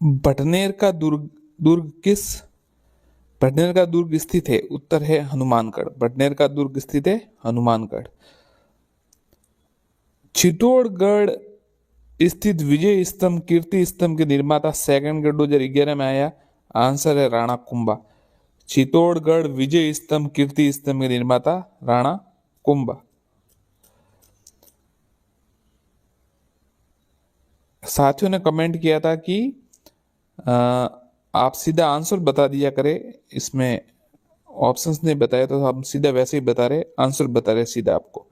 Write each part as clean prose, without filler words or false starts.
भटनेर का दुर्ग किस भटनेर का दुर्ग स्थित है? उत्तर है हनुमानगढ़। भटनेर का दुर्ग स्थित है हनुमानगढ़। चित्तौड़गढ़ स्थित विजय स्तंभ कीर्ति स्तंभ के निर्माता सेकंड गढ़ 2011 में आया। आंसर है राणा कुंभा। चित्तौड़गढ़ विजय स्तंभ कीर्ति स्तंभ के निर्माता राणा कुंभा। साथियों ने कमेंट किया था कि आप सीधा आंसर बता दिया करें, इसमें ऑप्शंस नहीं बताए तो हम सीधा वैसे ही बता रहे, आंसर बता रहे सीधा आपको।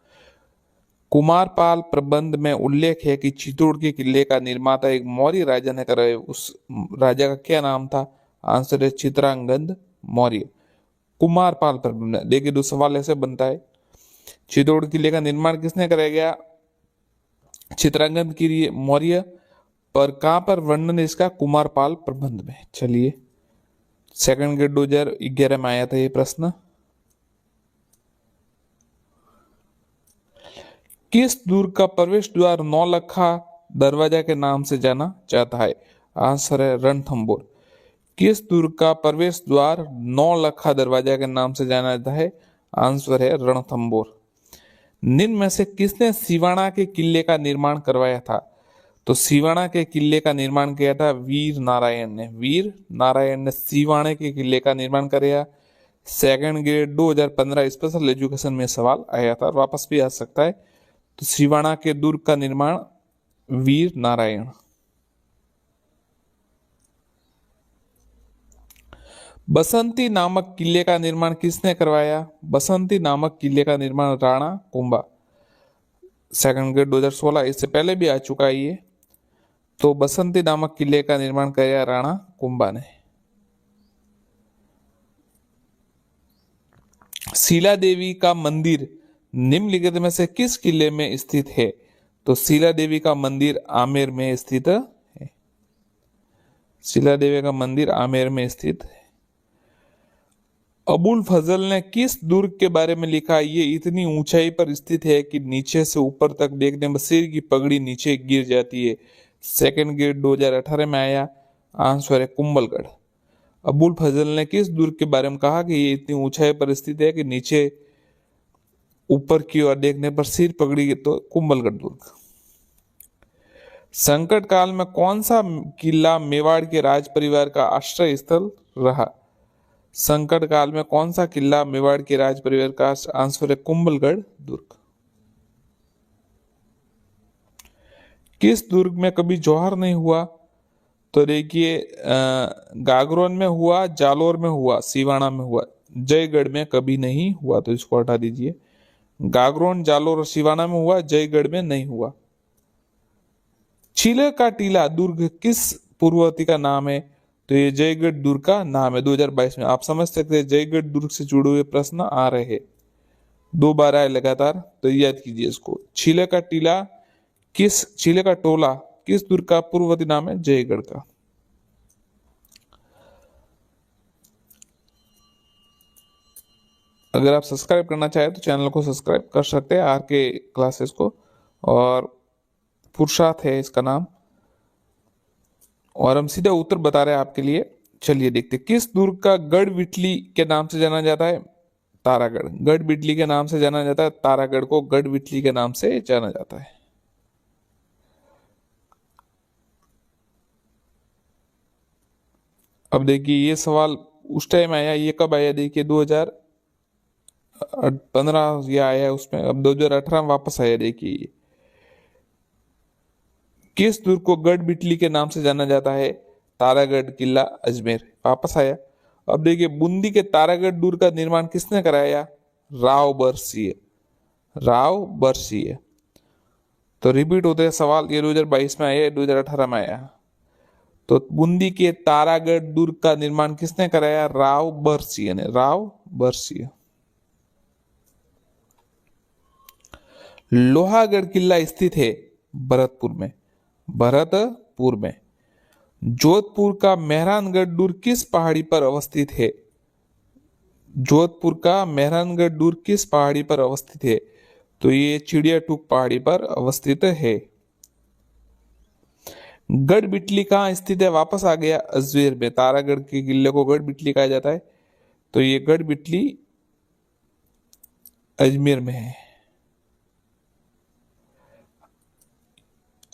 कुमारपाल प्रबंध में उल्लेख है कि चित्तौड़ के किले का निर्माता एक मौर्य राजा ने कराया। उस राजा का क्या नाम था? आंसर है चित्रांगद मौर्य। कुमारपाल प्रबंध। देखिए दो सवाल ऐसे बनता है, चित्तौड़ किले का निर्माण किसने कराया गया? चित्रांगद की मौर्य। पर कहां पर वर्णन है इसका? कुमारपाल प्रबंध में। चलिए, सेकंड ग्रेड 2011 में आया था ये प्रश्न। किस दुर्ग का प्रवेश द्वार नौलखा दरवाजा के नाम से जाना जाता है? आंसर है रणथंबोर। किस दुर्ग का प्रवेश द्वार नौलखा दरवाजा के नाम से जाना जाता है? आंसर है रणथंबोर। निम्न में से किसने सिवाना के किले का निर्माण करवाया था? तो सिवाना के किले का निर्माण किया था वीर नारायण ने। वीर नारायण ने सिवाना के किले का निर्माण कराया। सेकंड ग्रेड 2015 स्पेशल एजुकेशन में सवाल आया था, वापस भी आ सकता है। तो सिवाना के दुर्ग का निर्माण वीर नारायण। बसंती नामक किले का निर्माण किसने करवाया? बसंती नामक किले का निर्माण राणा कुंभा। सेकंड ग्रेड 2016, इससे पहले भी आ चुका है ये। तो बसंती नामक किले का निर्माण किया राणा कुंभा ने। शीला देवी का मंदिर निम्नलिखित में से किस किले में स्थित है? तो शीला देवी का मंदिर आमेर में स्थित है। शीला देवी का मंदिर आमेर में स्थित है। अबुल फजल ने किस दुर्ग के बारे में लिखा? ये इतनी ऊंचाई पर स्थित है कि नीचे से ऊपर तक देखने पर सिर की पगड़ी नीचे गिर जाती है। सेकंड ग्रेड 2018 में आया। आंसर है कुंभलगढ़। अबुल फजल ने किस दुर्ग के बारे में कहा कि ये इतनी ऊंचाई पर स्थित है कि नीचे ऊपर की ओर देखने पर सिर पगड़ी? तो कुंभलगढ़ दुर्ग। संकट काल में कौन सा किला मेवाड़ के राज परिवार का आश्रय स्थल रहा? संकट काल में कौन सा किला मेवाड़ के राज परिवार का? आंसर है कुंभलगढ़ दुर्ग। किस दुर्ग में कभी जौहर नहीं हुआ? तो देखिए, गागरोन में हुआ, जालोर में हुआ, सिवाना में हुआ। जयगढ़ में कभी नहीं हुआ, तो इसको हटा दीजिए। गागरोन, जालोर और सिवाना में हुआ, जयगढ़ में नहीं हुआ। चिले का टीला दुर्ग किस पूर्ववर्ती का नाम है? तो ये जयगढ़ दुर्ग का नाम है। 2022 में आप समझ सकते हैं जयगढ़ दुर्ग से जुड़े हुए प्रश्न आ रहे हैं, 2 बार आए लगातार, तो याद कीजिए इसको। चिले का टीला चिले का टोला किस दुर्ग का पूर्ववर्ती नाम है? जयगढ़ का। अगर आप सब्सक्राइब करना चाहें तो चैनल को सब्सक्राइब कर सकते हैं, आर के क्लासेस को। और पुरुषार्थ है इसका नाम। और हम सीधा उत्तर बता रहे हैं आपके लिए। चलिए देखते, किस दुर्ग का गढ़ बिटली के नाम से जाना जाता है? तारागढ़। गढ़ बिटली के नाम से जाना जाता है। तारागढ़ को गढ़ बिटली के नाम से जाना जाता है। अब देखिए ये सवाल उस टाइम आया, ये कब आया? देखिए 2015 ये आया उसमें, अब 2018 में वापस आया। देखिए किस दुर्ग को गढ़ बिटली के नाम से जाना जाता है? तारागढ़ किला अजमेर। वापस आया। अब देखिए बूंदी के तारागढ़ दुर्ग का निर्माण किसने कराया? राव बरसिए। राव बरसिए। तो रिपीट होते हैं सवाल, ये 2022 में आया, 2018 में आया। तो बूंदी के तारागढ़ दुर्ग का निर्माण किसने कराया? राव बरसिए ने। राव बरसिए। लोहागढ़ किला स्थित है भरतपुर में। भरतपुर में। जोधपुर का मेहरानगढ़ दुर्ग किस पहाड़ी पर अवस्थित है? जोधपुर का मेहरानगढ़ दुर्ग किस पहाड़ी पर अवस्थित है? तो ये चिड़िया टूक पहाड़ी पर अवस्थित है। गढ़ बिटली कहाँ स्थित है? वापस आ गया अजमेर में। तारागढ़ के किले को गढ़ बिटली कहा जाता है, तो ये गढ़ बिटली अजमेर में है।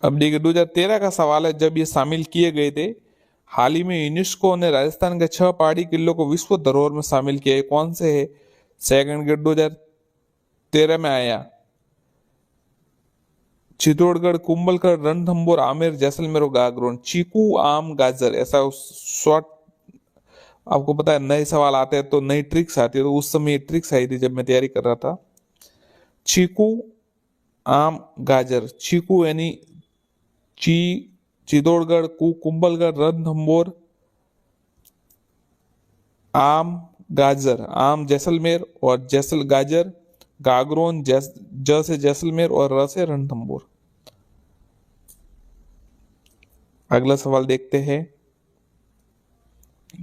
अब देखिए 2013 का सवाल है, जब ये शामिल किए गए थे। हाल ही में यूनेस्को ने राजस्थान के 6 पहाड़ी किलों को विश्व धरोहर में शामिल किया है। कौन से है? सेकंड गेट 2013 में आया। चित्तौड़गढ़, कुंभलगढ़, रणथंभौर, आमेर, जैसलमेर और गागरोन। चीकू, आम, गाजर, ऐसा शॉर्ट। आपको पता है नए सवाल आते हैं तो नई ट्रिक्स आती है, तो उस समय ट्रिक्स आई थी जब मैं तैयारी कर रहा था। चीकू, आम, गाजर। चीकू यानी ची चित्तौड़गढ़, कुंभलगढ़, रणथंभौर, आम, गाजर। आम जैसलमेर और गाजर गागरोन, ज से जैसलमेर और र से रणथंभौर। अगला सवाल देखते हैं।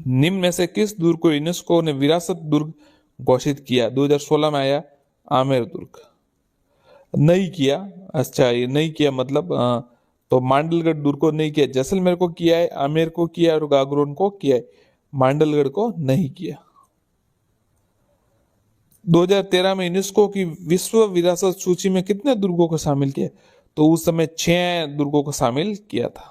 निम्न में से किस दुर्ग को यूनेस्को ने विरासत दुर्ग घोषित किया? 2016 में आया आमेर दुर्ग। नहीं किया। अच्छा, ये नहीं किया मतलब तो मांडलगढ़ दुर्ग को नहीं किया, जैसलमेर को किया है, आमेर को किया है और गागरोन को किया है, मांडलगढ़ को नहीं किया। 2013 में यूनेस्को की विश्व विरासत सूची में कितने दुर्गों को शामिल किया? तो उस समय 6 दुर्गों को शामिल किया था।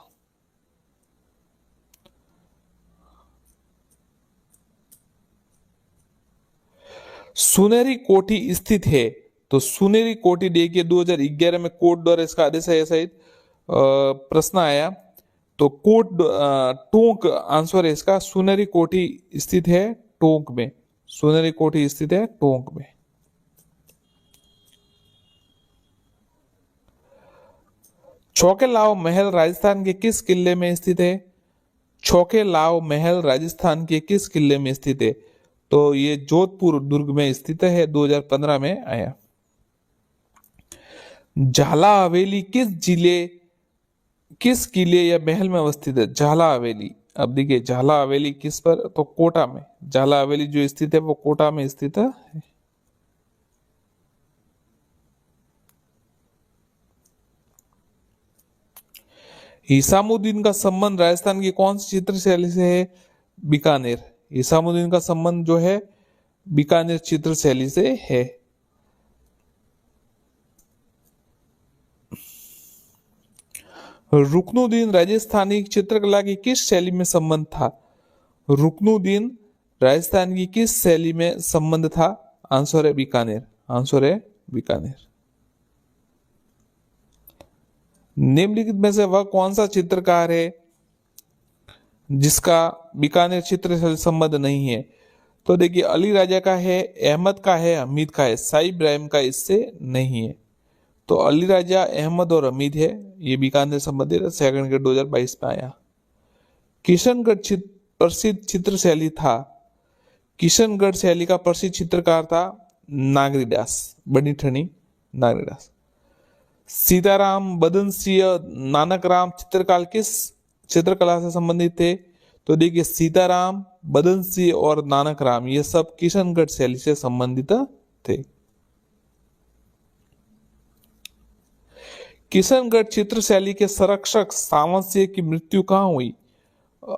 सुनहरी कोठी स्थित है, तो सुनहरी कोठी देखिए 2011 में कोर्ट द्वारा इसका आदेश है, ऐसा प्रश्न आया। तो कोर्ट टोंक आंसर है इसका। सुनहरी कोठी स्थित है टोंक में। सुनहरी कोठी स्थित है टोंक में। छौकेलाव महल राजस्थान के किस किले में स्थित है? छौकेलाव महल राजस्थान के किस किले में स्थित है? तो ये जोधपुर दुर्ग में स्थित है, 2015 में आया। झाला हवेली किस किले या महल में अवस्थित है? झाला हवेली। अब देखिए झाला हवेली किस पर? तो कोटा में। झाला हवेली जो स्थित है वो कोटा में स्थित है। हिसामुद्दीन का संबंध राजस्थान की कौन सी चित्र शैली से है? बीकानेर। हिसामुद्दीन का संबंध जो है बीकानेर चित्र शैली से है। रुकनुद्दीन राजस्थानी चित्रकला की किस शैली में संबंध था? रुकनुद्दीन राजस्थान की किस शैली में संबंध था? आंसर है बीकानेर। आंसर है बीकानेर। निम्नलिखित में से वह कौन सा चित्रकार है जिसका बीकानेर चित्र से संबंध नहीं है? तो देखिए अली राजा का है, अहमद का है, हमीद का है, शाही इब्राहिम का इससे नहीं है। तो अली राजा, अहमद और हमीद है, ये बीकानेर संबंधित सेकंड ग्रेड 2022 में आया। किशनगढ़ प्रसिद्ध चित्र शैली था। किशनगढ़ शैली का प्रसिद्ध चित्रकार था नागरीदास, बनी ठनी नागरीदास। सीताराम, बदन सिंह, नानक राम चित्रकाल किस चित्रकला से संबंधित थे? तो देखिए सीताराम, बदन सिंह और नानक राम ये सब किशनगढ़ शैली से संबंधित थे। किशनगढ़ चित्र शैली के संरक्षक सावंत सिंह की मृत्यु कहाँ हुई?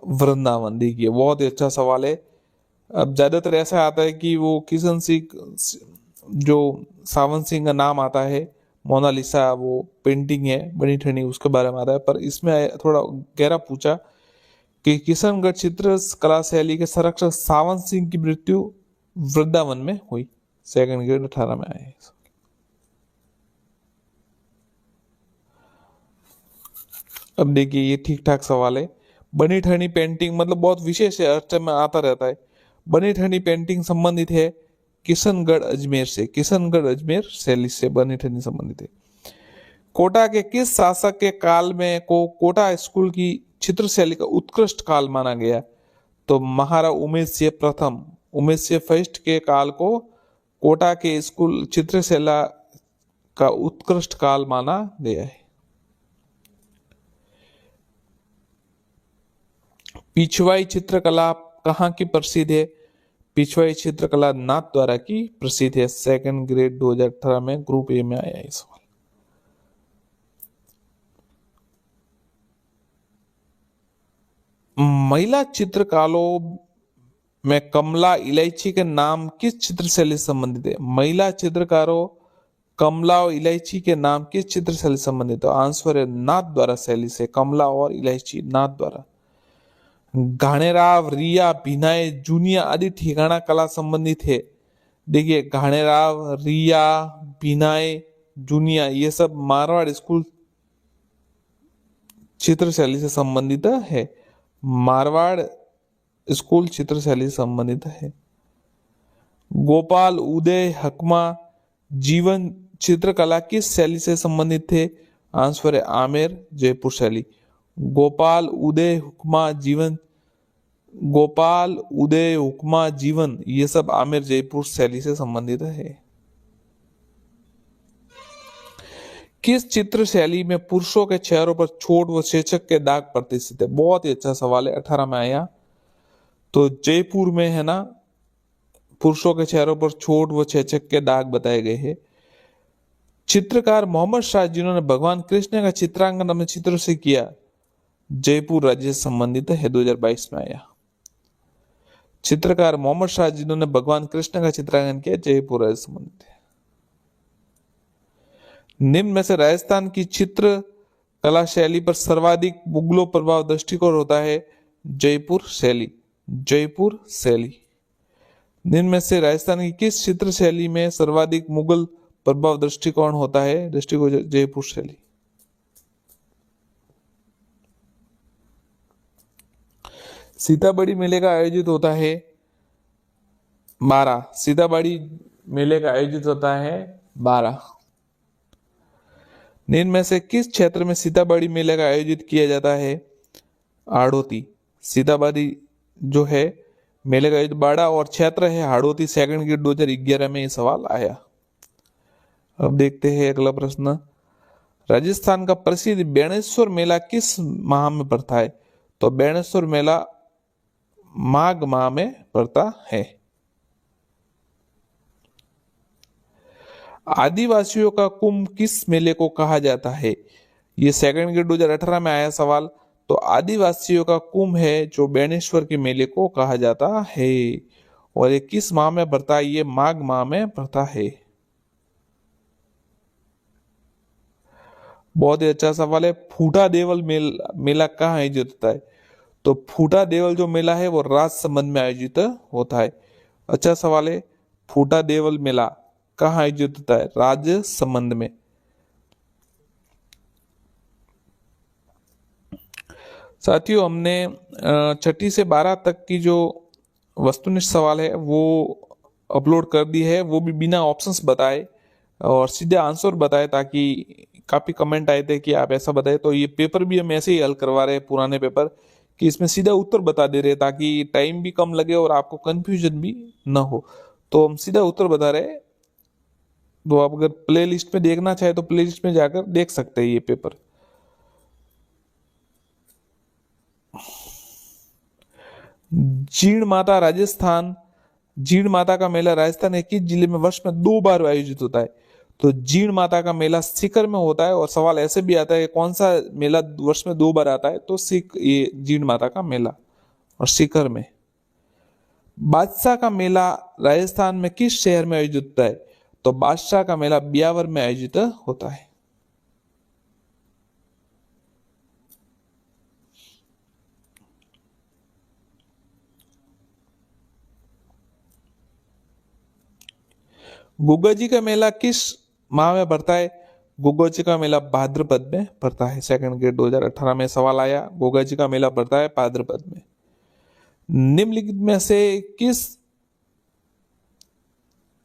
वृंदावन। देखिए बहुत ही अच्छा सवाल है। अब ज्यादातर ऐसा आता है कि वो किशन सिंह, जो सावंत सिंह का नाम आता है, मोनालिसा वो पेंटिंग है बनी ठनी उसके बारे में आता है, पर इसमें थोड़ा गहरा पूछा कि किशनगढ़ चित्र कला शैली के संरक्षक सावंत सिंह की मृत्यु वृंदावन में हुई। सेकंड ग्रेड 18 में आए। अब देखिए ये ठीक ठाक सवाल है। बनी ठनी पेंटिंग मतलब बहुत विशेष है, हर टाइम में आता रहता है। बनी ठनी पेंटिंग संबंधित है किशनगढ़ अजमेर से। किशनगढ़ अजमेर शैली से बनी ठनी संबंधित है। कोटा के किस शासक के काल में को कोटा स्कूल की चित्र शैली का उत्कृष्ट काल माना गया? तो महाराजा उमेश सिंह प्रथम, उमेश सिंह फर्स्ट के काल को कोटा के स्कूल चित्रशैला का उत्कृष्ट काल माना गया है। पिछवाई चित्रकला कहाँ की प्रसिद्ध है? पिछवाई चित्रकला नाथद्वारा की प्रसिद्ध है। सेकंड ग्रेड 2018 में ग्रुप ए में आया है सवाल। महिला चित्रकारों में कमला इलायची के नाम किस चित्र शैली से संबंधित है? महिला चित्रकारों कमला और इलायची के नाम किस चित्र शैली से संबंधित है? आंसर है नाथ द्वारा शैली से। कमला और इलायची नाथ द्वारा। घाणेराव, रिया, भिनाय, जूनिया आदि ठिकाना कला संबंधित है। देखिए घाणेराव, रिया, भिनाय, जूनिया ये सब मारवाड़ स्कूल चित्र शैली से संबंधित है। मारवाड़ स्कूल चित्र शैली से संबंधित है। गोपाल, उदय, हकमा, जीवन चित्रकला किस शैली से संबंधित थे? आंसर है आमेर जयपुर शैली। गोपाल, उदय, हुक्मा, जीवन, गोपाल, उदय, हुक्मा, जीवन ये सब आमेर जयपुर शैली से संबंधित है। किस चित्र शैली में पुरुषों के चेहरों पर छोट व शीर्षक के दाग प्रतिष्ठित है? बहुत ही अच्छा सवाल है, 18 में आया। तो जयपुर में है ना, पुरुषों के चेहरों पर छोट व शीर्षक के दाग बताए गए हैं। चित्रकार मोहम्मद शाह जिन्होंने भगवान कृष्ण का चित्रांकन अपने चित्रों से किया, जयपुर राज्य से संबंधित है, 2022 में आया। चित्रकार मोहम्मद शाह जिन्होंने भगवान कृष्ण का चित्रांकन किया, जयपुर राज्य से संबंधित है। निम्न में से राजस्थान की चित्र कला शैली पर सर्वाधिक मुगलों प्रभाव दृष्टिकोण होता है? जयपुर शैली। जयपुर शैली। निम्न में से राजस्थान की किस चित्र शैली में सर्वाधिक मुगल प्रभाव दृष्टिकोण होता है? दृष्टिकोण जयपुर शैली। सीताबड़ी मेले का आयोजित होता है 12। सीताबड़ी मेले का आयोजित होता है 12। निम्न में से किस क्षेत्र में सीताबड़ी मेले का आयोजित किया जाता है? हाड़ौती। सीताबड़ी जो है मेले का आयोजित बड़ा और क्षेत्र है हाड़ौती। सेकंड ग्रेड 2011 में ये सवाल आया। अब देखते हैं अगला प्रश्न। राजस्थान का प्रसिद्ध बेणेश्वर मेला किस माह में पड़ता है? तो बेणेश्वर मेला माघ माह में पड़ता है। आदिवासियों का कुंभ किस मेले को कहा जाता है? ये सेकंड ग्रेड 2018 में आया सवाल। तो आदिवासियों का कुंभ है जो बेणेश्वर के मेले को कहा जाता है। और ये किस माह में पड़ता है? ये माघ माह में पड़ता है। बहुत ही अच्छा सवाल है। फूटा देवल मेला कहाँ आयोजित होता है? तो फूटा देवल जो मेला है वो राजसमंद में आयोजित होता है। अच्छा सवाल है। फूटा देवल मेला कहाँ आयोजित होता है? राजसमंद में। साथियों हमने 6ठी से 12 तक की जो वस्तुनिष्ठ सवाल है वो अपलोड कर दी है, वो भी बिना ऑप्शंस बताए और सीधे आंसर बताए, ताकि काफी कमेंट आए थे कि आप ऐसा बताए। तो ये पेपर भी हम ऐसे ही हल करवा रहे हैं, पुराने पेपर, कि इसमें सीधा उत्तर बता दे रहे ताकि टाइम भी कम लगे और आपको कंफ्यूजन भी ना हो। तो हम सीधा उत्तर बता रहे हैं। तो आप अगर प्ले लिस्ट में देखना चाहे तो प्ले लिस्ट में जाकर देख सकते हैं ये पेपर। जीण माता राजस्थान। जीण माता का मेला राजस्थान के किस जिले में वर्ष में 2 बार आयोजित होता है? तो जीण माता का मेला सीकर में होता है। और सवाल ऐसे भी आता है कौन सा मेला वर्ष में 2 बार आता है? तो ये जीण माता का मेला और सीकर में। बादशाह का मेला राजस्थान में किस शहर में आयोजित होता है? तो बादशाह का मेला ब्यावर में आयोजित होता है। गुग्गा जी का मेला किस माह में पड़ता है? गुग्गा जी का मेला भाद्रपद में पड़ता है। सेकंड ग्रेड 2018 में सवाल आया। गुग्गा जी का मेला पड़ता है भाद्रपद में। निम्नलिखित में से किस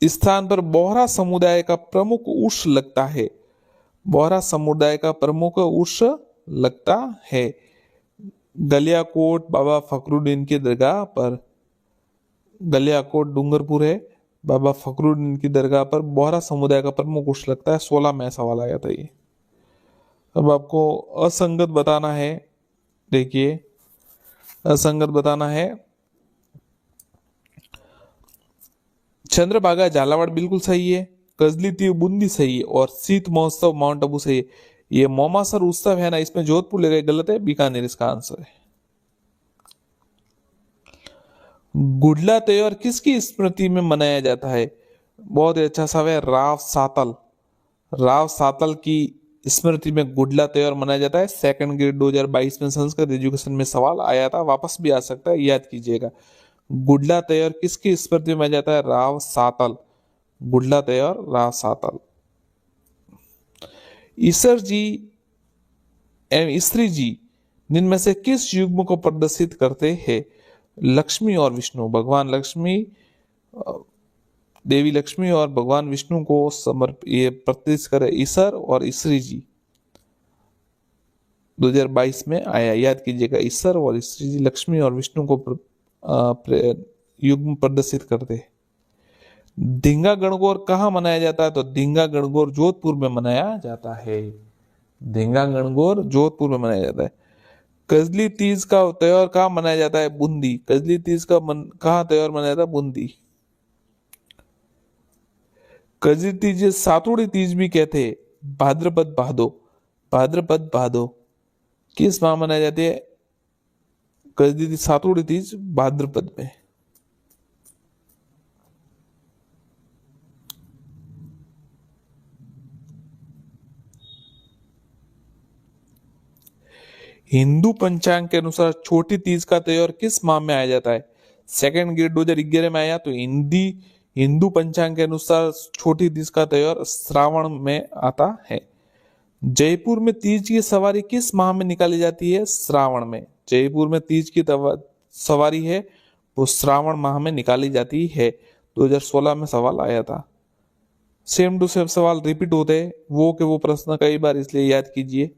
स्थान पर बोहरा समुदाय का प्रमुख उर्स लगता है? बोहरा समुदाय का प्रमुख उर्स लगता है गलियाकोट बाबा फखरुद्दीन की दरगाह पर। गलियाकोट डूंगरपुर है, बाबा फखरुद्दीन की दरगाह पर बोहरा समुदाय का प्रमुख उर्स लगता है। 16 में सवाल आया था ये। अब आपको असंगत बताना है। देखिए असंगत बताना है। चंद्रभागा झालावाड़ बिल्कुल सही है, कजली तीव बूंदी सही है और शीत महोत्सव माउंट आबू सही है। ये मोमासर उत्सव है ना, इसमें जोधपुर ले गए, गलत है, बीकानेर इसका आंसर है। गुडला त्योहार किसकी स्मृति में मनाया जाता है? बहुत ही अच्छा सवाल है, राव सातल। राव सातल की स्मृति में गुडला त्योहार मनाया जाता है। सेकंड ग्रेड 2022 में संस्कृत एजुकेशन में सवाल आया था, वापस भी आ सकता है, याद कीजिएगा। गुडला त्योहार किसकी स्मृति में मनाया जाता है? राव सातल। गुडला त्योहार राव सातल। ईसर जी एवं स्त्री जी जिनमें से किस युग्म को प्रदर्शित करते हैं? लक्ष्मी और विष्णु। भगवान लक्ष्मी, देवी लक्ष्मी और भगवान विष्णु को ये प्रदर्शित करे ईसर और स्त्री जी। 2022 में आया, याद कीजिएगा। ईसर और स्त्री जी लक्ष्मी और विष्णु को युग्म प्रदर्शित करते हैं। धींगा गणगौर कहाँ मनाया जाता है? तो धींगा गणगौर जोधपुर में मनाया जाता है। धींगा गणगौर जोधपुर में मनाया जाता है। कजली तीज का त्योहार कहाँ मनाया जाता है? बूंदी। कजली तीज का कहाँ त्योहार मनाया जाता है? बूंदी। कजली तीज सातुड़ी तीज भी कहते हैं। भाद्रपद भादो। भाद्रपद भादो किस माह मनाई जाती है? कजली तीज सातुड़ी तीज भाद्रपद में। हिंदू पंचांग के अनुसार छोटी तीज का त्योहार किस माह में आया जाता है? सेकंड ग्रेड 2011 में आया। तो हिंदू पंचांग के अनुसार छोटी तीज का त्योहार श्रावण में आता है। जयपुर में तीज की सवारी किस माह में निकाली जाती है? श्रावण में। जयपुर में तीज की सवारी है वो श्रावण माह में निकाली जाती है। 2016 में सवाल आया था। सेम टू सेम सवाल रिपीट होते हैं, वो के वो प्रश्न कई बार, इसलिए याद कीजिए।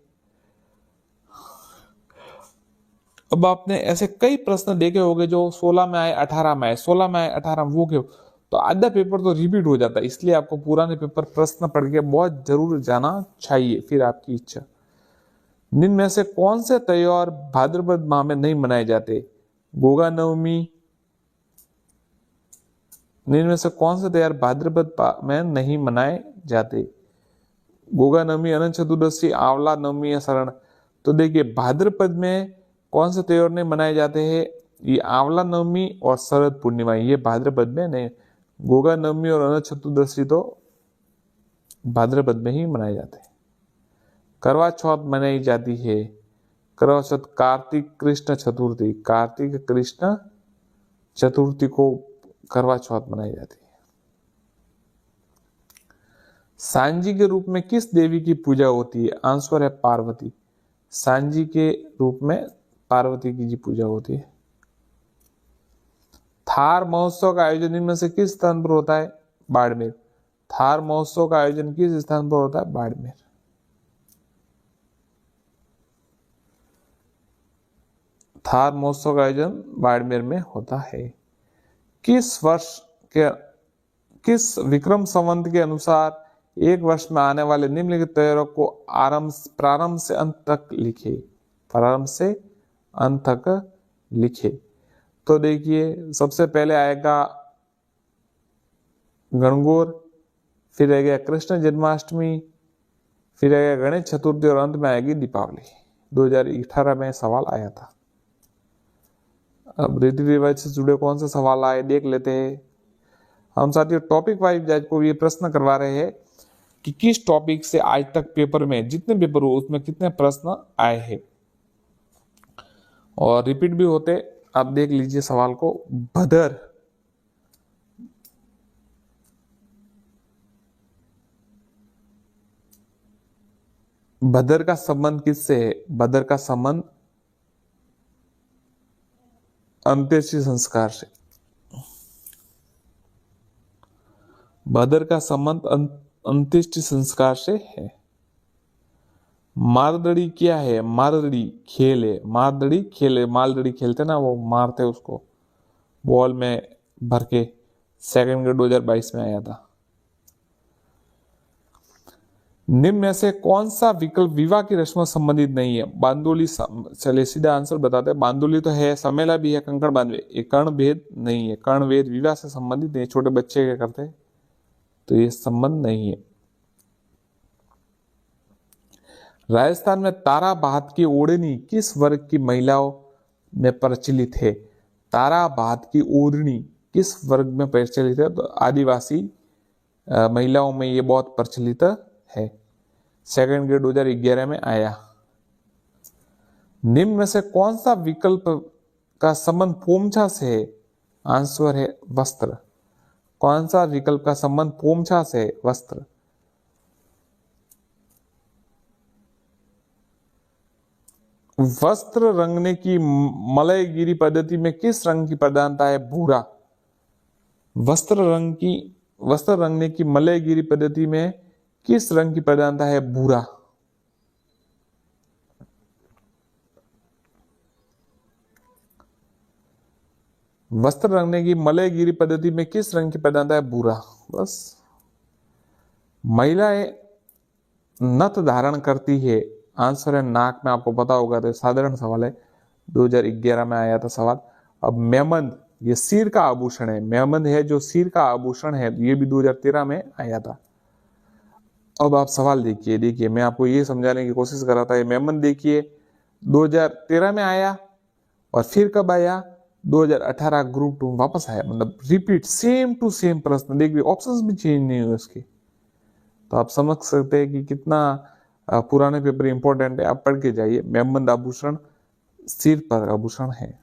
अब आपने ऐसे कई प्रश्न देखे होंगे जो 16 में आए, 18 में आए, 16 में आए, 18 में, वो क्यों? तो आधा पेपर तो रिपीट हो जाता है, इसलिए आपको पुराने पेपर प्रश्न पढ़ के बहुत जरूर जाना चाहिए, फिर आपकी इच्छा। निम्न में से कौन से त्योहार भाद्रपद माह में नहीं मनाए जाते? गोगा नवमी। निम्न में से कौन से त्योहार भाद्रपद में नहीं मनाए जाते? गोगा नवमी, अनंत चतुर्दशी, आंवला नवमी या शरण। तो देखिए, भाद्रपद में कौन से त्योहार नहीं मनाए जाते हैं? ये आंवला नवमी और शरद पूर्णिमा, ये भाद्रपद में नहीं। गोगा नवमी और अनंत चतुर्दशी तो भाद्रपद में ही मनाए जाते हैं। करवा चौथ मनाई जाती है। करवा चौथ कार्तिक कृष्ण चतुर्थी, कार्तिक कृष्ण चतुर्थी को करवा चौथ मनाई जाती है। सांजी के रूप में किस देवी की पूजा होती है? आंसर है पार्वती। सांजी के रूप में पार्वती की जी पूजा होती है। थार महोत्सव का आयोजन इनमें से किस स्थान पर होता है? बाड़मेर। थार महोत्सव का आयोजन किस स्थान पर होता है? बाड़मेर। थार महोत्सव का आयोजन बाड़मेर में होता है। किस विक्रम संवत के अनुसार एक वर्ष में आने वाले निम्नलिखित त्योहारों को प्रारंभ से अंत तक लिखे? प्रारंभ से अंत तक लिखे। तो देखिए, सबसे पहले आएगा गणगौर, फिर आएगा कृष्ण जन्माष्टमी, फिर आएगा गणेश चतुर्थी और अंत में आएगी दीपावली। 2018 में सवाल आया था। अब रीति रिवाज से जुड़े कौन से सवाल आए देख लेते हैं। हम साथियों टॉपिक वाइज आपको ये प्रश्न करवा रहे हैं कि किस टॉपिक से आज तक पेपर में जितने पेपर हो उसमें कितने प्रश्न आए हैं, और रिपीट भी होते। आप देख लीजिए सवाल को। भदर, भदर का संबंध किससे है? भदर का संबंध अंत्येष्टि संस्कार से। भदर का संबंध अंत्येष्टि संस्कार से है। मारदड़ी क्या है? मारदड़ी खेल है। मारदड़ी खेल है। मालदड़ी खेलते ना, वो मारते उसको बॉल में भर के। सेकंड ग्रेड 2022 में आया था। निम्न में से कौन सा विकल्प विवाह की रस्मों से संबंधित नहीं है? बांदोली। चलिए सीधा आंसर बताते हैं। बांदोली तो है, समेला भी है, कंकड़ बांधवे। ये कर्ण भेद नहीं है। कर्ण भेद विवाह से संबंधित नहीं है। छोटे बच्चे क्या करते हैं, तो ये संबंध नहीं है। राजस्थान में तारा बात की ओढ़नी किस वर्ग की महिलाओं में प्रचलित है? तारा भात की ओढ़नी किस वर्ग में प्रचलित है? तो आदिवासी महिलाओं में ये बहुत प्रचलित है। सेकंड ग्रेड 2011 में आया। निम्न में से कौन सा विकल्प का संबंध पोमछा से है? आंसर है वस्त्र। कौन सा विकल्प का संबंध पोमछा से है? वस्त्र। वस्त्र रंगने की मलयगिरी पद्धति में किस रंग की प्रधानता है? भूरा। वस्त्र रंगने की मलयगिरी पद्धति में किस रंग की प्रधानता है? भूरा। वस्त्र रंगने की मलयगिरी पद्धति में किस रंग की प्रधानता है? भूरा। बस। महिलाएं नथ धारण करती है। आंसर है नाक में। आपको पता होगा, तो साधारण सवाल है, 2011 में आया था सवाल। अब मेमंद, ये सिर का आभूषण है। मेमंद है जो सिर का आभूषण है, ये भी 2013 में आया था। अब आप सवाल देखिए, मैं आपको ये समझाने की कोशिश कर रहा था। ये मेमंद देखिए 2013 में आया, और फिर कब आया? 2018 ग्रुप 2 वापस आया। मतलब रिपीट, सेम टू सेम प्रश्न। देखिए ऑप्शंस भी चेंज नहीं हुए उसके। तो आप समझ सकते हैं कि कितना पुराने पेपर इंपॉर्टेंट है। आप पढ़ के जाइए। मेमंद आभूषण सिर पर आभूषण है।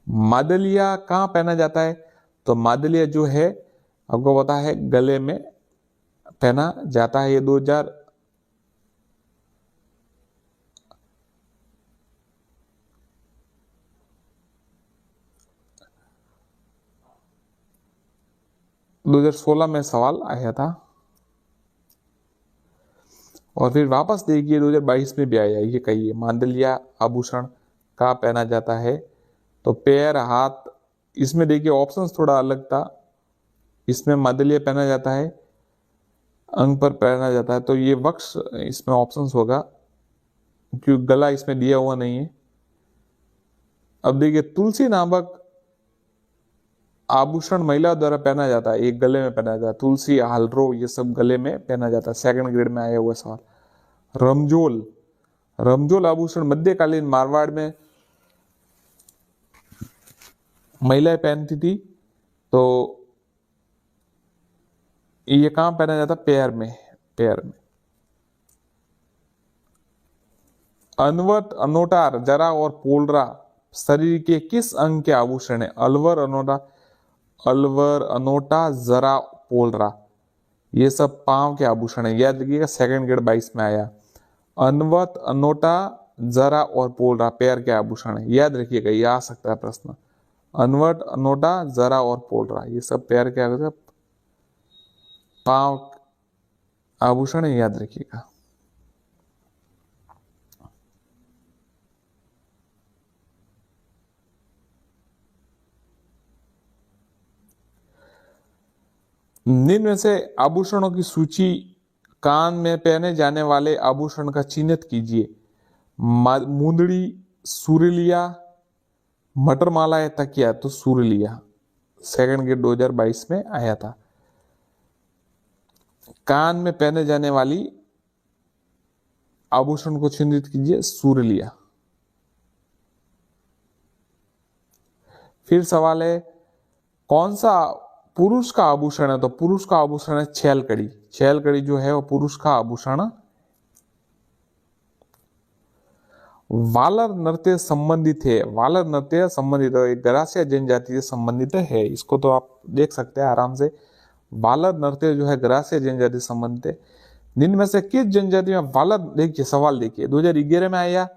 मादलिया कहाँ पहना जाता है? तो मादलिया जो है आपको पता है गले में पहना जाता है। ये 2000 2016 में सवाल आया था, और फिर वापस देखिए 2022 में भी आया। ये कहिए मांदलिया आभूषण कहाँ पहना जाता है? तो पैर, हाथ। इसमें देखिए ऑप्शंस थोड़ा अलग था। इसमें मांदलिया पहना जाता है, अंग पर पहना जाता है। तो ये वक्ष इसमें ऑप्शंस होगा, क्योंकि गला इसमें दिया हुआ नहीं है। अब देखिए तुलसी नामक आभूषण महिला द्वारा पहना जाता है, एक गले में पहना जाता है। तुलसी, हालरो, ये सब गले में पहना जाता है। सेकंड ग्रेड में आया हुआ सवाल। रमजोल, रमजोल आभूषण मध्यकालीन मारवाड़ में महिलाएं पहनती थी। तो ये कहां पहना जाता? पैर में। पैर में। अनवत, अनोटा, जरा और पोलरा शरीर के किस अंग के आभूषण है? अलवर, अनोटा, जरा, पोलरा, ये सब पांव के आभूषण है। याद रखिएगा, सेकंड ग्रेड 22 में आया। अनवत, अनोटा, जरा और पोलरा पैर के आभूषण है। याद रखिएगा, ये आ सकता है प्रश्न। अनवट, अनोटा, जरा और पोलरा, ये सब पैर के आभूषण, पांव आभूषण है। याद रखिएगा। निम्न में से आभूषणों की सूची। कान में पहने जाने वाले आभूषण का चिन्हित कीजिए। मुंदड़ी, सूर्यलिया, मटरमाला या तकिया? तो सूर्यलिया। सेकंड ग्रेड 2022 में आया था। कान में पहने जाने वाली आभूषण को चिन्हित कीजिए। सूर्यलिया। फिर सवाल है, कौन सा पुरुष का आभूषण है? तो पुरुष का आभूषण है छेलकड़ी। छेलकड़ी जो है वो पुरुष का आभूषण। वालर नृत्य संबंधित है। वालर नृत्य संबंधित है, गरासिया जनजाति से संबंधित है। इसको तो आप देख सकते हैं आराम से। वालर नृत्य जो है गरासिया जनजाति से संबंधित है। निम्न में से किस जनजाति में वालर, देखिए सवाल देखिए 2011 में आया।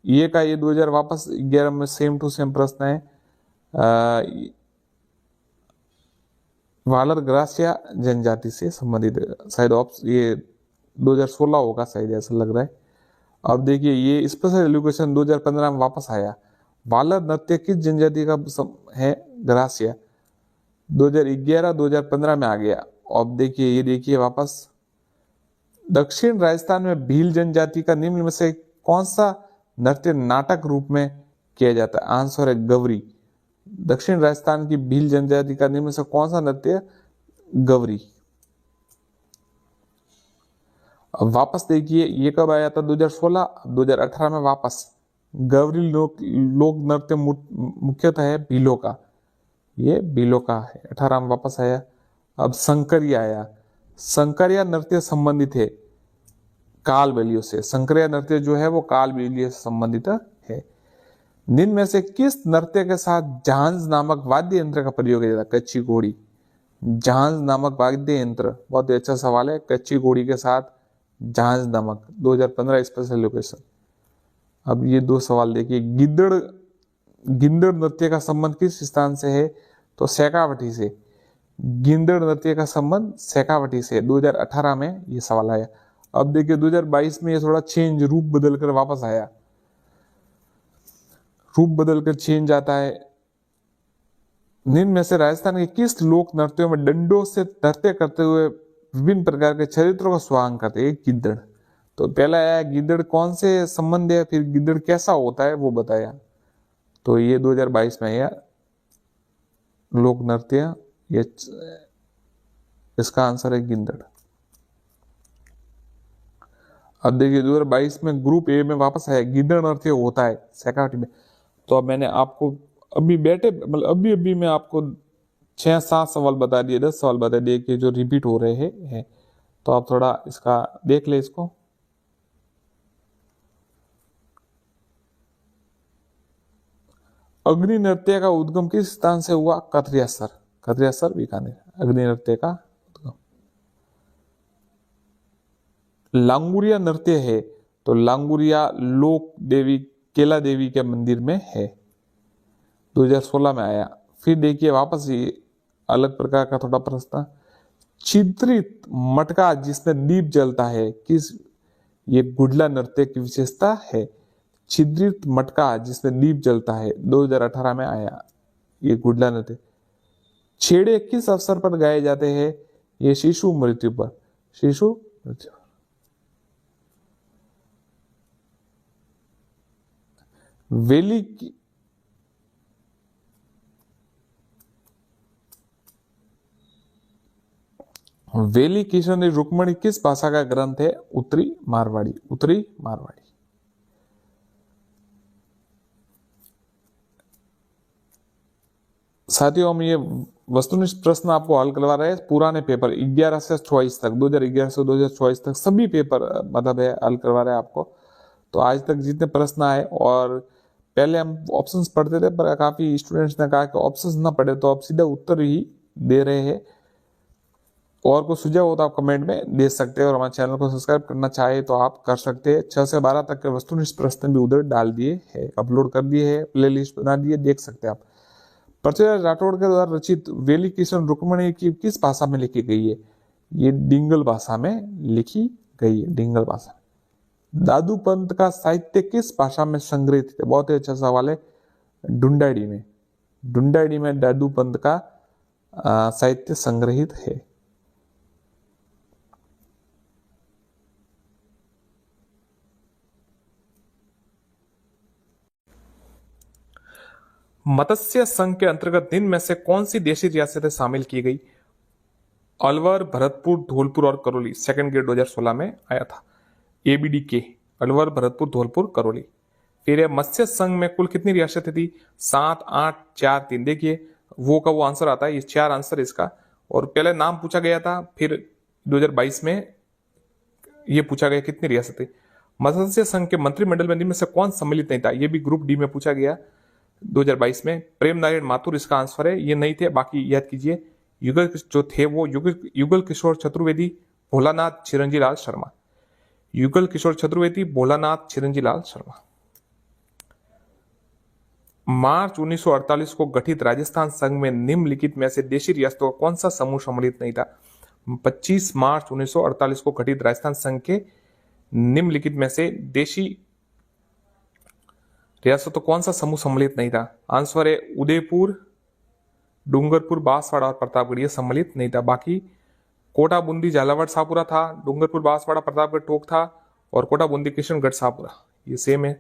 ये का ये 2000 वापस 11 में सेम टू सेम प्रश्न है। वालर ग्रासिया जनजाति से संबंधित, शायद ये 2016 होगा शायद, ऐसा लग रहा है। अब देखिए ये स्पेशल एजुकेशन 2015 में वापस आया। वालर नृत्य किस जनजाति का है? ग्रासिया। 2011 2015 में आ गया। अब देखिए ये देखिए वापस। दक्षिण राजस्थान में भील जनजाति का निम्न में से कौन सा नृत्य नाटक रूप में किया जाता है? आंसर है गवरी। दक्षिण राजस्थान की भील जनजाति का निम्न में से कौन सा नृत्य? गवरी। अब वापस देखिए ये कब आया था 2016, 2018 में वापस। गौरी लोक नृत्य मुख्यतः है भीलों का, ये भीलों का है, 18 में वापस आया। अब शंकरिया आया। शंकरिया नृत्य संबंधित है काल बेलियों से, शंकरिया नृत्य जो है वो काल बेलियों से संबंधित है। निम्न में से किस नृत्य के साथ झांझ नामक वाद्य यंत्र का प्रयोग किया जाता है? कच्ची घोड़ी। झांझ नामक वाद्य यंत्र, बहुत ही अच्छा सवाल है। कच्ची घोड़ी के साथ झांझ नामक, 2015 स्पेशल लोकेशन। अब ये दो सवाल देखिए, गिंदड़ नृत्य का संबंध किस स्थान से है? तो शेखावटी से। गिंदड़ नृत्य का संबंध शेखावटी से, 2018 में ये सवाल आया। अब देखिए 2022 में ये थोड़ा चेंज, रूप बदल कर वापस आया, रूप बदल कर चेंज आता है। निम्न में से राजस्थान के किस लोक नृत्यों में डंडों से नृत्य करते हुए विभिन्न प्रकार के चरित्रों का स्वांग करते हैं? गिद्दड़। तो पहला आया गिद्दड़ कौन से संबंध है, फिर गिद्दड़ कैसा होता है वो बताया। तो ये 2022 में आया लोक नृत्य, ये इसका आंसर है गिद्दड़। अब देखिए 2022 में ग्रुप ए में वापस आया, गिद्दड़ नृत्य होता है शेखावटी में। तो अब मैंने आपको अभी अभी मैं आपको 6-7 सवाल बता दिए, 10 सवाल बता दिए कि जो रिपीट हो रहे हैं। तो आप थोड़ा इसका देख ले इसको। अग्नि नृत्य का उद्गम किस स्थान से हुआ? कथरियासर। कथरियासर बीकानेर, अग्नि नृत्य का उद्गम। लांगुरिया नृत्य है, तो लांगुरिया लोक देवी केला देवी के मंदिर में है, 2016 में आया। फिर देखिए वापस ये अलग प्रकार का थोड़ा प्रश्न, छिद्रित मटका जिसमें दीप जलता है, किस, ये गुडला नृत्य की विशेषता है। छिद्रित मटका जिसमें दीप जलता है, 2018 में आया ये गुडला नृत्य। छेड़े किस अवसर पर गाए जाते हैं? ये शिशु मृत्यु पर, शिशु मृत्यु। वेली किशन रुक्मणी किस भाषा का ग्रंथ है? उत्तरी मारवाड़ी, उत्तरी मारवाड़ी। साथियों हम ये वस्तुनिष्ठ प्रश्न आपको हल करवा रहे हैं पुराने पेपर 11 से 24 तक, 2011 से 2024 तक सभी पेपर मतलब है हल करवा रहे हैं आपको। तो आज तक जितने प्रश्न आए, और पहले हम ऑप्शंस पढ़ते थे पर काफी स्टूडेंट्स ने कहा कि ऑप्शंस ना पढ़े, तो अब सीधा उत्तर ही दे रहे हैं। और कोई सुझाव हो तो आप कमेंट में दे सकते हैं, और हमारे चैनल को सब्सक्राइब करना चाहे तो आप कर सकते हैं। 6 से 12 तक के वस्तुनिष्ठ प्रश्न भी उधर डाल दिए है, अपलोड कर दिए है, प्ले लिस्ट बना दिए, देख सकते हैं आप। पृथ्वीराज राठौड़ के द्वारा रचित वेली किशन रुक्मणी की किस भाषा में लिखी गई है? ये डिंगल भाषा में लिखी गई है, डिंगल भाषा। दादू पंत का साहित्य किस भाषा में संग्रहित है? बहुत ही अच्छा सवाल है। ढूंढाड़ी में, ढूंढाड़ी में दादू पंत का साहित्य संग्रहित है। मत्स्य संघ के अंतर्गत निम्न में से कौन सी देशी रियासतें शामिल की गई? अलवर, भरतपुर, धौलपुर और करौली, सेकंड ग्रेड 2016 में आया था। ABDK, अलवर, भरतपुर, धौलपुर, करौली। फिर मत्स्य संघ में कुल कितनी रियासतें थी? 7, 8, 4, 3। देखिए वो का वो आंसर आता है, ये 4 आंसर इसका। और पहले नाम पूछा गया था, फिर 2022 में ये पूछा गया कितनी रियासतें। मत्स्य संघ के मंत्रिमंडल में निम्न में से कौन सम्मिलित नहीं था? ये भी ग्रुप डी में पूछा गया 2022 में। प्रेम नारायण माथुर इसका आंसर है, ये नहीं थे, बाकी याद कीजिए। युगल जो थे वो युगल किशोर चतुर्वेदी, भोलानाथ, चिरंजी लाल शर्मा। युगल किशोर चतुर्वेदी, भोलानाथ, चिरंजी लाल शर्मा। मार्च 1948 को गठित राजस्थान संघ में निम्नलिखित में से देशी रियासतों का कौन सा समूह सम्मिलित नहीं था? 25 मार्च 1948 को गठित राजस्थान संघ के निम्नलिखित में से देशी रियासतों तो कौन सा समूह सम्मिलित नहीं था? आंसर है उदयपुर, डूंगरपुर, बांसवाड़ा और प्रतापगढ़, ये सम्मिलित नहीं था। बाकी कोटा, बूंदी, झालावाड़, शाहपुरा था, डूंगरपुर, बांसवाड़ा, प्रतापगढ़, टोंक था, और कोटा, बूंदी, किशनगढ़, शाहपुरा ये सेम है।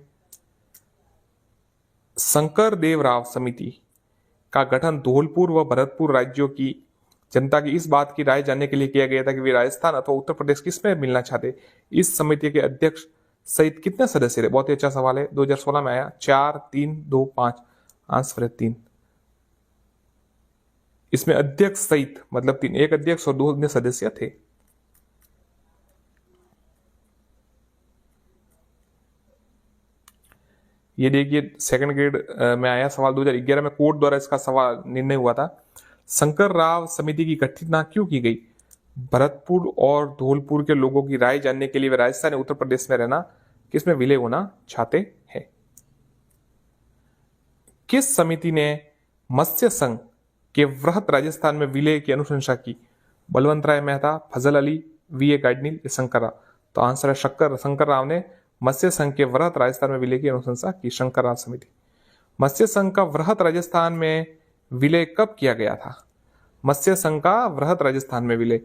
शंकर देव राव समिति का गठन धौलपुर व भरतपुर राज्यों की जनता की इस बात की राय जानने के लिए किया गया था कि वे राजस्थान अथवा उत्तर प्रदेश किसमें मिलना चाहते। इस समिति के अध्यक्ष सहित कितने सदस्य रहे? बहुत ही अच्छा सवाल है। 2016 में आया 4, 3, 2, 5। आंसर है 3। इसमें अध्यक्ष सहित मतलब 3, एक अध्यक्ष और 2 अन्य सदस्य थे। ये देखिए सेकंड ग्रेड में आया सवाल 2011 में कोर्ट द्वारा इसका सवाल निर्णय हुआ था। शंकर राव समिति की गठितना क्यों की गई? भरतपुर और धौलपुर के लोगों की राय जानने के लिए वे राजस्थान उत्तर प्रदेश में रहना किसमें विलय होना चाहते हैं। किस समिति ने मत्स्य संघ के वृहत राजस्थान में विलय की अनुशंसा की? बलवंत राय मेहता, फजल अली, वी ए गाइडनील, शंकर राव। तो आंसर है शंकर राव ने मत्स्य संघ के वृहत राजस्थान में विलय की अनुशंसा की। शंकर राव समिति। मत्स्य संघ का वृहत राजस्थान में विलय कब किया गया था? मत्स्य संघ का वृहत राजस्थान में विलय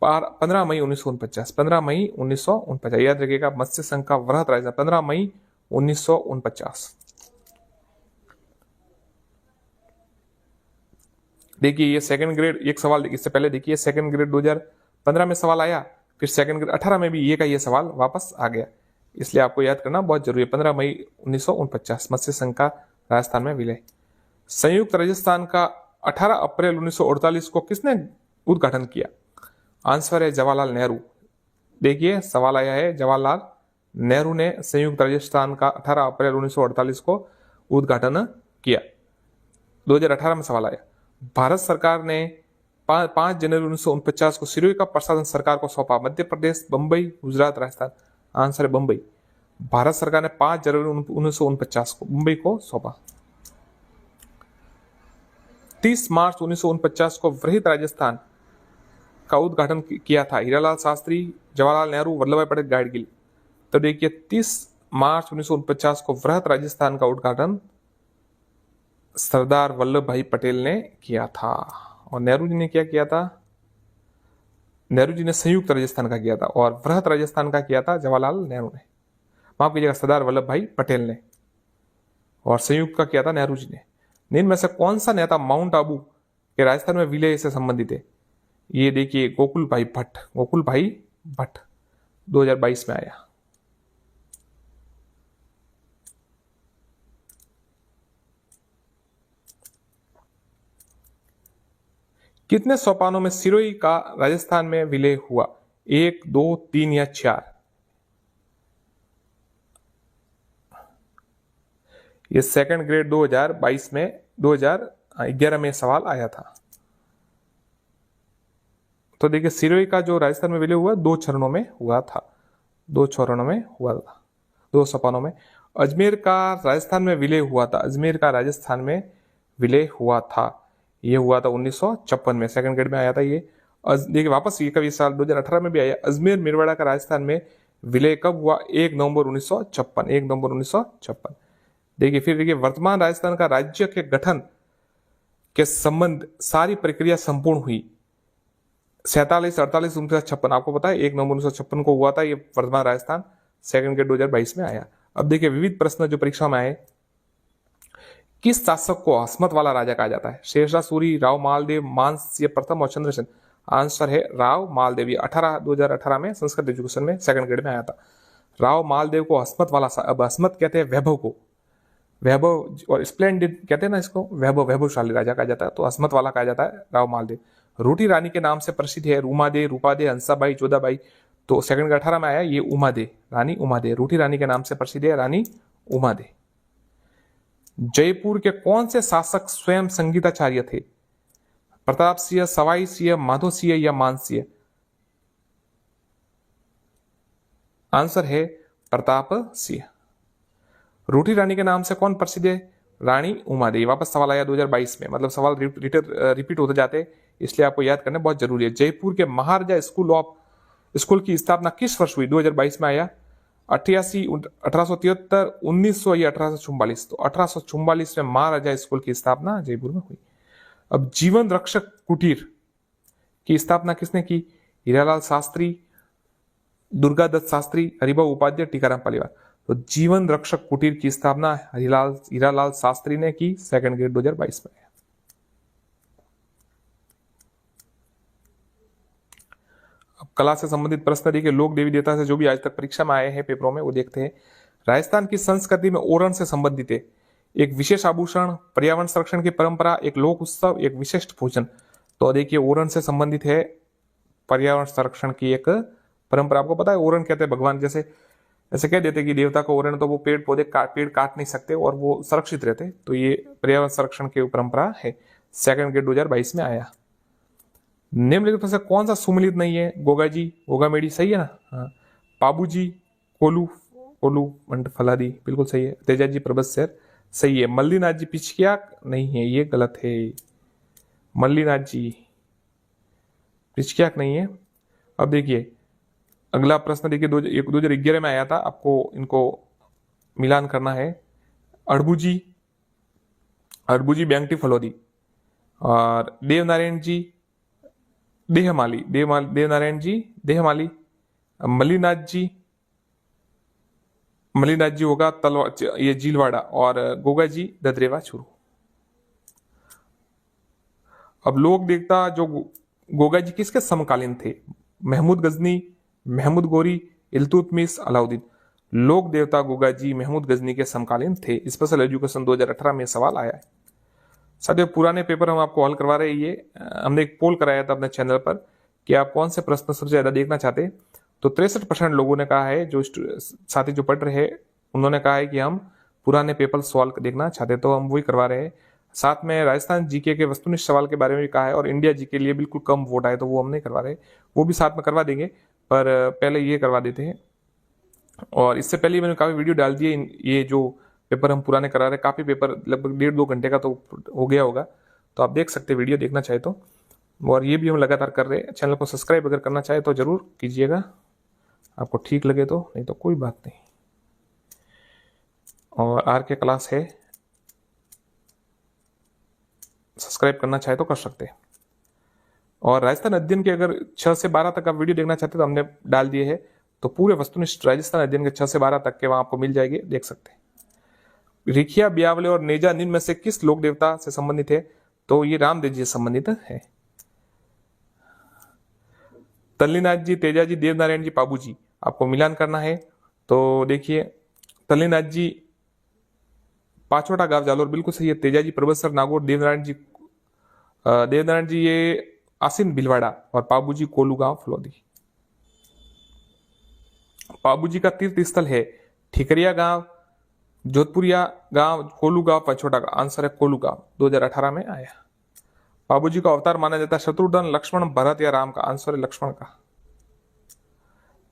15 मई 1949। 15 मई 1949 याद रखिएगा। मत्स्य संघ का वृहत राजस्थान 15 मई 1949। देखिए ये सेकंड ग्रेड एक सवाल, इससे पहले देखिए सेकंड ग्रेड 2015 में सवाल आया, फिर सेकंड ग्रेड 18 में भी ये का ये सवाल वापस आ गया, इसलिए आपको याद करना बहुत जरूरी है। 15 मई 1949 मत्स्य संघ का राजस्थान में विलय। संयुक्त राजस्थान का 18 अप्रैल 1948 को किसने उद्घाटन किया? आंसर है जवाहरलाल नेहरू। देखिए सवाल आया है, जवाहरलाल नेहरू ने संयुक्त राजस्थान का 18 अप्रैल 1948 को उद्घाटन किया। 2018 में सवाल आया। भारत सरकार ने 5 जनवरी 1949 को सिरोही का प्रशासन सरकार को सौंपा। मध्य प्रदेश, बंबई, गुजरात, राजस्थान। आंसर है बंबई। भारत सरकार ने 5 जनवरी 1949 को मुंबई को सौंपा। 30 मार्च 1949 को वृहत राजस्थान का उद्घाटन किया था। हीरालाल शास्त्री, जवाहरलाल नेहरू, वल्लभ भाई पटेल, गाडगिल। तो देखिए 30 मार्च 1949 को वृहत राजस्थान का उद्घाटन सरदार वल्लभ भाई पटेल ने किया था। और नेहरू जी ने क्या किया था? नेहरू जी ने संयुक्त राजस्थान का किया था और वृहत राजस्थान का किया था जवाहरलाल नेहरू ने, माफ कीजिएगा सरदार वल्लभ भाई पटेल ने, और संयुक्त का किया था नेहरू जी ने। निम्न में से कौन सा नेता माउंट आबू के राजस्थान में विलय से संबंधित है? ये देखिए गोकुल भाई भट्ट। गोकुल भाई भट्ट 2022 में आया। कितने सोपानों में सिरोही का राजस्थान में विलय हुआ? 1, 2, 3 या 4? ये सेकंड ग्रेड 2022 में 2011 में सवाल आया था। तो देखिए सिरोही का जो राजस्थान में विलय हुआ 2 चरणों में हुआ था। 2 चरणों में हुआ था, 2 सोपानों में। अजमेर का राजस्थान में विलय हुआ था। अजमेर का राजस्थान में विलय हुआ था, ये हुआ था 1956 में। सेकंड ग्रेड में आया था ये। देखिए वापस ये कभी साल 2018 में भी आया। अजमेर मेरवाड़ा का राजस्थान में विलय कब हुआ? 1 नवंबर 1956। 1 नवंबर 1956। देखिए फिर देखिए वर्तमान राजस्थान का राज्य के गठन के संबंध सारी प्रक्रिया संपूर्ण हुई 47, 48, 49, 56। आपको पता है 1 नवंबर 1956 को हुआ था ये वर्तमान राजस्थान। सेकंड ग्रेड 2022 में आया। अब देखिए विविध प्रश्न जो परीक्षा में आए। किस शासक को हसमत वाला राजा कहा जाता है? शेरशाह सूरी, राव मालदेव, मानसिंह प्रथम और चंद्रसेन। आंसर है राव मालदेव। 2018 में संस्कृत एजुकेशन में सेकंड ग्रेड में आया था। राव मालदेव को हसमत वाला, अब हसमत कहते हैं वैभव को, वैभव और स्प्लेंडिड कहते हैं ना इसको, वैभवशाली राजा कहा जाता है, तो हसमत वाला कहा जाता है राव मालदेव। रूठी रानी के नाम से प्रसिद्ध है रूमादे, रूपादे, हंसाबाई, जोधाबाई। तो सेकंड ग्रेड 18 में आया ये उमादे, रानी उमादे। रूठी रानी के नाम से प्रसिद्ध है रानी उमादे। जयपुर के कौन से शासक स्वयं संगीताचार्य थे? प्रताप सिंह, सवाई सिंह, माधो सिंह या मान सिंह? आंसर है प्रताप सिंह। रूठी रानी के नाम से कौन प्रसिद्ध है? रानी उमादेवी। वापस सवाल आया 2022 में, मतलब सवाल रिपीट होते जाते, इसलिए आपको याद करना बहुत जरूरी है। जयपुर के महाराजा स्कूल की स्थापना किस वर्ष हुई? 2022 में आया। 88, 1873, 1900 या 1844? तो 1844 में महाराजा स्कूल की स्थापना जयपुर में हुई। अब जीवन रक्षक कुटीर की स्थापना किसने की? हीरालाल शास्त्री, दुर्गादत्त शास्त्री, हरिभाऊ उपाध्याय, टीकाराम पालीवाल। तो जीवन रक्षक कुटीर की स्थापना हीरालाल शास्त्री ने की। सेकंड ग्रेड 2022 में। कला से संबंधित प्रश्न देखिए, लोक देवी देवता से जो भी आज तक परीक्षा में आए हैं पेपरों में वो देखते हैं। राजस्थान की संस्कृति में ओरण से संबंधित है एक विशेष आभूषण, पर्यावरण संरक्षण की परंपरा, एक लोक उत्सव, एक विशिष्ट भोजन। तो देखिए ओरण से संबंधित है पर्यावरण संरक्षण की एक परंपरा। आपको पता है ओरण कहते हैं भगवान, जैसे ऐसे कह देते कि देवता को ओरण, तो वो पेड़ पौधे पेड़ काट नहीं सकते और वो सुरक्षित रहते, तो ये पर्यावरण संरक्षण की परंपरा है। सेकंड ग्रेड 2022 में आया। निम्नलिखित में से कौन सा सुमिलित नहीं है? गोगा जी, गोगा मेडी सही है ना? हाँ। पाबू जी, कोलू, कोलू मंड फलादी बिल्कुल सही है। तेजा जी प्रबसर सही है। मल्लीनाथ जी पिछकिया नहीं है, ये गलत है। मल्लीनाथ जी पिछकिया नहीं है। अब देखिए अगला प्रश्न देखिए 2011 में आया था, आपको इनको मिलान करना है। अड़बूजी, अड़बूजी बैंगटी फलोदी और देवनारायण जी देहमाली, देवनारायण जी देहमाली, मल्लीनाथ जी, मल्लीनाथ जी होगा ये जीलवाड़ा, और गोगा जी ददरेवा चूरू। अब लोक देवता जो गोगा जी किसके समकालीन थे? महमूद गजनी, महमूद गोरी, इल्तुतमिश, अलाउद्दीन। लोक देवता गोगा जी महमूद गजनी के समकालीन थे। स्पेशल एजुकेशन 2018 में सवाल आया है। साथियों पुराने पेपर हम आपको हल करवा रहे हैं। ये हमने एक पोल कराया था अपने चैनल पर कि आप कौन से प्रश्न सबसे ज्यादा देखना चाहते हैं, तो 63% लोगों ने कहा है, जो साथी जो पढ़ रहे हैं उन्होंने कहा है कि हम पुराने पेपर सवाल देखना चाहते हैं, तो हम वही करवा रहे हैं। साथ में राजस्थान जीके के वस्तुनिष्ठ सवाल के बारे में भी कहा है, और इंडिया जी के लिए बिल्कुल कम वोट आए तो वो हम नहीं करवा रहे, वो भी साथ में करवा देंगे, पर पहले ये करवा देते हैं। और इससे पहले मैंने काफी वीडियो डाल दिए, ये जो पेपर हम पुराने करा रहे हैं, काफी पेपर लगभग 1.5-2 घंटे का तो हो गया होगा, तो आप देख सकते हैं वीडियो देखना चाहे तो। और ये भी हम लगातार कर रहे हैं। चैनल को सब्सक्राइब अगर करना चाहे तो जरूर कीजिएगा, आपको ठीक लगे तो, नहीं तो कोई बात नहीं। और आर के क्लास है, सब्सक्राइब करना चाहे तो कर सकते हैं। और राजस्थान अध्ययन के अगर 6 से 12 तक आप वीडियो देखना चाहते हैं तो हमने डाल दिए हैं, तो पूरे वस्तुनिष्ठ राजस्थान अध्ययन के 6 से 12 तक के वहां आपको मिल जाएंगे, देख सकते हैं। रिखिया, ब्यावले और नेजा निम्न में से किस लोक देवता से संबंधित है? तो ये रामदेव जी से संबंधित है। तल्लीनाथ जी, तेजा जी, देवनारायण जी, पाबू जी, आपको मिलान करना है। तो देखिए तल्लीनाथ जी पांचवटा गांव जालोर बिल्कुल सही है। तेजा जी प्रबसर नागौर, देवनारायण जी ये आसिन भिलवाड़ा, और पाबू जी कोलू गांव फलोदी। पाबू जी का तीर्थ स्थल है ठिकरिया गांव, जोधपुरिया गांव, कोलू गांव, पछोटा गांव। आंसर है कोलू गांव, 2018 में आया। पाबू जी का अवतार माना जाता है शत्रुघ्न, लक्ष्मण, भरत या राम का। आंसर है लक्ष्मण का।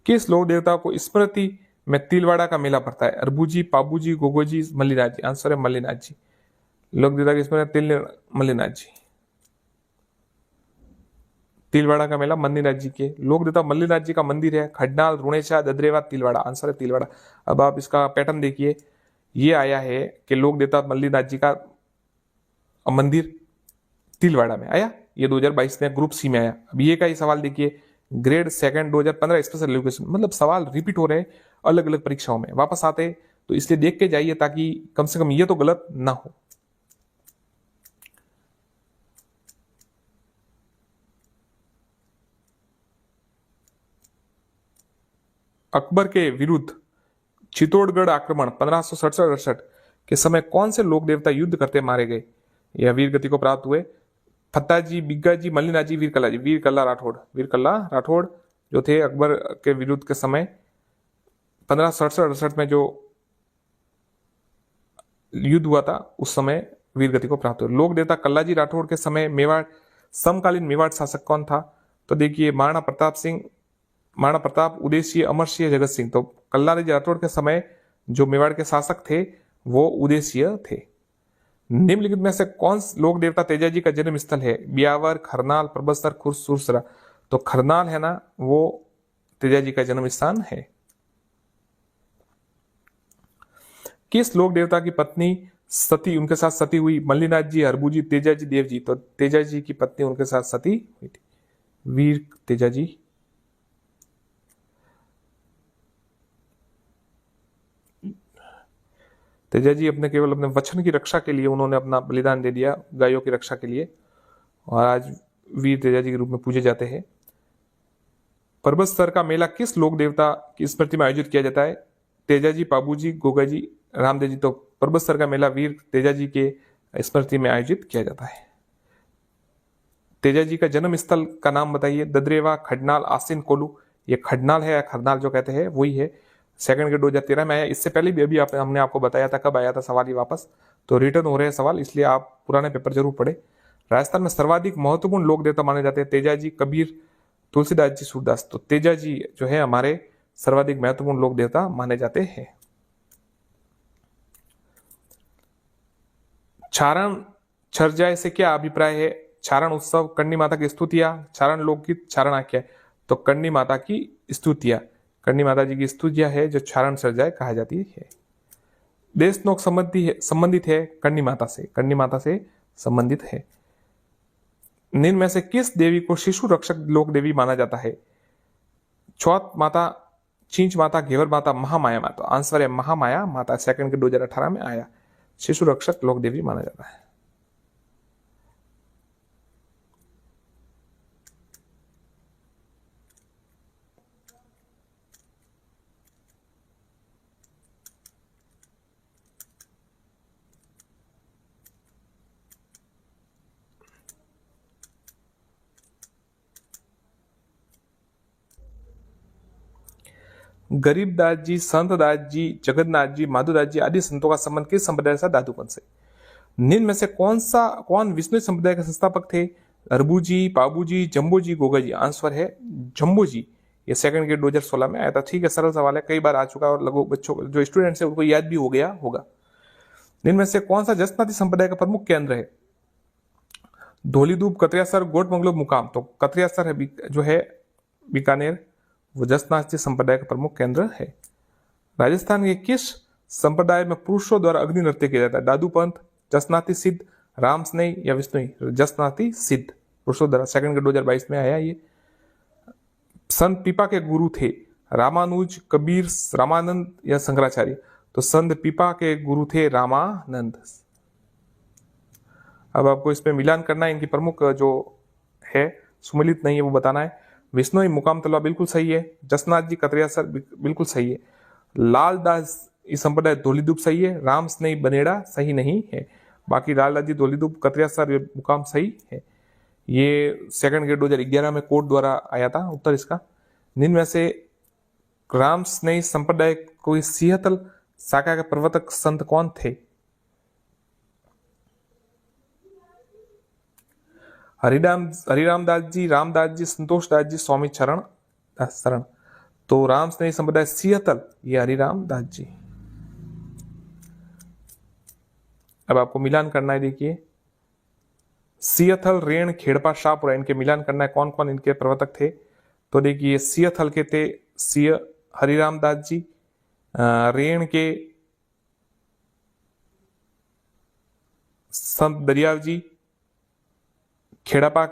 किस लोक देवता को स्मृति में तिलवाड़ा का मेला पड़ता है? अरबूजी, पाबूजी, गोगोजी, मल्लीनाथ जी। आंसर है मल्लीनाथ जी। लोक देवता की स्मृति मल्लीनाथ जी। तिलवाड़ा का मेला मल्लीनाथ जी के। लोक देवता मल्लीनाथ जी का मंदिर है खडनाल, रुणेचा, ददरेवा, तिलवाड़ा। आंसर है तिलवाड़ा। अब आप इसका पैटर्न देखिए, ये आया है कि लोक देवता मल्लीनाथ जी का मंदिर तिलवाड़ा में आया, ये 2022 में ग्रुप सी में आया। अब ये का ही सवाल देखिए, ग्रेड सेकंड 2015 स्पेशल एजुकेशन, मतलब सवाल रिपीट हो रहे हैं अलग अलग परीक्षाओं में वापस आते, तो इसलिए देख के जाइए ताकि कम से कम ये तो गलत ना हो। अकबर के विरुद्ध चित्तौड़गढ़ आक्रमण 1567-68 के समय कौन से लोक देवता युद्ध करते मारे गए या वीर गति को प्राप्त हुए? फत्ता जी, बिग्गा जी, मल्लीनाथ जी, वीरकला जी। वीरकला राठौड़, वीरकला राठौड़ जो थे अकबर के विरुद्ध के समय 1567-68 में जो युद्ध हुआ था उस समय वीर गति को प्राप्त हुआ। लोक देवता कल्ला जी राठौड़ के समय मेवाड़ समकालीन मेवाड़ शासक कौन था? तो देखिए महाराणा प्रताप सिंह, महाराणा प्रताप, उदयसिंह, अमर सिंह, जगत सिंह। तो कल्ला जी राठौड़ के समय जो मेवाड़ के शासक थे वो उदयसिंह थे। निम्नलिखित में से कौन लोक देवता तेजा जी का जन्म स्थल है? ब्यावर, खरनाल, प्रबसर, खुर्द, सुरसरा। तो खरनाल है ना, वो तेजा जी का जन्म स्थान है। किस लोक देवता की पत्नी सती उनके साथ सती हुई? मल्लीनाथ जी, हरबू जी, तेजा जी, देव जी। तो तेजा जी की पत्नी उनके साथ सती हुई थी, वीर तेजा जी। तेजा जी अपने केवल अपने वचन की रक्षा के लिए उन्होंने अपना बलिदान दे दिया, गायों की रक्षा के लिए, और आज वीर तेजा जी के रूप में पूजे जाते हैं। पर्वत स्तर का मेला किस लोक देवता की स्मृति में आयोजित किया जाता है? तेजाजी, पाबूजी, गोगाजी, रामदेव जी। तो पर्वत स्तर का मेला वीर तेजाजी के स्मृति में आयोजित किया जाता है। तेजाजी का जन्म स्थल का नाम बताइए। ददरेवा, खडनाल, आसिन, कोलू। ये खडनाल है या खरनाल जो कहते हैं वही है। सेकंड के 2013 में आया। इससे पहले भी अभी हमने आपको बताया था कब आया था सवाल, ये वापस तो रिटर्न हो रहे हैं सवाल, इसलिए आप पुराने पेपर जरूर पढ़े। राजस्थान में सर्वाधिक महत्वपूर्ण लोक देवता माने जाते हैं तेजाजी, कबीर, तुलसीदास जी, सूरदास। तो तेजाजी जो है हमारे सर्वाधिक महत्वपूर्ण लोक देवता माने जाते हैं। चारण छरजाए से क्या अभिप्राय है? चारण उत्सव, करणी माता की स्तुतियां, चारण लोकगीत, चारण आख्या। तो करणी माता की स्तुतियां, करणी माता जी की स्तुतियां है जो चारण छरजाए कहा जाती है। देश नोक संबंधित है करणी माता से, करणी माता से संबंधित है। निम्न में से किस देवी को शिशु रक्षक लोक देवी माना जाता है? चौथ माता, चींच माता, घेवर माता, महामाया माता। आंसर है महामाया माता। सेकंड के 2018 में आया। शिशु रक्षक लोक देवी माना जाता है। गरीबदास जी, संतदास जी, जगन्नाथ जी, माधुदास जी आदि संतों का संबंध किस संप्रदाय से? दादूपंथ से। निम्न में से कौन विष्णु संप्रदाय के संस्थापक थे? अरबू जी, पाबू जी, जम्बो जी, गोगा जी। आंसर है जम्बो जी। ये सेकंड के 2016 में आया था। ठीक है, सरल सवाल है, कई बार आ चुका है और लगभग बच्चों जो स्टूडेंट्स है उनको याद भी हो गया होगा। निम्न में से कौन सा जसनाती संप्रदाय का प्रमुख केंद्र है? धौलीधूप, कतरियासर, गोटमंगलो, मुकाम। तो कतरियासर है जो है बीकानेर, वो जसनाती संप्रदाय का प्रमुख केंद्र है। राजस्थान के किस संप्रदाय में पुरुषों द्वारा अग्नि नृत्य किया जाता है? दादूपंथ, जसनाती सिद्ध, रामस्नेही या विष्णुई। जसनाती सिद्ध पुरुषों द्वारा। सेकंड के 2022 में आया ये। संत पीपा के गुरु थे? रामानुज, कबीर, रामानंद या शंकराचार्य। तो संत पीपा के गुरु थे रामानंद। अब आपको इसमें मिलान करना है, इनकी प्रमुख जो है सुमिलित नहीं है वो बताना है। विष्णुई, मुकाम तलवा बिल्कुल सही है। जसनाथ जी, कतरियासर बिल्कुल सही है। लालदास इस संप्रदाय धौलीधूप सही है। राम स्नेही, बनेड़ा सही नहीं है। बाकी लालदास जी, धौलीधूप, कतरियासर, मुकाम सही है। ये सेकंड के 2011 में कोर्ट द्वारा आया था उत्तर इसका। निम्न में से राम स्नेही संप्रदाय को सिंहतल शाखा के प्रवर्तक संत कौन थे? हरिरामदास जी, रामदास जी, संतोषदास जी, स्वामी चरण शरण। तो राम स्नेही संप्रदाय सिंहतल, ये हरिरामदास जी। अब आपको मिलान करना है, देखिए सिंहथल, रेण, खेड़पा, शाहपुरा, इनके मिलान करना है कौन कौन इनके प्रवर्तक थे। तो देखिए सिंहथल के थे सिंह हरिरामदास जी, रेण के संत दरियाव जी, खेड़ापा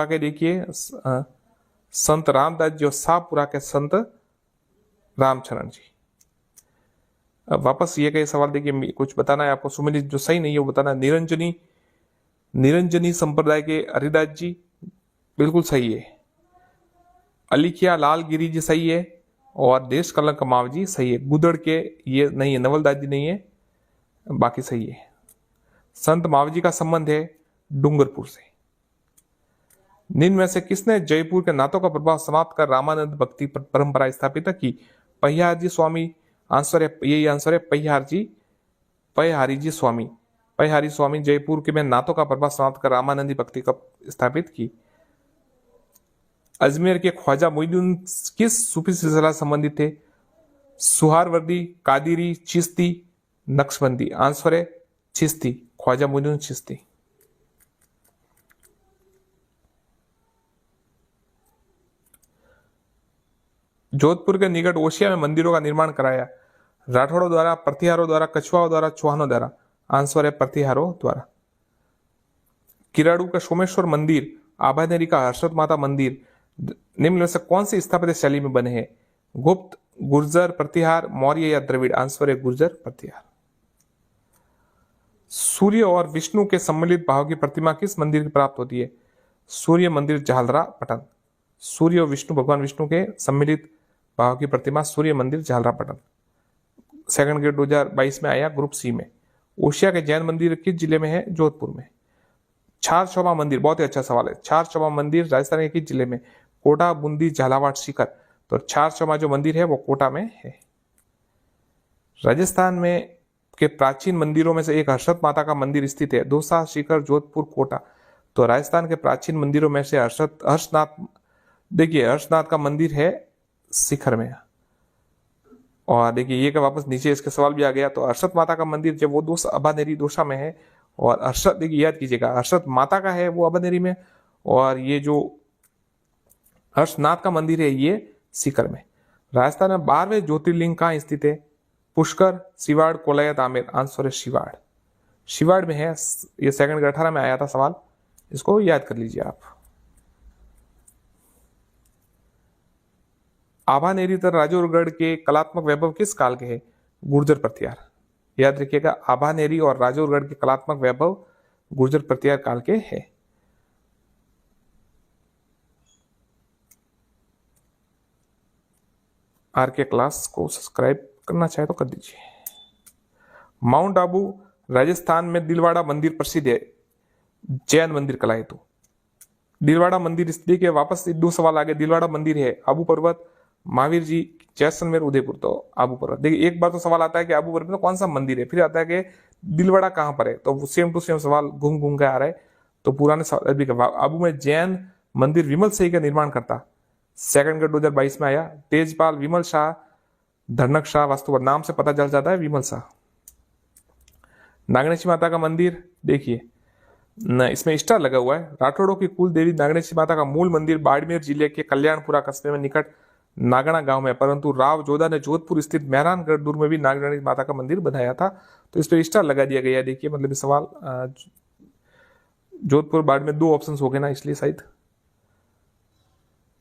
के देखिए संत रामदास जी और शाहपुरा के संत रामचरण जी। अब वापस ये कई सवाल देखिए, कुछ बताना है आपको सुमिलित जो सही नहीं है वो बताना है। निरंजनी संप्रदाय के हरिदास जी बिल्कुल सही है। अलिखिया लालगिरी जी सही है और देश कलंक माव जी सही है। गुदड़ के ये नहीं है, नवलदास जी नहीं है, बाकी सही है। संत मावजी का संबंध है डूंगरपुर से। निम्न में से किसने जयपुर के नाथों का प्रभाव समाप्त कर रामानंद भक्ति परंपरा स्थापित की? पहियार जी स्वामी। आंसर है, यही आंसर है पयहारी जी स्वामी। पयहारी स्वामी जयपुर के में नाथों का प्रभाव समाप्त कर रामानंदी भक्ति का स्थापित की। अजमेर के ख्वाजा मोइनुद्दीन किस सूफी सिलसिला संबंधित थे? सुहारवर्दी, कादिरी, चिश्ती, नक्शबंदी। आंसर है चिश्ती, ख्वाजा मोइनुद्दीन चिश्ती। जोधपुर के निकट ओशिया में मंदिरों का निर्माण कराया? राठौड़ों द्वारा, प्रतिहारों द्वारा, कछुआओं द्वारा, चौहानों द्वारा। आंसर है प्रतिहारों द्वारा। किराड़ू का सोमेश्वर मंदिर, आभानेरी का हर्षद माता मंदिर निम्न में से कौन सी स्थापत्य शैली में बने हैं? गुप्त, गुर्जर, प्रतिहार, मौर्य या द्रविड़। आंसर है गुर्जर प्रतिहार। सूर्य और विष्णु के सम्मिलित भाव की प्रतिमा किस मंदिर की प्राप्त होती है? सूर्य मंदिर झालरा पटन। सूर्य और विष्णु, भगवान विष्णु के सम्मिलित भाव की प्रतिमा सूर्य मंदिर झालरा पटन, सेकंड ग्रेड 2022 में आया ग्रुप सी में। ओशिया के जैन मंदिर किस जिले में है? जोधपुर में। छार चौबा मंदिर, बहुत ही अच्छा सवाल है। छार चौबा मंदिर राजस्थान के किस जिले में? कोटा, बूंदी, झालावाड़, सीकर। तो छार चौबा जो मंदिर है वो कोटा में है। राजस्थान में के प्राचीन मंदिरों में से एक हर्षद माता का मंदिर स्थित है। दौसा, सीकर, जोधपुर, कोटा। तो राजस्थान के प्राचीन मंदिरों में से हर्षनाथ, देखिए हर्षनाथ का मंदिर है शिखर में। और देखिए ये का वापस नीचे इसके सवाल भी आ गया। तो हर्षद माता का मंदिर जब वो दोसा अभानेरी दोसा में है, और हर्षद, देखिए याद कीजिएगा, हर्षद माता का है वो अभानेरी में, और ये जो हर्षनाथ का मंदिर है ये सीकर में। राजस्थान में 12वें ज्योतिर्लिंग कहाँ स्थित है? पुष्कर, शिवाड़, कोलायत, आमेर। आंसर है शिवाड़। शिवाड़ में है। ये सेकंड ग्रेड 18 में आया था सवाल, इसको याद कर लीजिए आप। आभानेरी तथा राजौरगढ़ के कलात्मक वैभव किस काल के हैं? गुर्जर प्रत्यार। याद रखिएगा, आभानेरी और राजौरगढ़ के कलात्मक वैभव गुर्जर प्रत्यार काल के हैं। आर के क्लास को सब्सक्राइब करना चाहे तो कर दीजिए। माउंट आबू राजस्थान में दिलवाड़ा मंदिर प्रसिद्ध है, जैन मंदिर कहलाए। दिलवाड़ा मंदिर इसलिए कि वापस 2 सवाल आगे। दिलवाड़ा मंदिर है आबू पर्वत, महावीर जी, जैसलमेर, उदयपुर। तो आबू पर्वत। देखिए एक बार तो सवाल आता है कि आबू पर्वत में कौन सा मंदिर है, फिर आता है कि दिलवाड़ा कहां पर है। तो सेम टू सेम सवाल घूम घूम के आ रहा है। तो पुराने सवाल भी आबू में जैन मंदिर विमल सही का निर्माण करता, सेकंड ग्रेड 2022 में आया। तेजपाल, विमल शाह, धनक शाह, वास्तु नाम से पता चल जाता है विमल शाह। नागणेशी माता का मंदिर, देखिए इसमें स्टार लगा हुआ है। राठौड़ों की कुल देवी नागणेशी माता का मूल मंदिर बाड़मेर जिले के कल्याणपुरा कस्बे में निकट नागणा गांव में, परंतु राव जोधा ने जोधपुर स्थित मेहरानगढ़ दुर्ग में भी नागणेशी माता का मंदिर बनाया था। तो इस पर स्टार लगा दिया गया है। देखिए मतलब सवाल जोधपुर बाड़मेर 2 ऑप्शन हो गए ना, इसलिए शायद।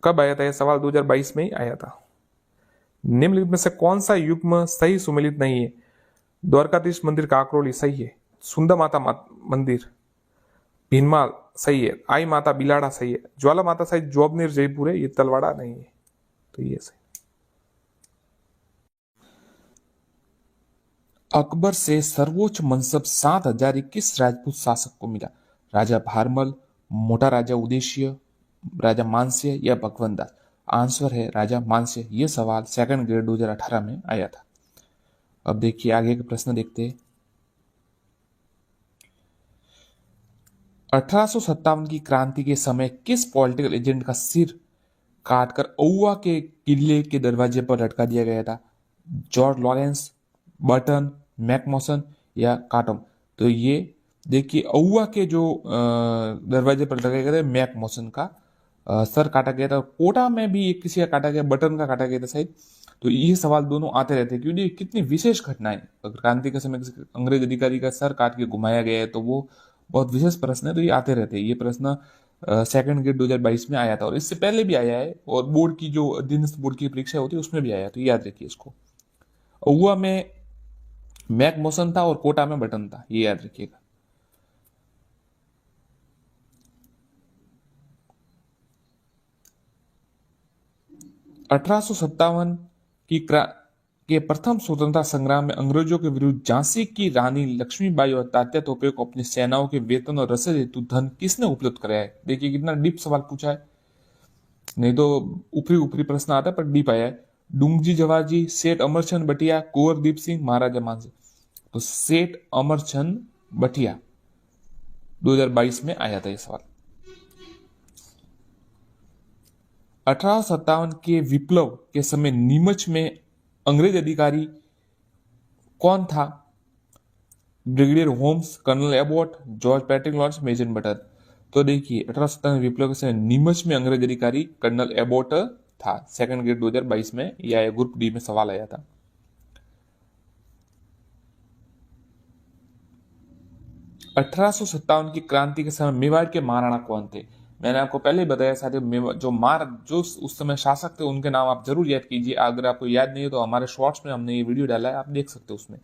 कब आया था यह सवाल? 2022 में ही आया था। निम्नलिखित में से कौन सा युग्म सही सुमेलित नहीं है? द्वारकाधीश मंदिर काकरोली सही है। सुंदर माता मंदिर भीनमाल सही है। आई माता बिलाड़ा सही है। ज्वाला माता सही जोबनेर जयपुर है, ये तलवाड़ा नहीं है। तो ये सही। अकबर से सर्वोच्च मनसब 7000 किस राजपूत शासक को मिला? राजा भारमल, मोटा राजा उदयसिंह, राजा मानसिंह या भगवंत दास। आंसर है राजा मानसिंह। यह सवाल सेकंड ग्रेड 2018 में आया था। अब देखिए आगे के प्रश्न देखते हैं। 1857 की क्रांति के समय किस पॉलिटिकल एजेंट का सिर काटकर औवा के किले के दरवाजे पर लटका दिया गया था? जॉर्ज लॉरेंस, बर्टन, मैकमोसन या काटम। तो ये देखिए औवा के जो दरवाजे पर लटका गया था मैकमोसन का सर काटा गया था। कोटा में भी एक किसी का काटा गया, बटन का काटा गया था शायद। तो ये सवाल दोनों आते रहते हैं क्योंकि कितनी विशेष घटनाएं। अगर क्रांति के समय किसी अंग्रेज अधिकारी का सर काट के घुमाया गया है तो वो बहुत विशेष प्रश्न है। तो ये आते रहते हैं। ये प्रश्न सेकंड ग्रेड 2022 में आया था और इससे पहले भी आया है, और बोर्ड की जो अधीनस्थ बोर्ड की परीक्षा होती है उसमें भी आया। तो याद रखिए इसको। औवा में मैकमोसन था और कोटा में बटन था, ये याद रखिएगा। अठारह के प्रथम स्वतंत्रता संग्राम में अंग्रेजों के विरुद्ध झांसी की रानी लक्ष्मीबाई और तात्या तोपे को अपनी सेनाओं के वेतन और रसद हेतु धन किसने उपलब्ध कराया है? देखिए कितना डीप सवाल पूछा है। नहीं तो ऊपरी ऊपरी प्रश्न आता है पर डीप आया है। डूंगजी जवाहर, सेठ अमरचंद बटिया, कुंवर सिंह, महाराजा मानसिंह। तो सेठ अमरचंद बटिया 2022 में आया था ये सवाल। 1857 के विप्लव के समय नीमच में अंग्रेज अधिकारी कौन था? Brigadier Holmes, colonel Abbott, George Patrick Lawrence, major Burton. तो देखिए 1857 विप्लव के समय नीमच में अंग्रेज अधिकारी कर्नल एबॉट था। सेकंड ग्रेड 2022 में या ग्रुप डी में सवाल आया था। 1857 की क्रांति के समय मेवाड़ के महाराणा कौन थे? मैंने आपको पहले ही बताया साथियों, जो उस समय शासक थे उनके नाम आप जरूर याद कीजिए। अगर आपको याद नहीं है तो हमारे शॉर्ट्स में हमने ये वीडियो डाला है, आप देख सकते हो उसमें।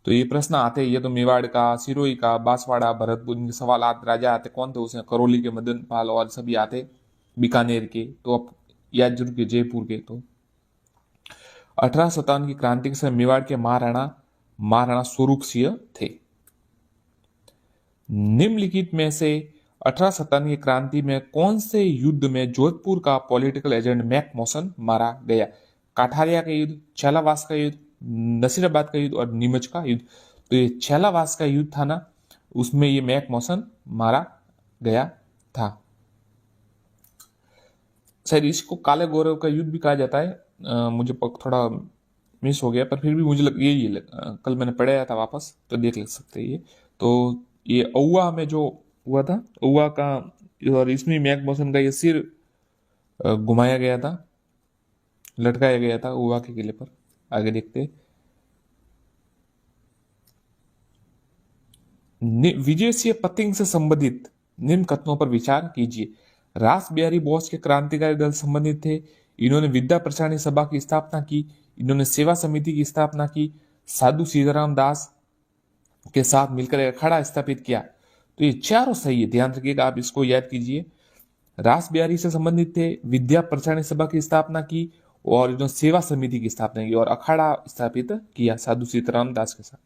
तो ये प्रश्न आते हैं, ये तो मेवाड़ का, सिरोही का, बांसवाड़ा, भरतपुर, इनके सवाल आते, राजा आते कौन थे उसमें, करौली के मदनपाल और सभी आते, बीकानेर के, तो अब याद जरूर के, जयपुर के। तो 1857 की क्रांति के समय मेवाड़ के महाराणा महाराणा स्वरूप सिंह थे। निम्नलिखित में से 1857 की क्रांति में कौन से युद्ध में जोधपुर का पॉलिटिकल एजेंट मैक मॉसन मारा गया? काठारिया का युद्ध, छैलावास का युद्ध, नसीराबाद का युद्ध और नीमच का युद्ध। तो ये छैलावास का युद्ध था ना, उसमें ये मैक मॉसन मारा गया था। शायद इसको काले गौरव का युद्ध भी कहा जाता है, मुझे थोड़ा मिस हो गया, पर फिर भी मुझे कल मैंने पढ़ाया था वापस, तो देख ले सकते हैं ये। तो ये औवा में जो हुआ था, औवा का, और इसमें मैक मॉसन का ये सिर घुमाया गया था, लटकाया गया था औवा के किले पर। आगे देखते, विजय सिंह पतिंग से संबंधित निम्न कथनों पर विचार कीजिए। रास बिहारी बोस के क्रांतिकारी दल संबंधित थे, इन्होंने विद्या प्रसारणी सभा की स्थापना की, इन्होंने सेवा समिति की स्थापना की, साधु सीताराम दास के साथ मिलकर एक अखाड़ा स्थापित किया। तो ये चारों सही है, ध्यान रखिएगा, आप इसको याद कीजिए। रास बिहारी से संबंधित थे, विद्या प्रसारणी सभा की स्थापना की, और इन्होंने सेवा समिति की स्थापना की, और अखाड़ा स्थापित किया साधु सीताराम दास के साथ।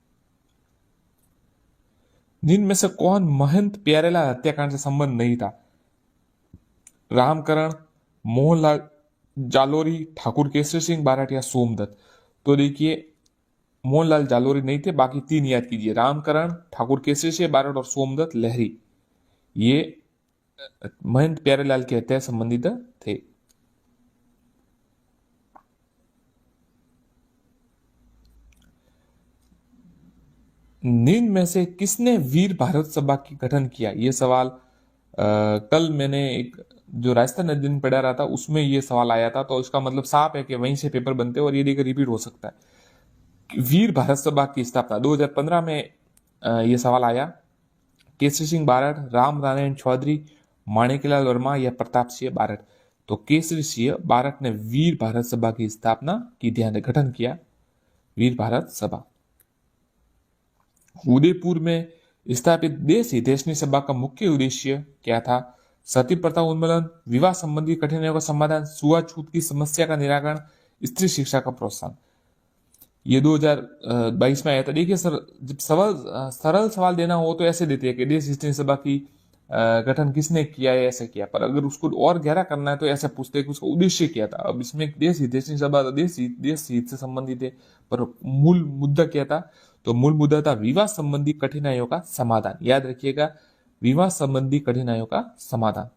जिनमें में से कौन महंत प्यारेलाल हत्याकांड से संबंध नहीं था? रामकरण, मोहनलाल जालोरी, ठाकुर केसरी सिंह बारठ या सोमदत्त। तो देखिए, मोहनलाल जालोरी नहीं थे, बाकी तीन याद कीजिए, रामकरण, ठाकुर केसरी सिंह बारठ और सोमदत्त लहरी, ये महंत प्यारेलाल की हत्या संबंधित थे। निम्न में से किसने वीर भारत सभा की गठन किया? ये सवाल कल मैंने एक जो राजस्थान अध्ययन पढ़ा रहा था उसमें ये सवाल आया था, तो इसका मतलब साफ है कि वहीं से पेपर बनते हैं और ये देखकर रिपीट हो सकता है। वीर भारत सभा की स्थापना 2015 में ये सवाल आया। केसरी सिंह बारठ, राम नारायण चौधरी, माणिकलाल वर्मा या प्रताप सिंह बारठ। तो केसरी सिंह बारठ ने वीर भारत सभा की स्थापना की, ध्यान गठन किया वीर भारत सभा। उदयपुर में स्थापित देश हितैषणी सभा का मुख्य उद्देश्य क्या था? सती प्रथा उन्मूलन, विवाह संबंधी कठिनाइयों का समाधान, छुआछूत की समस्या का निराकरण, स्त्री शिक्षा का प्रोत्साहन। ये 2022 में आया था। देखिए सर, जब सरल सवाल देना हो तो ऐसे देते हैं कि देश हितैषणी सभा की गठन किसने किया है, ऐसे किया, पर अगर उसको और गहरा करना है तो ऐसे पूछते हैं कि उसका उद्देश्य क्या था। अब इसमें देश हितैषणी सभा देश हित से संबंधित है, पर मूल मुद्दा क्या था? तो मूल मुद्दा था विवाह संबंधी कठिनाइयों का समाधान। याद रखिएगा, विवाह संबंधी कठिनाइयों का समाधान।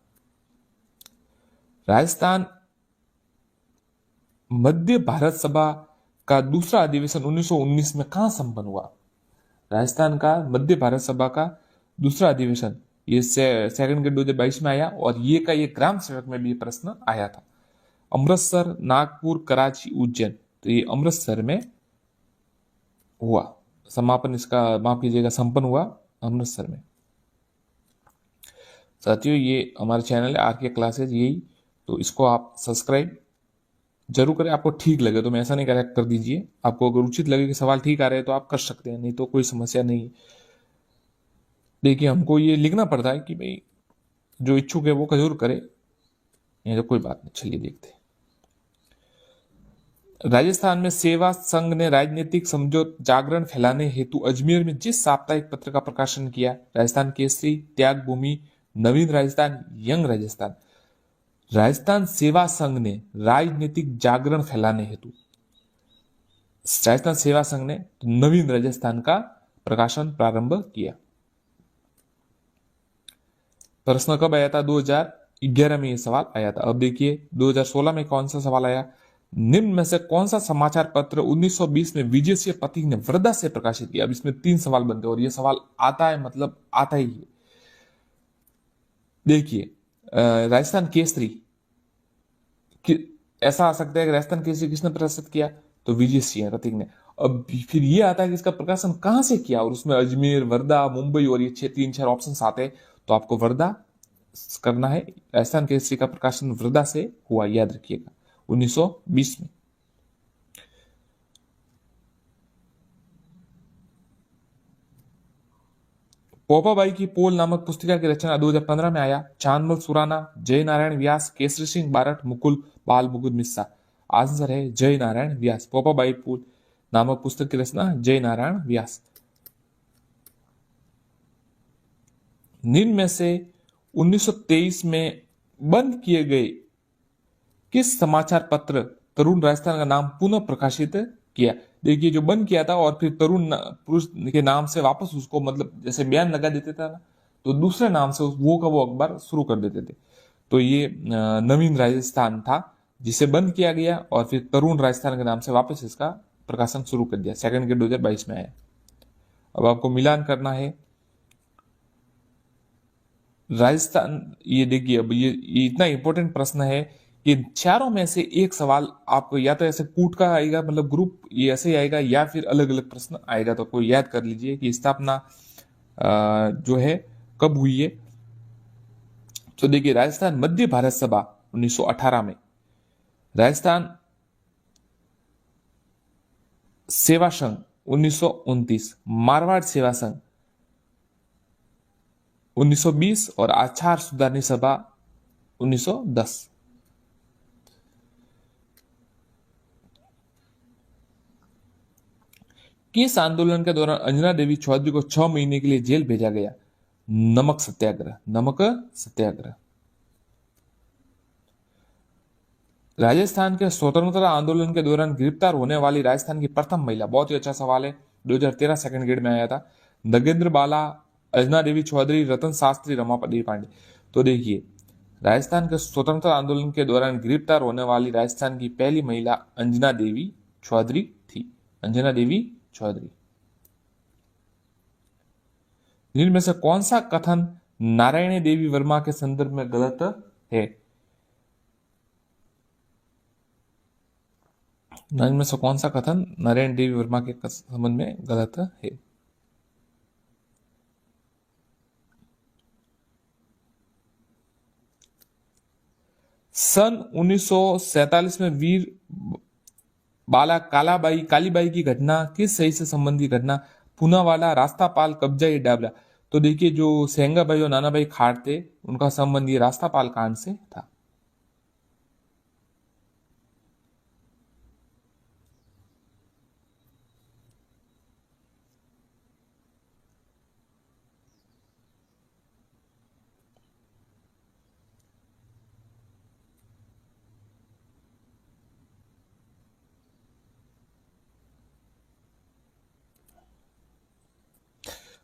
राजस्थान मध्य भारत सभा का दूसरा अधिवेशन 1919 में कहां संपन्न हुआ? राजस्थान का मध्य भारत सभा का दूसरा अधिवेशन ये सेकंड ग्रेड 2022 में आया, और ये ग्राम सेवक में भी प्रश्न आया था। अमृतसर, नागपुर, कराची, उज्जैन। तो ये अमृतसर में हुआ समापन, इसका माफ कीजिएगा, संपन्न हुआ अमृतसर में। साथियों, ये हमारा चैनल है आरके क्लासेज, यही, तो इसको आप सब्सक्राइब जरूर करें। आपको ठीक लगे तो, मैं ऐसा नहीं करेक्ट कर दीजिए, आपको अगर उचित लगे कि सवाल ठीक आ रहे हैं तो आप कर सकते हैं, नहीं तो कोई समस्या नहीं। देखिए, हमको ये लिखना पड़ता है कि भाई जो इच्छुक है वो जरूर करे, नहीं तो कोई बात नहीं। चलिए देखते हैं। राजस्थान में सेवा संघ ने राजनीतिक समझौत जागरण फैलाने हेतु अजमेर में जिस साप्ताहिक पत्र का प्रकाशन किया? राजस्थान केसरी, त्याग भूमि, नवीन राजस्थान, यंग राजस्थान। राजस्थान सेवा संघ ने राजनीतिक जागरण फैलाने हेतु, राजस्थान सेवा संघ ने नवीन राजस्थान का प्रकाशन प्रारंभ किया। प्रश्न कब आया था? 2011 में यह सवाल आया था। अब देखिए 2016 में कौन सा सवाल आया? निम्न में से कौन सा समाचार पत्र 1920 में विजय सिंह पथिक ने वर्धा से प्रकाशित किया? अब इसमें 3 सवाल बनते हैं और यह सवाल आता है, मतलब आता ही है। देखिए, राजस्थान केसरी ऐसा आ सकता है कि राजस्थान केसरी किसने प्रकाशित किया? तो विजय सिंह पथिक ने। अब फिर ये आता है कि इसका प्रकाशन कहां से किया, और उसमें अजमेर, वर्धा, मुंबई और ये 3-4 ऑप्शन आते हैं, तो आपको वर्धा करना है। राजस्थान केसरी का प्रकाशन वर्धा से हुआ, याद रखिएगा, 1920 में। पोपाबाई की पोल नामक पुस्तिका की रचना 2015 में आया। चांदमल सुराना, जय नारायण व्यास, केसरी सिंह बारट, मुकुल बाल मुकुंद मिश्रा। आंसर है जय नारायण व्यास। पोपाबाई पोल नामक पुस्तक की रचना जय नारायण व्यास। निम्न में से 1923 में बंद किए गए किस समाचार पत्र तरुण राजस्थान का नाम पुनः प्रकाशित किया? देखिए, जो बंद किया था और फिर तरुण पुरुष के नाम से वापस उसको, मतलब जैसे बयान लगा देते थे ना, तो दूसरे नाम से वो का वो अखबार शुरू कर देते थे। तो ये नवीन राजस्थान था जिसे बंद किया गया और फिर तरुण राजस्थान के नाम से वापस इसका प्रकाशन शुरू कर दिया। सेकंड ग्रेड 2022 में आया। अब आपको मिलान करना है। राजस्थान, ये देखिए, अब ये इतना इंपॉर्टेंट प्रश्न है कि चारों में से एक सवाल आपको या तो ऐसे कूट का आएगा, मतलब ग्रुप ये ऐसे ही आएगा, या फिर अलग अलग प्रश्न आएगा। तो कोई याद कर लीजिए कि स्थापना जो है कब हुई है। तो देखिए, राजस्थान मध्य भारत सभा 1918 में, राजस्थान सेवा संघ 1929, मारवाड़ सेवा संघ 1920 और आचार सुधारणी सभा 1910। किस आंदोलन के दौरान अंजना देवी चौधरी को 6 महीने के लिए जेल भेजा गया? नमक सत्याग्रह। नमक सत्याग्रह। राजस्थान के स्वतंत्रता आंदोलन के दौरान गिरफ्तार होने वाली राजस्थान की प्रथम महिला, बहुत ही अच्छा सवाल है, 2013 सेकंड ग्रेड में आया था। नगेंद्र बाला, अंजना देवी चौधरी, रतन शास्त्री, रमापति पांडे। तो देखिए, राजस्थान के स्वतंत्रता आंदोलन के दौरान गिरफ्तार होने वाली राजस्थान की पहली महिला अंजना देवी चौधरी थी। अंजना देवी चौधरी। निम्न में से कौन सा कथन नारायणी देवी वर्मा के संदर्भ में गलत है? निम्न में से कौन सा कथन नारायण देवी वर्मा के संबंध में गलत है? सन 1947 में वीर बाला कालीबाई की घटना किस सही से संबंधी घटना? पूनावाला, रास्तापाल, कब्जा या डाबला। तो देखिए, जो सेंगा भाई और नाना भाई खाड़ थे, उनका संबंध ये रास्तापाल कांड से था।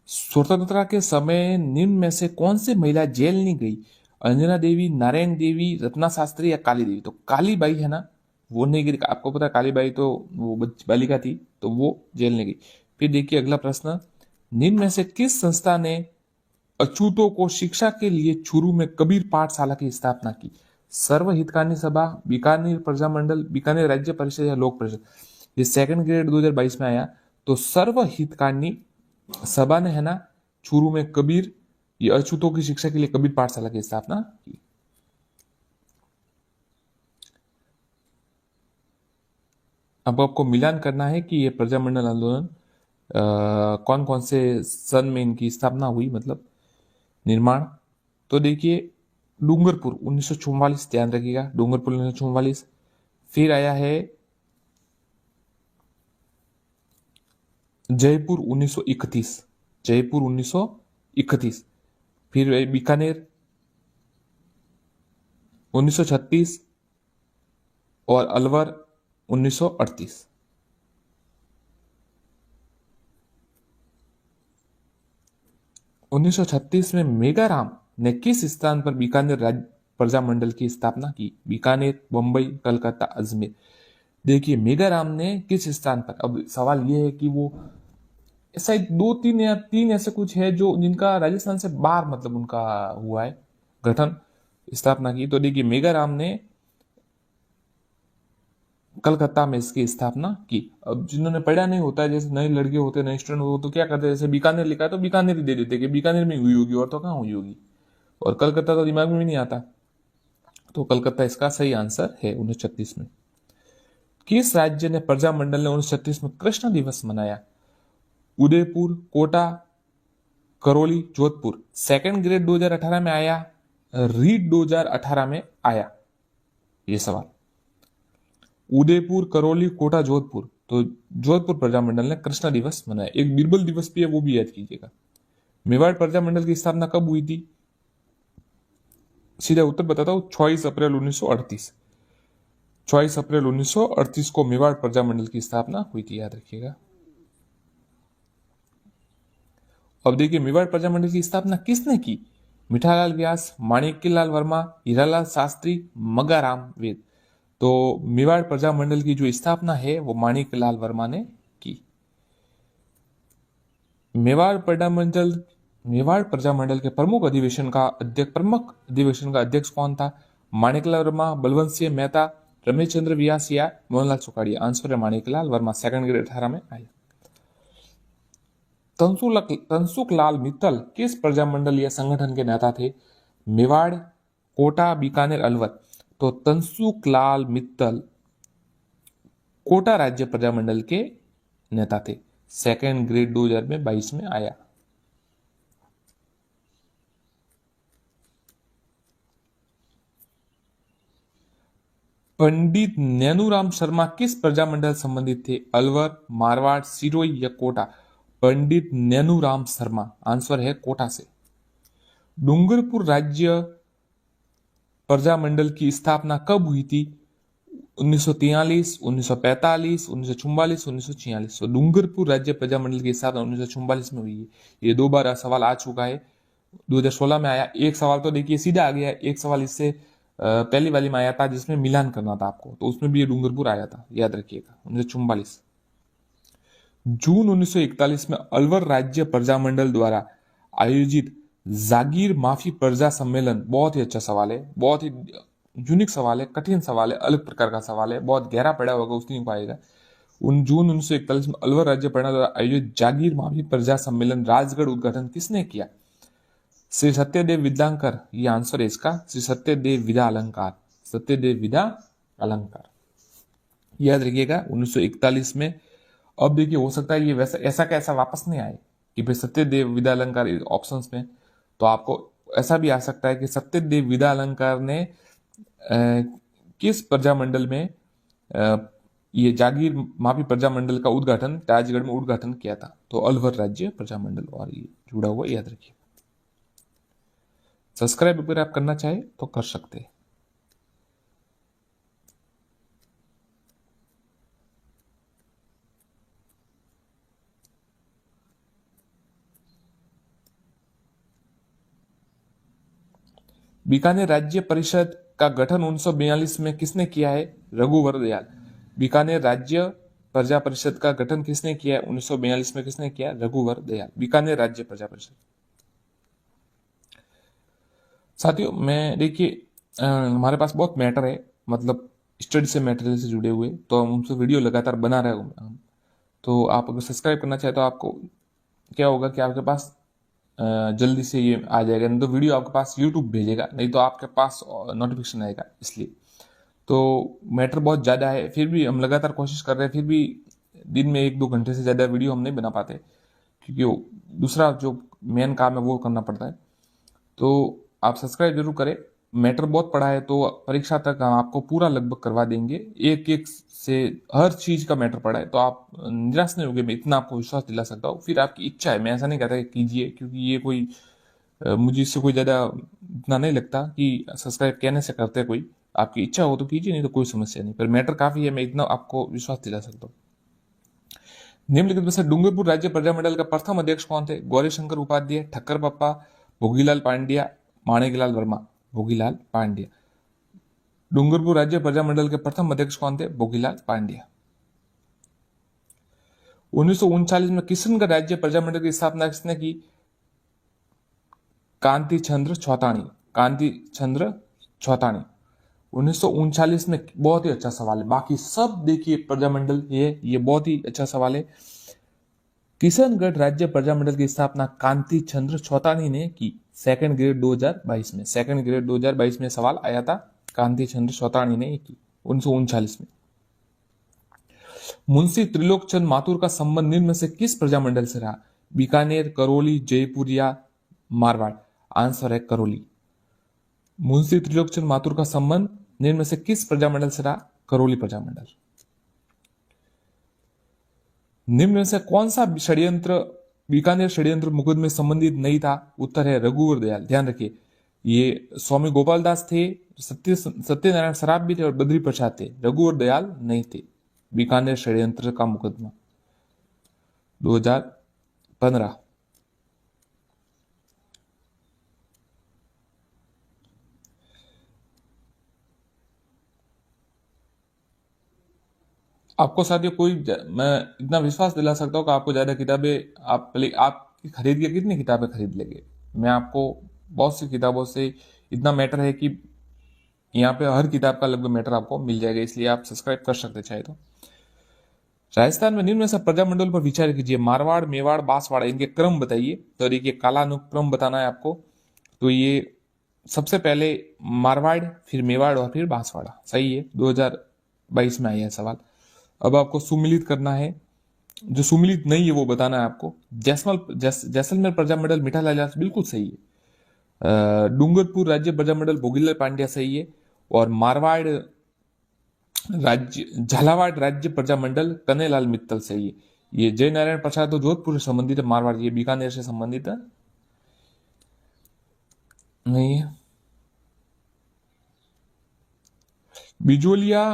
स्वतंत्रता के समय निम्न में से कौन सी महिला जेल नहीं गई? अंजना देवी, नारायण देवी, रत्ना शास्त्री या काली देवी। तो काली बाई है ना, वो नहीं गई। आपको पता है काली बाई तो वो बालिका थी, तो वो जेल नहीं गई। फिर देखिए अगला प्रश्न, निम्न में से किस संस्था ने अछूतों को शिक्षा के लिए चूरू में कबीर पाठशाला की स्थापना की? सर्व हितकानी सभा, बीकानेर प्रजामंडल, बीकानेर राज्य परिषद या लोक परिषद। ये सेकंड ग्रेड 2022 में आया। तो सर्व हितकानी सभा ने है ना चूरू में कबीर, ये अछूतों की शिक्षा के लिए कबीर पाठशाला की स्थापना की। अब आपको मिलान करना है कि ये प्रजामंडल आंदोलन कौन कौन से सन में इनकी स्थापना हुई, मतलब निर्माण। तो देखिए, डूंगरपुर 1944, ध्यान रखिएगा, डूंगरपुर 1944। फिर आया है जयपुर 1931, जयपुर 1931। फिर बीकानेर 1936 और अलवर 1938। उन्नीस सौ छत्तीस में मेगाराम ने किस स्थान पर बीकानेर राज्य प्रजामंडल की स्थापना की? बीकानेर, मुंबई, कलकत्ता, अजमेर। देखिए, मेगाराम ने किस स्थान पर, अब सवाल यह है कि वो ऐसा 2-3 या 3 ऐसे कुछ है जो जिनका राजस्थान से बाहर, मतलब उनका हुआ है गठन, स्थापना की। तो देखिए, मेगाराम ने कलकत्ता में इसकी स्थापना की। अब जिन्होंने पढ़ा नहीं होता है, जैसे नए लड़के होते, नए स्टूडेंट होते, तो क्या करते हैं, जैसे बीकानेर लिखा है तो बीकानेर ही दे देते कि बीकानेर में हुई होगी, और तो कहाँ हुई होगी, और कलकत्ता तो दिमाग में भी नहीं आता। तो कलकत्ता इसका सही आंसर है 1936 में। किस राज्य ने प्रजामंडल ने 1936 में कृष्ण दिवस मनाया? उदयपुर, कोटा, करौली जोधपुर सेकंड ग्रेड 2018 में आया, रीट 2018 में आया, ये सवाल। उदयपुर, करौली, कोटा, जोधपुर, तो जोधपुर प्रजामंडल ने कृष्णा दिवस मनाया। एक बीरबल दिवस भी है, वो भी याद कीजिएगा। मेवाड़ प्रजामंडल की स्थापना कब हुई थी? सीधा उत्तर बताता हूं, 26 अप्रैल 1938। 24 अप्रैल 1938 को मेवाड़ प्रजामंडल की स्थापना हुई थी, याद रखिएगा। अब देखिए मेवाड़ प्रजामंडल की स्थापना किसने की? मिठालाल व्यास, माणिक्यलाल वर्मा, हीरालाल शास्त्री, मगाराम वेद। तो मेवाड़ प्रजामंडल की जो स्थापना है वो माणिक्यलाल वर्मा ने की। मेवाड़ प्रजामंडल के प्रमुख अधिवेशन का अध्यक्ष कौन था? माणिकलाल वर्मा, बलवंत सिंह मेहता, रमेश चंद्र व्यास या मोहनलाल सुखाड़िया। आंसर है माणिकलाल वर्मा, सेकंड ग्रेड 18 में आया। तंसुकलाल मित्तल किस प्रजामंडल या संगठन के नेता थे? मेवाड़, कोटा, बीकानेर, अलवर। तो तंसुकलाल मित्तल कोटा राज्य प्रजामंडल के नेता थे, सेकंड ग्रेड 2022 में आया। पंडित नैनूराम शर्मा किस प्रजामंडल संबंधित थे? अलवर, मारवाड़, सिरोही या कोटा। पंडित नैनूराम शर्मा, आंसर है कोटा से। डूंगरपुर राज्य प्रजामंडल की स्थापना कब हुई थी? 1943, 1945, 1944, 1946। तो डूंगरपुर राज्य प्रजामंडल की स्थापना 1944 में हुई है। ये 2 बार सवाल आ चुका है, 2016 में आया। एक सवाल तो देखिए सीधा आ गया, एक सवाल इससे पहली वाली में आया था जिसमें मिलान करना था आपको, तो उसमें भी ये डूंगरपुर आया था, याद रखिएगा, 1944। जून 1941 में अलवर राज्य प्रजामंडल द्वारा आयोजित जागीर माफी प्रजा सम्मेलन, बहुत ही अच्छा सवाल है, बहुत ही यूनिक सवाल है, कठिन सवाल है, अलग प्रकार का सवाल है, बहुत गहरा पड़ा होगा उस दिन को आएगा। जून 1941 में अलवर राज्य प्रजा द्वारा आयोजित जागीर माफी प्रजा सम्मेलन राजगढ़ उद्घाटन किसने किया? श्री सत्यदेव विद्यालंकार, ये आंसर है इसका, श्री सत्यदेव विद्या अलंकार, सत्यदेव विद्या अलंकार, याद रखिएगा 1941 में। अब देखिए हो सकता है ये वैसा ऐसा कैसा वापस नहीं आए कि भाई सत्यदेव विद्या अलंकार ऑप्शंस में, तो आपको ऐसा भी आ सकता है कि सत्यदेव विद्या अलंकार ने किस प्रजामंडल में ये जागीर माफी प्रजामंडल का उद्घाटन राजगढ़ में उद्घाटन किया था? तो अलवर राज्य प्रजामंडल, और ये जुड़ा हुआ, याद रखिए। सब्सक्राइब अगर आप करना चाहे तो कर सकते हैं। बीकानेर राज्य परिषद का गठन 1942 में किसने किया है? रघुवर दयाल। बीकानेर राज्य प्रजा परिषद का गठन किसने किया है? 1942 में किसने किया? रघुवर दयाल। बीकानेर राज्य प्रजा परिषद। साथियों मैं देखिए हमारे पास बहुत मैटर है, मतलब स्टडी से मटेरियल से जुड़े हुए, तो हम उनसे वीडियो लगातार बना रहे होंगे। तो आप अगर सब्सक्राइब करना चाहे तो आपको क्या होगा कि आपके पास जल्दी से ये आ जाएगा, नहीं तो वीडियो आपके पास यूट्यूब भेजेगा, नहीं तो आपके पास नोटिफिकेशन आएगा। इसलिए तो मैटर बहुत ज़्यादा है, फिर भी हम लगातार कोशिश कर रहे हैं, फिर भी दिन में 1-2 घंटे से ज़्यादा वीडियो हम नहीं बना पाते, क्योंकि दूसरा जो मेन काम है वो करना पड़ता है। तो आप सब्सक्राइब जरूर करें, मैटर बहुत पड़ा है, तो परीक्षा तक हम आपको पूरा लगभग करवा देंगे, एक एक से हर चीज का मैटर पड़ा है, तो आप निराश नहीं होंगे, मैं इतना आपको विश्वास दिला सकता हूँ। फिर आपकी इच्छा है, मैं ऐसा नहीं कहता कि कीजिए, क्योंकि ये कोई मुझे इससे कोई ज्यादा इतना नहीं लगता कि सब्सक्राइब कहने से करते कोई, आपकी इच्छा हो तो कीजिए, नहीं तो कोई समस्या नहीं, पर मैटर काफी है, मैं इतना आपको विश्वास दिला सकता हूँ। निम्नलिखित में से डूंगरपुर राज्य प्रजामंडल का प्रथम अध्यक्ष कौन थे? गौरी शंकर उपाध्याय, ठक्कर पप्पा, भोगीलाल पांड्या, माणिकलाल वर्मा। भोगीलाल पांड्या। डूंगरपुर राज्य प्रजामंडल के प्रथम अध्यक्ष कौन थे? भोगीलाल पांड्या। 1939 में किशनगढ़ राज्य प्रजामंडल की स्थापना किसने की? कांति चंद्र चौतानी। कांति चंद्र चौतानी। 1939 में, बहुत ही अच्छा सवाल है, बाकी सब देखिए प्रजामंडल, ये बहुत ही अच्छा सवाल है। किशनगढ़ राज्य प्रजामंडल की स्थापना कांति चंद्र चौतानी ने की, सेकंड ग्रेड 2022 में। सेकंड ग्रेड 2022 में सवाल आया था, कांति चंद्र चौतानी ने की 1939 में। मुंशी त्रिलोक चंद माथुर का संबंध निम्न में से किस प्रजामंडल से रहा? बीकानेर, करौली, जयपुर या मारवाड़? आंसर है करौली। मुंशी त्रिलोकचंद माथुर का संबंध निम्न में से किस प्रजामंडल से रहा? करौली प्रजामंडल। निम्न में से कौन सा षड्यंत्र बीकानेर षड्यंत्र मुकदमे संबंधित नहीं था? उत्तर है रघुवर दयाल। ध्यान रखिए, ये स्वामी गोपाल दास थे, सत्यनारायण सराफ भी थे और बद्री प्रसाद थे, रघुवर दयाल नहीं थे। बीकानेर षड्यंत्र का मुकदमा 2015। आपको साथियों मैं इतना विश्वास दिला सकता हूँ कि आपको ज्यादा किताबें आप खरीद के कितनी किताबें खरीद लेंगे? मैं आपको बहुत सी किताबों से इतना मैटर है कि यहाँ पे हर किताब का लगभग मैटर आपको मिल जाएगा, इसलिए आप सब्सक्राइब कर सकते चाहे तो। राजस्थान में निम्न में से प्रजामंडल पर विचार कीजिए। मारवाड़, मेवाड़, बांसवाड़ा, इनके क्रम बताइए। तो देखिए कालानुक्रम बताना है आपको। तो ये सबसे पहले मारवाड़, फिर मेवाड़ और फिर बांसवाड़ा। सही है, 2022 में आया है सवाल। अब आपको सुमिलित करना है, जो सुमिलित नहीं है वो बताना है आपको। जैसलमेर प्रजामंडल मिठालाल दास, बिल्कुल सही है। डूंगरपुर राज्य प्रजामंडल भोगीलाल पांड्या, सही है। और मारवाड़ राज्य, झालावाड़ राज्य प्रजामंडल कन्हैयालाल मित्तल, सही है। ये जय नारायण प्रसाद तो जोधपुर से संबंधित है, मारवाड़ ये बीकानेर से संबंधित है नहीं है। बिजोलिया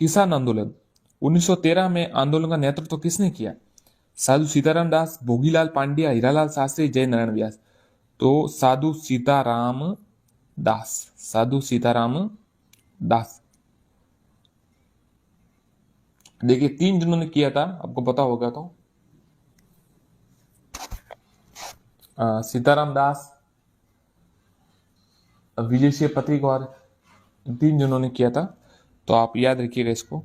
किसान आंदोलन 1913 में आंदोलन का नेतृत्व तो किसने किया? साधु सीताराम दास, भोगीलाल पांड्या, हीरालाल शास्त्री, जय नारायण व्यास। तो साधु सीताराम दास, साधु सीताराम दास। देखिए 3 जिन्होंने किया था, आपको पता होगा तो सीताराम दास, विजय सिंह पथिक और 3 जिन्होंने किया था। तो आप याद रखिएगा इसको।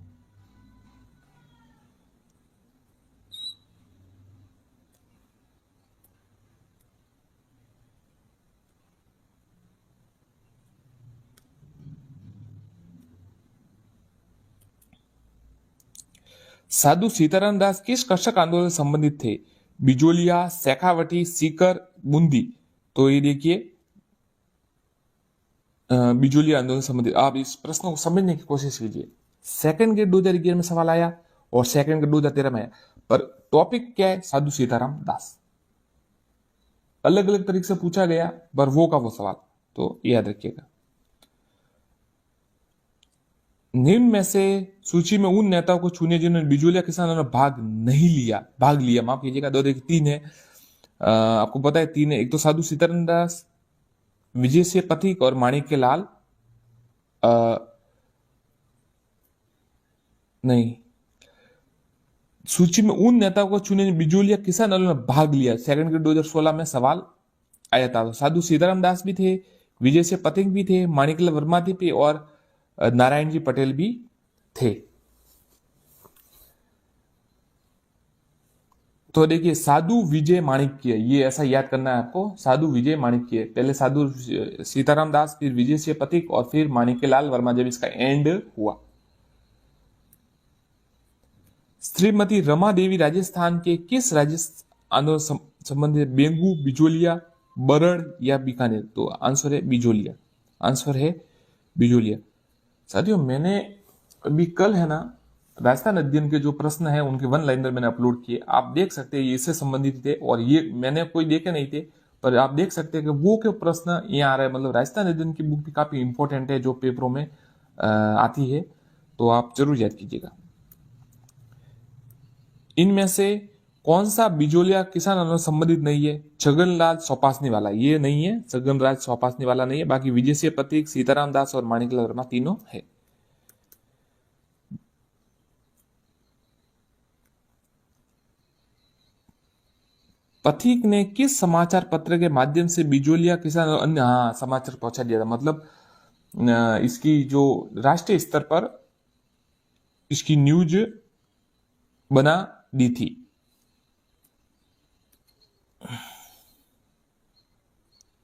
साधु सीताराम दास किस कर्षक आंदोलन से संबंधित थे? बिजोलिया, शेखावटी, सीकर, बूंदी। तो ये देखिए बिजोलिया आंदोलन से संबंधित। आप इस प्रश्न को समझने की कोशिश कीजिए। सेकंड ग्रेड 2011 में सवाल आया और सेकंड ग्रेड 2013 में आया, पर टॉपिक क्या है? साधु सीताराम दास। अलग अलग तरीके से पूछा गया, पर वो का वो सवाल, तो याद रखिएगा। निम्न में से सूची में उन नेताओं को चुनिए जिन्होंने बिजोलिया किसान आंदोलन में भाग लिया, माफ कीजिएगा, 3 है। आपको पता है 3 है। एक तो साधु सीताराम दास, विजय सिंह पथिक और माणिक्य लाल नहीं, सूची में उन नेताओं को चुने बिजोलिया किसान आंदोलन में भाग लिया। सेकंड ग्रेड 2016 में सवाल आया था। साधु सीताराम दास भी थे, विजय सिंह पथिक भी थे, माणिकलाल वर्मा भी और नारायण जी पटेल भी थे। तो देखिए साधु विजय माणिक्य, ये ऐसा याद करना है आपको। साधु विजय माणिक्य, पहले साधु सीताराम दास, फिर विजय सिंह पथिक और फिर माणिक्यलाल वर्मा जब इसका एंड हुआ। श्रीमती रमा देवी राजस्थान के किस राज्य आंदोलन संबंधित? बेंगू, बिजोलिया, बरड़ या बीकानेर? तो आंसर है बिजोलिया, आंसर है बिजोलिया। साथियों मैंने अभी कल है ना राजस्थान अध्ययन के जो प्रश्न है उनके 1 लाइनर मैंने अपलोड किए, आप देख सकते हैं ये इससे संबंधित थे और ये मैंने कोई देखे नहीं थे, पर आप देख सकते हैं कि वो के प्रश्न यहाँ आ रहा है। मतलब राजस्थान अध्ययन की बुक भी काफी इंपॉर्टेंट है जो पेपरों में आती है, तो आप जरूर याद कीजिएगा। इनमें से कौन सा बिजोलिया किसान आंदोलन संबंधित नहीं है? छगनलाल सोपासनी वाला, ये नहीं है, छगनलाल सोपासनी वाला नहीं है। बाकी विजय सिंह पथिक, सीताराम दास और माणिकलाल वर्मा तीनों है। पथिक ने किस समाचार पत्र के माध्यम से बिजोलिया किसान और अन्य समाचार पहुंचा दिया था? मतलब इसकी जो राष्ट्रीय स्तर पर इसकी न्यूज बना दी थी।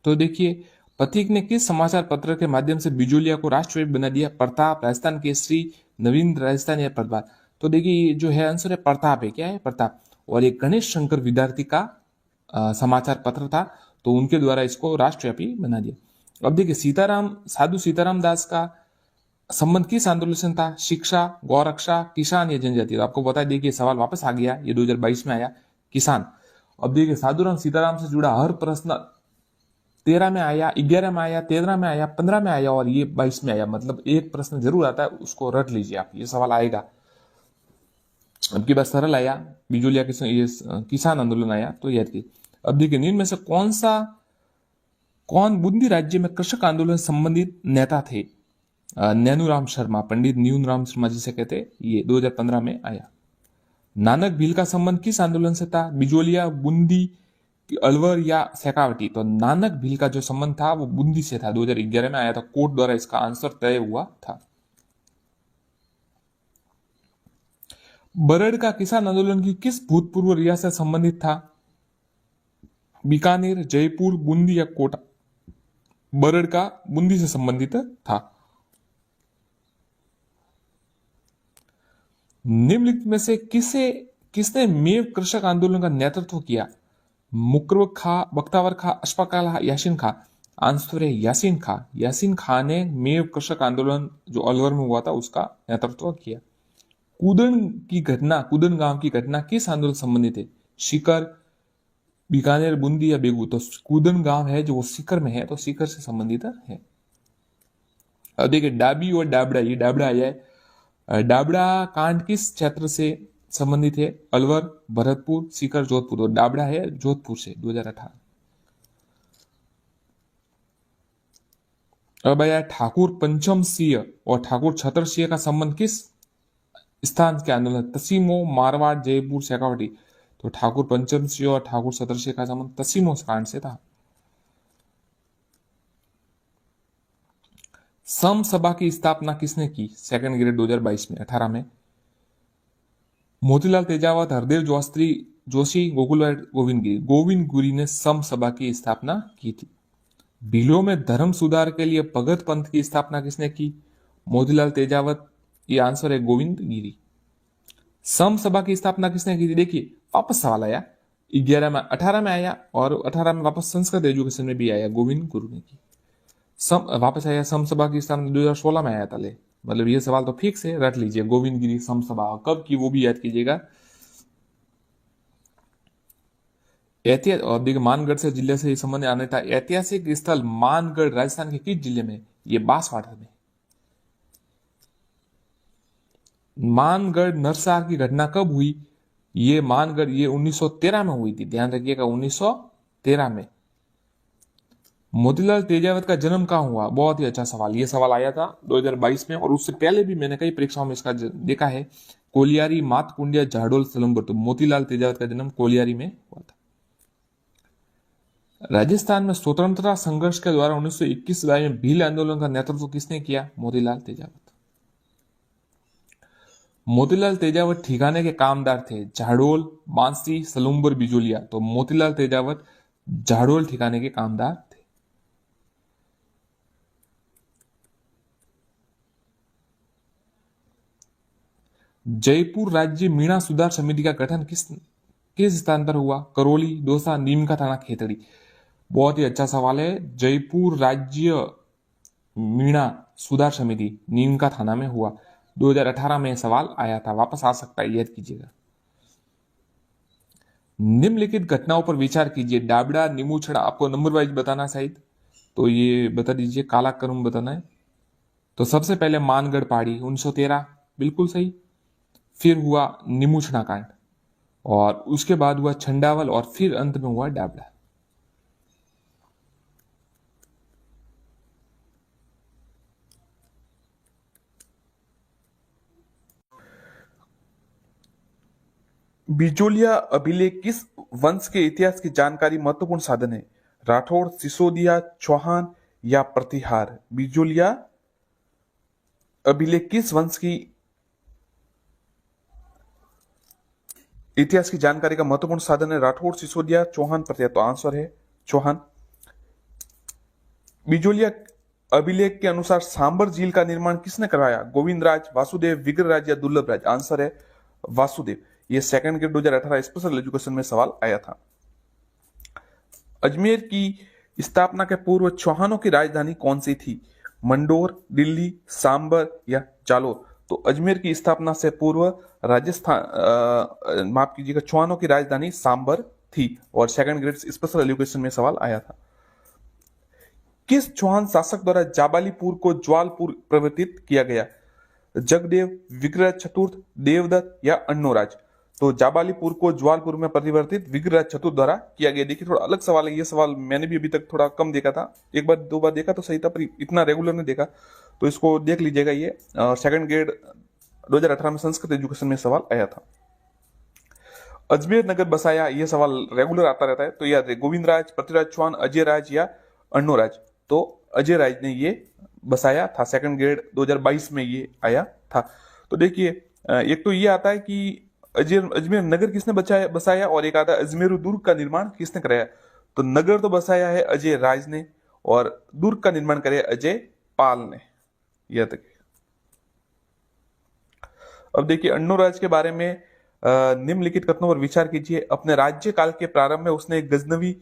तो देखिए पथिक ने किस समाचार पत्र के माध्यम से बिजोलिया को राष्ट्रव्यापी बना दिया? प्रताप, राजस्थान केसरी, नवीन राजस्थान या प्रभात? तो देखिए जो है आंसर है प्रताप है। क्या है? प्रताप। और एक गणेश शंकर विद्यार्थी का समाचार पत्र था, तो उनके द्वारा इसको राष्ट्रव्यापी बना दिया। अब देखिए साधु सीताराम दास का संबंध किस आंदोलन से था? शिक्षा, गौरक्षा, किसान या जनजाति? तो आपको बता दिया कि सवाल वापस आ गया, ये 2022 में आया, किसान। अब देखिए साधुराम सीताराम से जुड़ा हर प्रश्न 13 में आया, 11 में आया, 13 में आया, 15 में आया और ये 22 में आया, मतलब एक प्रश्न जरूर आता है, उसको रट लीजिए आप, ये सवाल आएगा। अब की बात सरल आया, बिजोलिया ये किसान आंदोलन आया, तो याद कीजिए। अब देखिए निम्न में से कौन बूंदी राज्य में कृषक आंदोलन संबंधित नेता थे? नैनूराम शर्मा, पंडित न्यूनराम शर्मा जिसे कहते, ये 2015 में आया। नानक भील का संबंध किस आंदोलन से था? बिजोलिया, बूंदी, अलवर या शेखावटी? तो नानक भील का जो संबंध था वो बूंदी से था, 2011 में आया था, कोर्ट द्वारा इसका आंसर तय हुआ था। बरड़ का किसान आंदोलन की किस भूतपूर्व रियासत संबंधित था? बीकानेर, जयपुर, बूंदी या कोटा? बरड़ का बूंदी से संबंधित था। निम्नलिखित में से किसने मेव कृषक आंदोलन का नेतृत्व किया? मुकरब खा, बख्तावर खा, अशफाक अला, यासीन खा? आंसर है यासीन खा। यासीन खा ने मेव कृषक आंदोलन जो अलवर में हुआ था उसका नेतृत्व किया। कूदन गांव की घटना किस आंदोलन से संबंधित है? सीकर, बीकानेर, बूंदी या बेगू? तो कूदन गांव है जो वो सीकर में है, तो सीकर से संबंधित है। अब देखिए डाबी और डाबड़ा, ये डाबड़ा आया है। डाबड़ा कांड किस क्षेत्र से संबंधित है? अलवर, भरतपुर, सीकर, जोधपुर? तो डाबड़ा है जोधपुर से, 2018। अब आया ठाकुर पंचम सिंह और ठाकुर छतर सिंह का संबंध किस स्थान के आंदोलन? तसीमो, मारवाड़, जयपुर, शेखावटी? तो ठाकुर पंचम सिंह और ठाकुर छतर सिंह का संबंध तसीमो कांड से था। सम सभा की स्थापना किसने की? सेकंड ग्रेड 2022 में, 18 में। मोतीलाल तेजावत, हरदेव जोशी, गोविंद गिरी ने सम सभा की स्थापना की थी। भीलों में धर्म सुधार के लिए भगत पंथ की स्थापना किसने की? मोतीलाल तेजावत, ये आंसर है गोविंद गिरी। सम सभा की स्थापना किसने की थी? देखिए वापस सवाल आया, 11 में, 18 में आया और 18 में वापस संस्कृत एजुकेशन में भी आया, गोविंद गुरु ने की। वापस आया सम सभा की स्थापना 2016 में आया था, मतलब ये सवाल तो फिक्स है, रट लीजिए। गोविंद गिरी सम सभा कब की वो भी याद कीजिएगा। और देखिए मानगढ़ से जिले से संबंध आने था। ऐतिहासिक स्थल मानगढ़ राजस्थान के किस जिले में? ये बांसवाड़ा में। मानगढ़ नरसार की घटना कब हुई? ये मानगढ़ ये 1913 में हुई थी, ध्यान रखिएगा, 1913 में। मोतीलाल तेजावत का जन्म कहाँ हुआ? बहुत ही अच्छा सवाल, ये सवाल आया था 2022 में और उससे पहले भी मैंने कई परीक्षाओं में इसका देखा है। कोलियारी, मातकुंडिया, झाडोल, सलम्बर? तो मोतीलाल तेजावत का जन्म कोलियारी में हुआ था। राजस्थान में स्वतंत्रता संघर्ष के द्वारा 1921 में भील आंदोलन का नेतृत्व किसने किया? मोतीलाल तेजावत। मोतीलाल तेजावत ठिकाने के कामदार थे, झाड़ोल, बांसी, सलूम्बर, बिजोलिया? तो मोतीलाल तेजावत झाड़ोल ठिकाने के कामदार थे। जयपुर राज्य मीणा सुधार समिति का गठन किस स्थान पर हुआ? करौली, दौसा, नीम का थाना, खेतड़ी? बहुत ही अच्छा सवाल है। जयपुर राज्य मीणा सुधार समिति नीम का थाना में हुआ, 2018 में सवाल आया था, वापस आ सकता है, याद कीजिएगा। निम्नलिखित घटनाओं पर विचार कीजिए। डाबड़ा, नीमूछड़ा, आपको नंबर वाइज बताना शायद, तो ये बता दीजिए, काला कर्म बताना है। तो सबसे पहले मानगढ़ पहाड़ी 1913, बिल्कुल सही। फिर हुआ नीमूछड़ा कांड और उसके बाद हुआ छंडावल और फिर अंत में हुआ डाबड़ा। बिजोलिया अभिलेख किस वंश के इतिहास की जानकारी महत्वपूर्ण साधन है? राठौड़, सिसोदिया, चौहान या प्रतिहार? बिजोलिया अभिलेख किस वंश की इतिहास की जानकारी का महत्वपूर्ण साधन है? राठौड़, सिसोदिया, चौहान, प्रतिहार? तो आंसर है चौहान। बिजोलिया अभिलेख के अनुसार सांबर झील का निर्माण किसने करवाया? गोविंद राज, वासुदेव, विग्रहराज या दुर्लभ राज? आंसर है वासुदेव। ये सेकंड ग्रेड 2018 स्पेशल एजुकेशन में सवाल आया था। अजमेर की स्थापना के पूर्व चौहानों की राजधानी कौन सी थी? मंडोर, दिल्ली, सांबर या जालोर? तो अजमेर की स्थापना से पूर्व राजस्थान माफ कीजिएगा, चौहानों की राजधानी सांबर थी। और सेकंड ग्रेड स्पेशल एजुकेशन में सवाल आया था। किस चौहान शासक द्वारा जाबालीपुर को ज्वालपुर परिवर्तित किया गया? जगदेव, विग्रह चतुर्थ, देवदत्त या अन्नोराज? तो जाबालीपुर को ज्वालपुर में परिवर्तित विग्रह चतुर्थ द्वारा किया गया। देखिए थोड़ा अलग सवाल है, ये सवाल मैंने भी अभी तक थोड़ा कम देखा था, एक बार दो बार देखा तो सही था, पर इतना रेगुलर नहीं देखा, तो इसको देख लीजिएगा। ये सेकंड ग्रेड 2018 में संस्कृत एजुकेशन में सवाल आया था। अजमेर नगर बसाया, ये सवाल रेगुलर आता रहता है, तो याद है गोविंद राज, पृथ्वीराज चौहान, अजय राज या अन्नोराज? तो अजय राज ने ये बसाया था, सेकंड ग्रेड 2022 में ये आया था। तो देखिए एक तो ये आता है कि अजमेर नगर किसने बसाया, और एक आता है अजमेर दुर्ग का निर्माण किसने कराया। तो नगर तो बसाया है अजय राज ने, और दुर्ग का निर्माण कराया अजय पाल ने। यह तक। अब देखिए अन्नोराज के बारे में निम्नलिखित कथनों पर विचार कीजिए। अपने राज्य काल के प्रारंभ में उसने गजनवी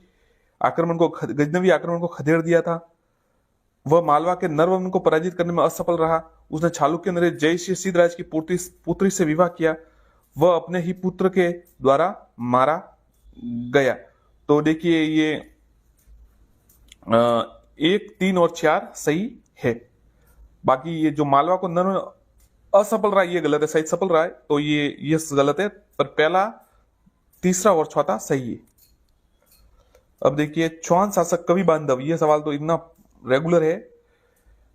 आक्रमण को खदेड़ दिया था। वह मालवा के नरवन को पराजित करने में असफल रहा। उसने चालुक्य नरेश जयश्री सिद्धराज की पुत्री से विवाह किया। वह अपने ही पुत्र के द्वारा मारा गया। तो देखिए ये 1, 3 और 4 सही है। बाकी ये जो मालवा को नरवन असफल रहा ये गलत है, सही सफल रहा है, तो ये गलत है, पर पहला, तीसरा और चौथा सही है। अब देखिए चौहान शासक कवि बांधव, ये सवाल तो इतना रेगुलर है,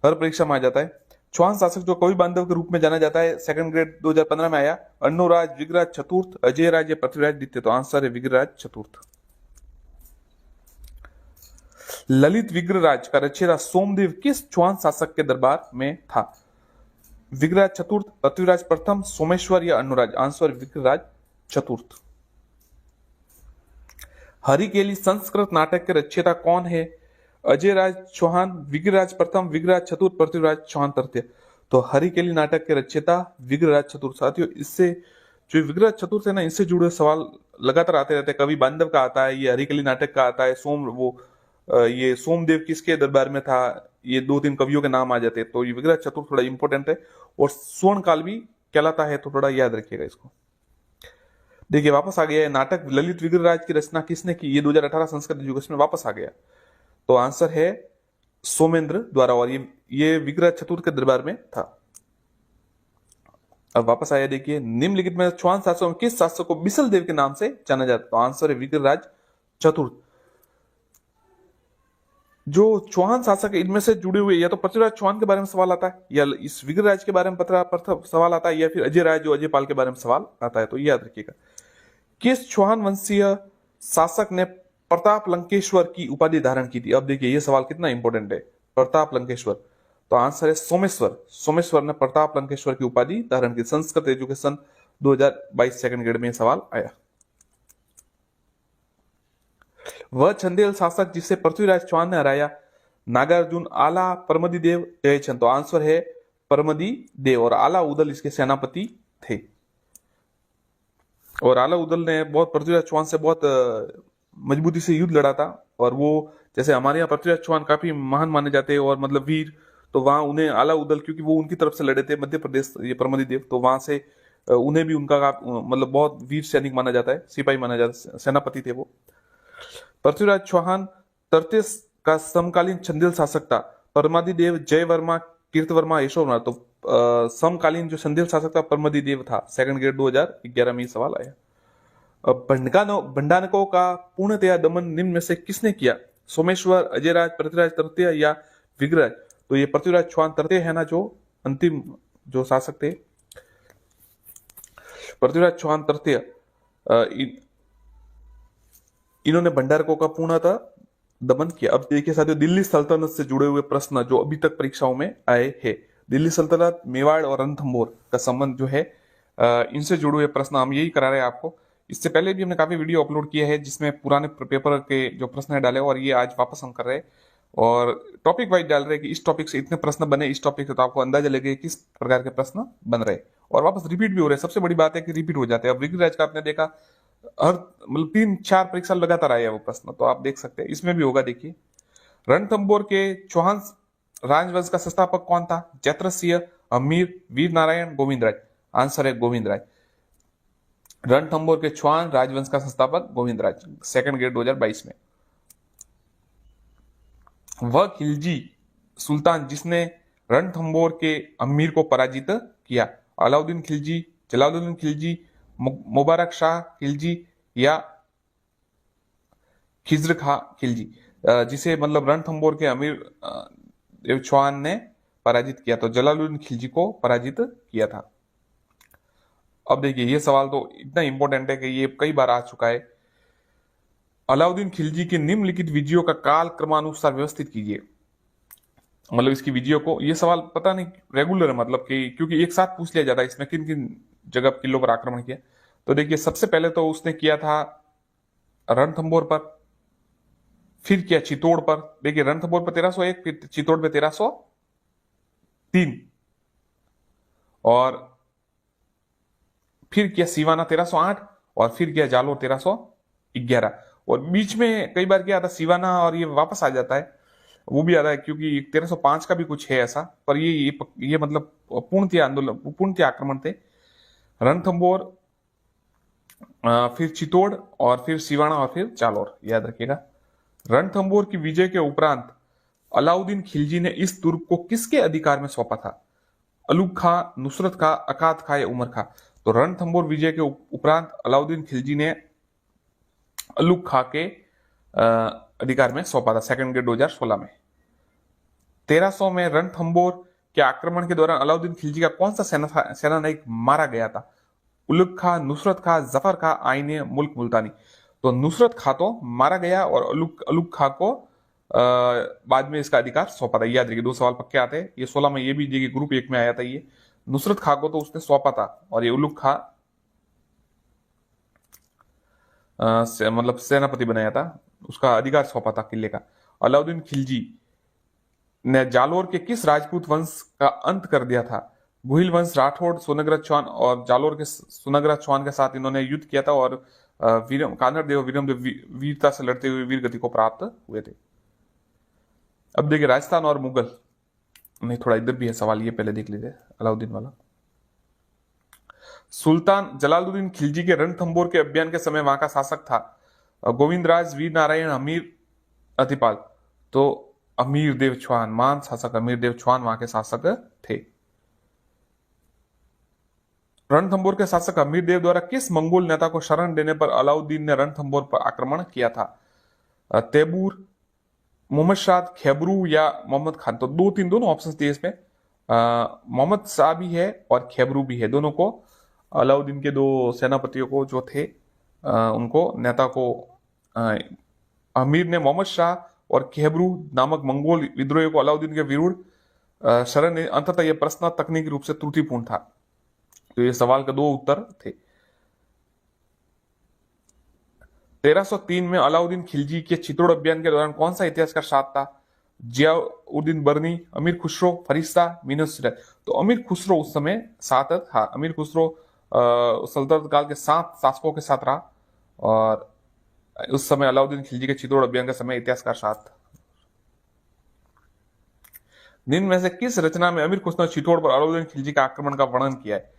हर परीक्षा में आ जाता है। चौहान शासक जो कवि बांधव के रूप में जाना जाता है, सेकंड ग्रेड 2015 में आया। अन्नोराज, विग्रहराज चतुर्थ, अजय राज या पृथ्वीराज द्वितीय? तो आंसर है विग्रहराज चतुर्थ। ललित विग्रहराज का रचयिता सोमदेव किस चौहान शासक के दरबार में था? विग्रहराज चतुर्थ, पृथ्वीराज प्रथम, सोमेश्वर या अन्नोराज? आंसर विग्रहराज चतुर्थ। हरिकेली संस्कृत नाटक के रचयिता कौन है? अजय राज चौहान, विग्रहराज प्रथम, विग्रहराज चतुर्थ, पृथ्वीराज चौहान तृतीय? तो हरिकेली नाटक के रचयिता विग्रहराज चतुर्थ। साथियों इससे जो विग्रहराज चतुर्थ है ना, इससे जुड़े सवाल लगातार आते रहते हैं। कवि बांधव का आता है, ये हरिकेली नाटक का आता है, ये सोमदेव किसके दरबार में था, ये 2-3 कवियों के नाम आ जाते हैं। तो ये विग्रह चतुर्थ थोड़ा इंपॉर्टेंट है, और स्वर्ण काल भी कहलाता है, तो थोड़ा याद रखिएगा इसको। देखिए वापस आ गया है नाटक ललित विग्रहराज की रचना किसने की? ये 2018 संस्कृत एजुकेशन में वापस आ गया। तो आंसर है सोमेंद्र द्वारा, और ये विग्रह चतुर्थ के दरबार में था। अब वापस आया, देखिए निम्नलिखित में चौहान शासकों में किस शासक को बिसल देव के नाम से जाना जाता है? तो आंसर है विग्रहराज चतुर्थ। जो चौहान शासक है इनमें से जुड़े हुए, या तो पृथ्वीराज चौहान के बारे में सवाल आता है, या इस विग्रहराज के बारे में सवाल आता है, या फिर अजय राज जो अजय पाल के बारे में सवाल आता है। तो याद रखिएगा। किस चौहान वंशीय शासक ने प्रताप लंकेश्वर की उपाधि धारण की थी? अब देखिए ये सवाल कितना इंपॉर्टेंट है, प्रताप लंकेश्वर। तो आंसर है सोमेश्वर। सोमेश्वर ने प्रताप लंकेश्वर की उपाधि धारण की। संस्कृत एजुकेशन 2022 सेकंड ग्रेड में सवाल आया। वह चंदेल शासक जिसे पृथ्वीराज चौहान ने हराया? नागार्जुन, आला, परमदी देव, जयचंद? तो आंसर है परमदी देव, और आला उदल इसके सेनापति थे। और आला उदल ने बहुत पृथ्वीराज चौहान से बहुत मजबूती से युद्ध लड़ा था, और वो जैसे हमारे यहाँ पृथ्वीराज चौहान काफी महान माने जाते हैं और मतलब वीर, तो वहां उन्हें आला उदल, क्योंकि वो उनकी तरफ से लड़े थे मध्य प्रदेश, ये परमदी देव, तो वहां से उन्हें भी उनका मतलब बहुत वीर सैनिक माना जाता है, सिपाही माना जाता है, सेनापति थे वो। पृथ्वीराज चौहान तृतीय का समकालीन चंदेल शासक था। परमदी देव, जय वर्मा, कीर्तवर्मा, यशोवर्मा? तो समकालीन जो चंदेल शासक था परमदी देव था। सेकंड ग्रेड 2011 में सवाल आया। भंडारकों का पूर्णतया दमन निम्न में से किसने किया? सोमेश्वर, अजयराज, पृथ्वीराज तृतीय या विग्रहराज? तो ये पृथ्वीराज चौहान तृतीय है ना, जो अंतिम जो शासक थे, पृथ्वीराज चौहान तृतीय, इन्होंने भंडारकों का पूर्णतः दमन किया। अब देखिए साथियों, दिल्ली सल्तनत से जुड़े हुए प्रश्न जो अभी तक परीक्षाओं में आए हैं, दिल्ली सल्तनत, मेवाड़ और रणथंभौर का संबंध जो है, इनसे जुड़े हुए प्रश्न हम यही करा रहे हैं आपको। इससे पहले भी हमने काफी वीडियो अपलोड किए हैं जिसमें पुराने पेपर के जो प्रश्न है डाले, और ये आज वापस हम कर रहे हैं, और टॉपिक वाइज डाल रहे हैं कि इस टॉपिक से इतने प्रश्न बने, इस टॉपिक से, तो आपको अंदाजा लगे किस प्रकार के प्रश्न बन रहे हैं, और वापस रिपीट भी हो रहे हैं। सबसे बड़ी बात है कि रिपीट हो जाते हैं। अब विग्रहराज का आपने देखा हर मतलब 3-4 परीक्षा लगातार आया वो प्रश्न, तो आप देख सकते हैं इसमें भी होगा। देखिए, रणथंभौर के चौहान राजवंश का संस्थापक कौन था? जत्रसिंह, अमीर, वीर नारायण, गोविंद राय। आंसर है गोविंद राय। रणथंभौर के चौहान राजवंश का संस्थापक गोविंद राय, सेकंड ग्रेड 2022 में। वह खिलजी सुल्तान जिसने रणथंभौर के अमीर को पराजित किया? अलाउद्दीन खिलजी, जलालुद्दीन खिलजी, मुबारक शाह खिलजी या खिज्र खां खिलजी, जिसे मतलब रणथंभौर के अमीर देव चौहान ने पराजित किया, तो जलालुद्दीन खिलजी को पराजित किया था। अब देखिए, ये सवाल तो इतना इंपॉर्टेंट है कि ये कई बार आ चुका है। अलाउद्दीन खिलजी के निम्नलिखित विजयों का काल क्रमानुसार व्यवस्थित कीजिए। मतलब इसकी विजयों को, ये सवाल पता नहीं रेगुलर है, मतलब कि क्योंकि एक साथ पूछ लिया जाता है इसमें किन किन जगह किलों पर आक्रमण किया। तो देखिए, सबसे पहले तो उसने किया था रणथंभौर पर, फिर किया चित्तौड़ पर। देखिए, रणथंभौर पर 1301, फिर चित्तौड़ पे 1303, और फिर किया सिवाना 1308, और फिर किया जालोर 1311। और बीच में कई बार क्या आता है सिवाना, और ये वापस आ जाता है, वो भी आता है क्योंकि 1305 का भी कुछ है ऐसा, पर ये मतलब पूर्णतः आंदोलन, पूर्णतः आक्रमण थे। रणथंभौर, फिर चित्तौड़, और फिर सिवाना, और फिर जालोर, याद रखिएगा। रणथंभौर की विजय के उपरांत अलाउद्दीन खिलजी ने इस दुर्ग को किसके अधिकार में सौंपा था? अलूग खां, नुसरत खां, अकात खां या उमर खां? तो रणथंभौर विजय के उपरांत अलाउद्दीन खिलजी ने अलूग खां के अधिकार में सौंपा था, सेकंड ग्रेड 2016 में। 1300 में रणथंभौर के आक्रमण के दौरान अलाउद्दीन खिलजी का कौन सा सेना नायक मारा गया था? उलुग खां, नुसरत खां, जफर खां, आईने मुल्क मुल्तानी? तो नुसरत खां तो मारा गया, और अलुग खां को बाद में इसका अधिकार सौंपा था। याद रखिए, 2 सवाल पक्के आते हैं। ये 16 में ये भी देखिए, ग्रुप 1 में आया था। ये नुसरत खां को तो उसने सौंपा था, और ये उलुग खां मतलब सेनापति बनाया था, उसका अधिकार सौंपा था किले का। अलाउद्दीन खिलजी ने जालोर के किस राजपूत वंश का अंत कर दिया था? गुहिल वंश, राठौड़, सोनग्रत चौहान, और जालोर के सोनग्रत चौहान के साथ इन्होंने युद्ध किया था, और कानड़ देव वीरम देव वीरता से लड़ते हुए वीर गति को प्राप्त हुए थे। अब देखिए, राजस्थान और मुगल, नहीं थोड़ा इधर भी है सवाल, ये पहले देख लीजिए अलाउद्दीन वाला। सुल्तान जलालुद्दीन खिलजी के रणथंभौर के अभियान के समय वहां का शासक था गोविंद राज, वीर नारायण, अमीर अतिपाल? तो अमीर देव चौहान, महान शासक अमीर देव चौहान वहां के शासक थे। रणथंभौर के शासक अमीर देव द्वारा किस मंगोल नेता को शरण देने पर अलाउद्दीन ने रणथंभौर पर आक्रमण किया था? तैमूर, मोहम्मद शाह, खैबरू या मोहम्मद खान? तो 2-3 दोनों ऑप्शन दिए इसमें। मोहम्मद शाह भी है और खैबरू भी है, दोनों को अलाउद्दीन के 2 सेनापतियों को जो थे उनको नेता को अमीर ने मोहम्मद शाह और खैबरू नामक मंगोल विद्रोहियों को अलाउद्दीन के विरुद्ध शरण। अंततः यह प्रश्न तकनीकी रूप से त्रुटिपूर्ण था। तो ये सवाल का 2 उत्तर थे। 1303 में अलाउद्दीन खिलजी के चित्तौड़ अभियान के दौरान कौन सा इतिहासकार साथ था? जियाउद्दीन बर्नी, अमीर खुसरो, फरिश्ता, मीनस सिराज? तो अमीर खुसरो उस समय साथ था। अमीर खुसरो सल्तनत काल के 7 शासकों के साथ रहा, और उस समय अलाउद्दीन खिलजी के चित्तौड़ अभियान के समय इतिहासकार साथ था। निम्न में से किस रचना में अमीर खुसरो ने चित्तौड़ पर अलाउद्दीन खिलजी का आक्रमण का वर्णन किया है?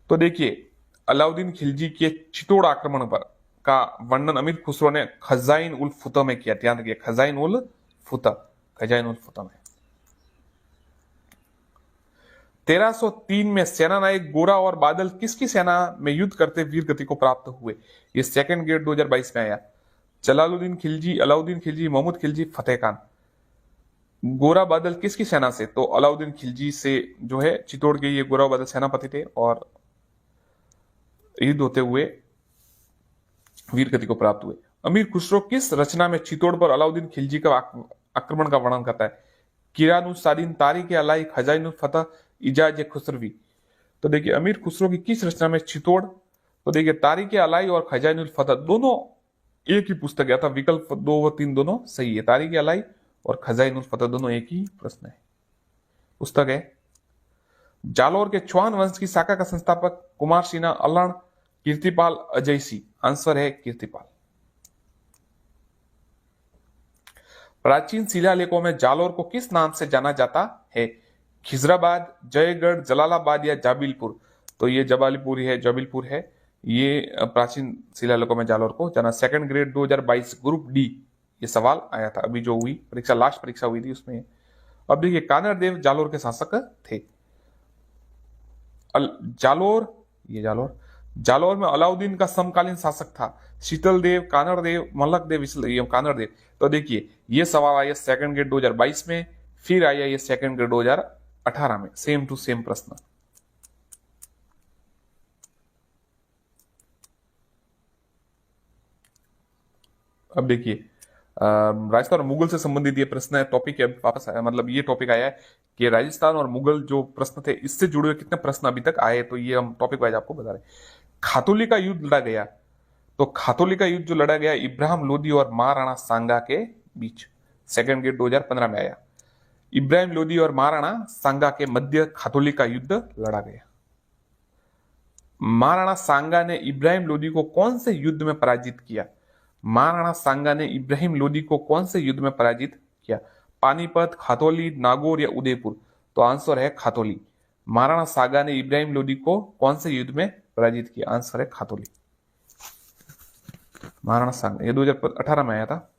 तो देखिए, अलाउद्दीन खिलजी के चित्तौड़ आक्रमण पर का वर्णन अमीर खुसरो ने खजाइन उल फुतह में किया। ध्यान रखिए, खजाइन उल फुतह में। 1303 में सेना नायक गोरा और बादल किसकी सेना में युद्ध करते वीर गति को प्राप्त हुए? ये सेकंड ग्रेड 2022 में आया। जलालुद्दीन खिलजी, अलाउद्दीन खिलजी, मोहम्मद खिलजी, फतेह खान? गोरा बादल किसकी सेना से? तो अलाउद्दीन खिलजी से जो है चित्तौड़ के ये गोरा बादल सेनापति थे, और युद्ध होते हुए वीर गति को प्राप्त हुए। अमीर खुसरो किस रचना में चित्तौड़ पर अलाउद्दीन खिलजी का आक्रमण का वर्णन करता है? किरानुसादीन, तारीख अलाई, खजाइनुल फतह, इजाज खुसरवी? तो देखिए, अमीर खुसरो की किस रचना में चित्तौड़? तो देखिए, तारीख अलाई और खजाइनुल फतह दोनों एक ही पुस्तक है, था विकल्प 2 व 3 दोनों सही है। तारीख अलाई और खजाइनुल फतह दोनों एक ही प्रश्न है, पुस्तक है। जालोर के चौहान वंश की शाखा का संस्थापक कुमार सिन्हा, अल्लाण, कीर्तिपाल, अजय सिंह। आंसर है कीर्तिपाल। प्राचीन शिलालेखों में जालोर को किस नाम से जाना जाता है? खिजराबाद, जयगढ़, जलालाबाद या जाबिलपुर? तो ये जबालपुर है, जबलपुर है। ये प्राचीन शिलालेखों में जालोर को जाना। सेकंड ग्रेड 2022 ग्रुप डी ये सवाल आया था, अभी जो हुई परीक्षा, लास्ट परीक्षा हुई थी उसमें। अब देखिए, कानर देव जालोर के शासक थे। जालोर, ये जालोर में अलाउद्दीन का समकालीन शासक था। शीतल देव, कानर देव, मलक देव, इसलिए कानर देव। तो देखिए, ये सवाल आया सेकंड ग्रेड 2022 में, फिर आया ये सेकंड ग्रेड 2018 में, सेम टू सेम प्रश्न। अब देखिए, राजस्थान और मुगल से संबंधित ये प्रश्न है, टॉपिक है, वापस आया, मतलब ये टॉपिक आया है कि राजस्थान और मुगल जो प्रश्न थे, इससे जुड़े हुए कितने प्रश्न अभी तक आए, तो ये हम टॉपिक वाइज आपको बता रहे हैं। खातोली का युद्ध लड़ा गया, तो खातोली का युद्ध जो लड़ा गया इब्राहिम लोदी और महाराणा सांगा के बीच, सेकंड ग्रेड 2015 में आया। इब्राहिम लोदी और महाराणा सांगा के मध्य खातोली का युद्ध लड़ा गया। महाराणा सांगा ने इब्राहिम लोदी को कौन से युद्ध में पराजित किया? महाराणा सांगा ने इब्राहिम लोदी को कौन से युद्ध में पराजित किया? पानीपत, खातौली, नागौर या उदयपुर? तो आंसर है खातौली। महाराणा सांगा ने इब्राहिम लोदी को कौन से युद्ध में पराजित किया? आंसर है खातौली। महाराणा सांगा, ये 2018 में आया था।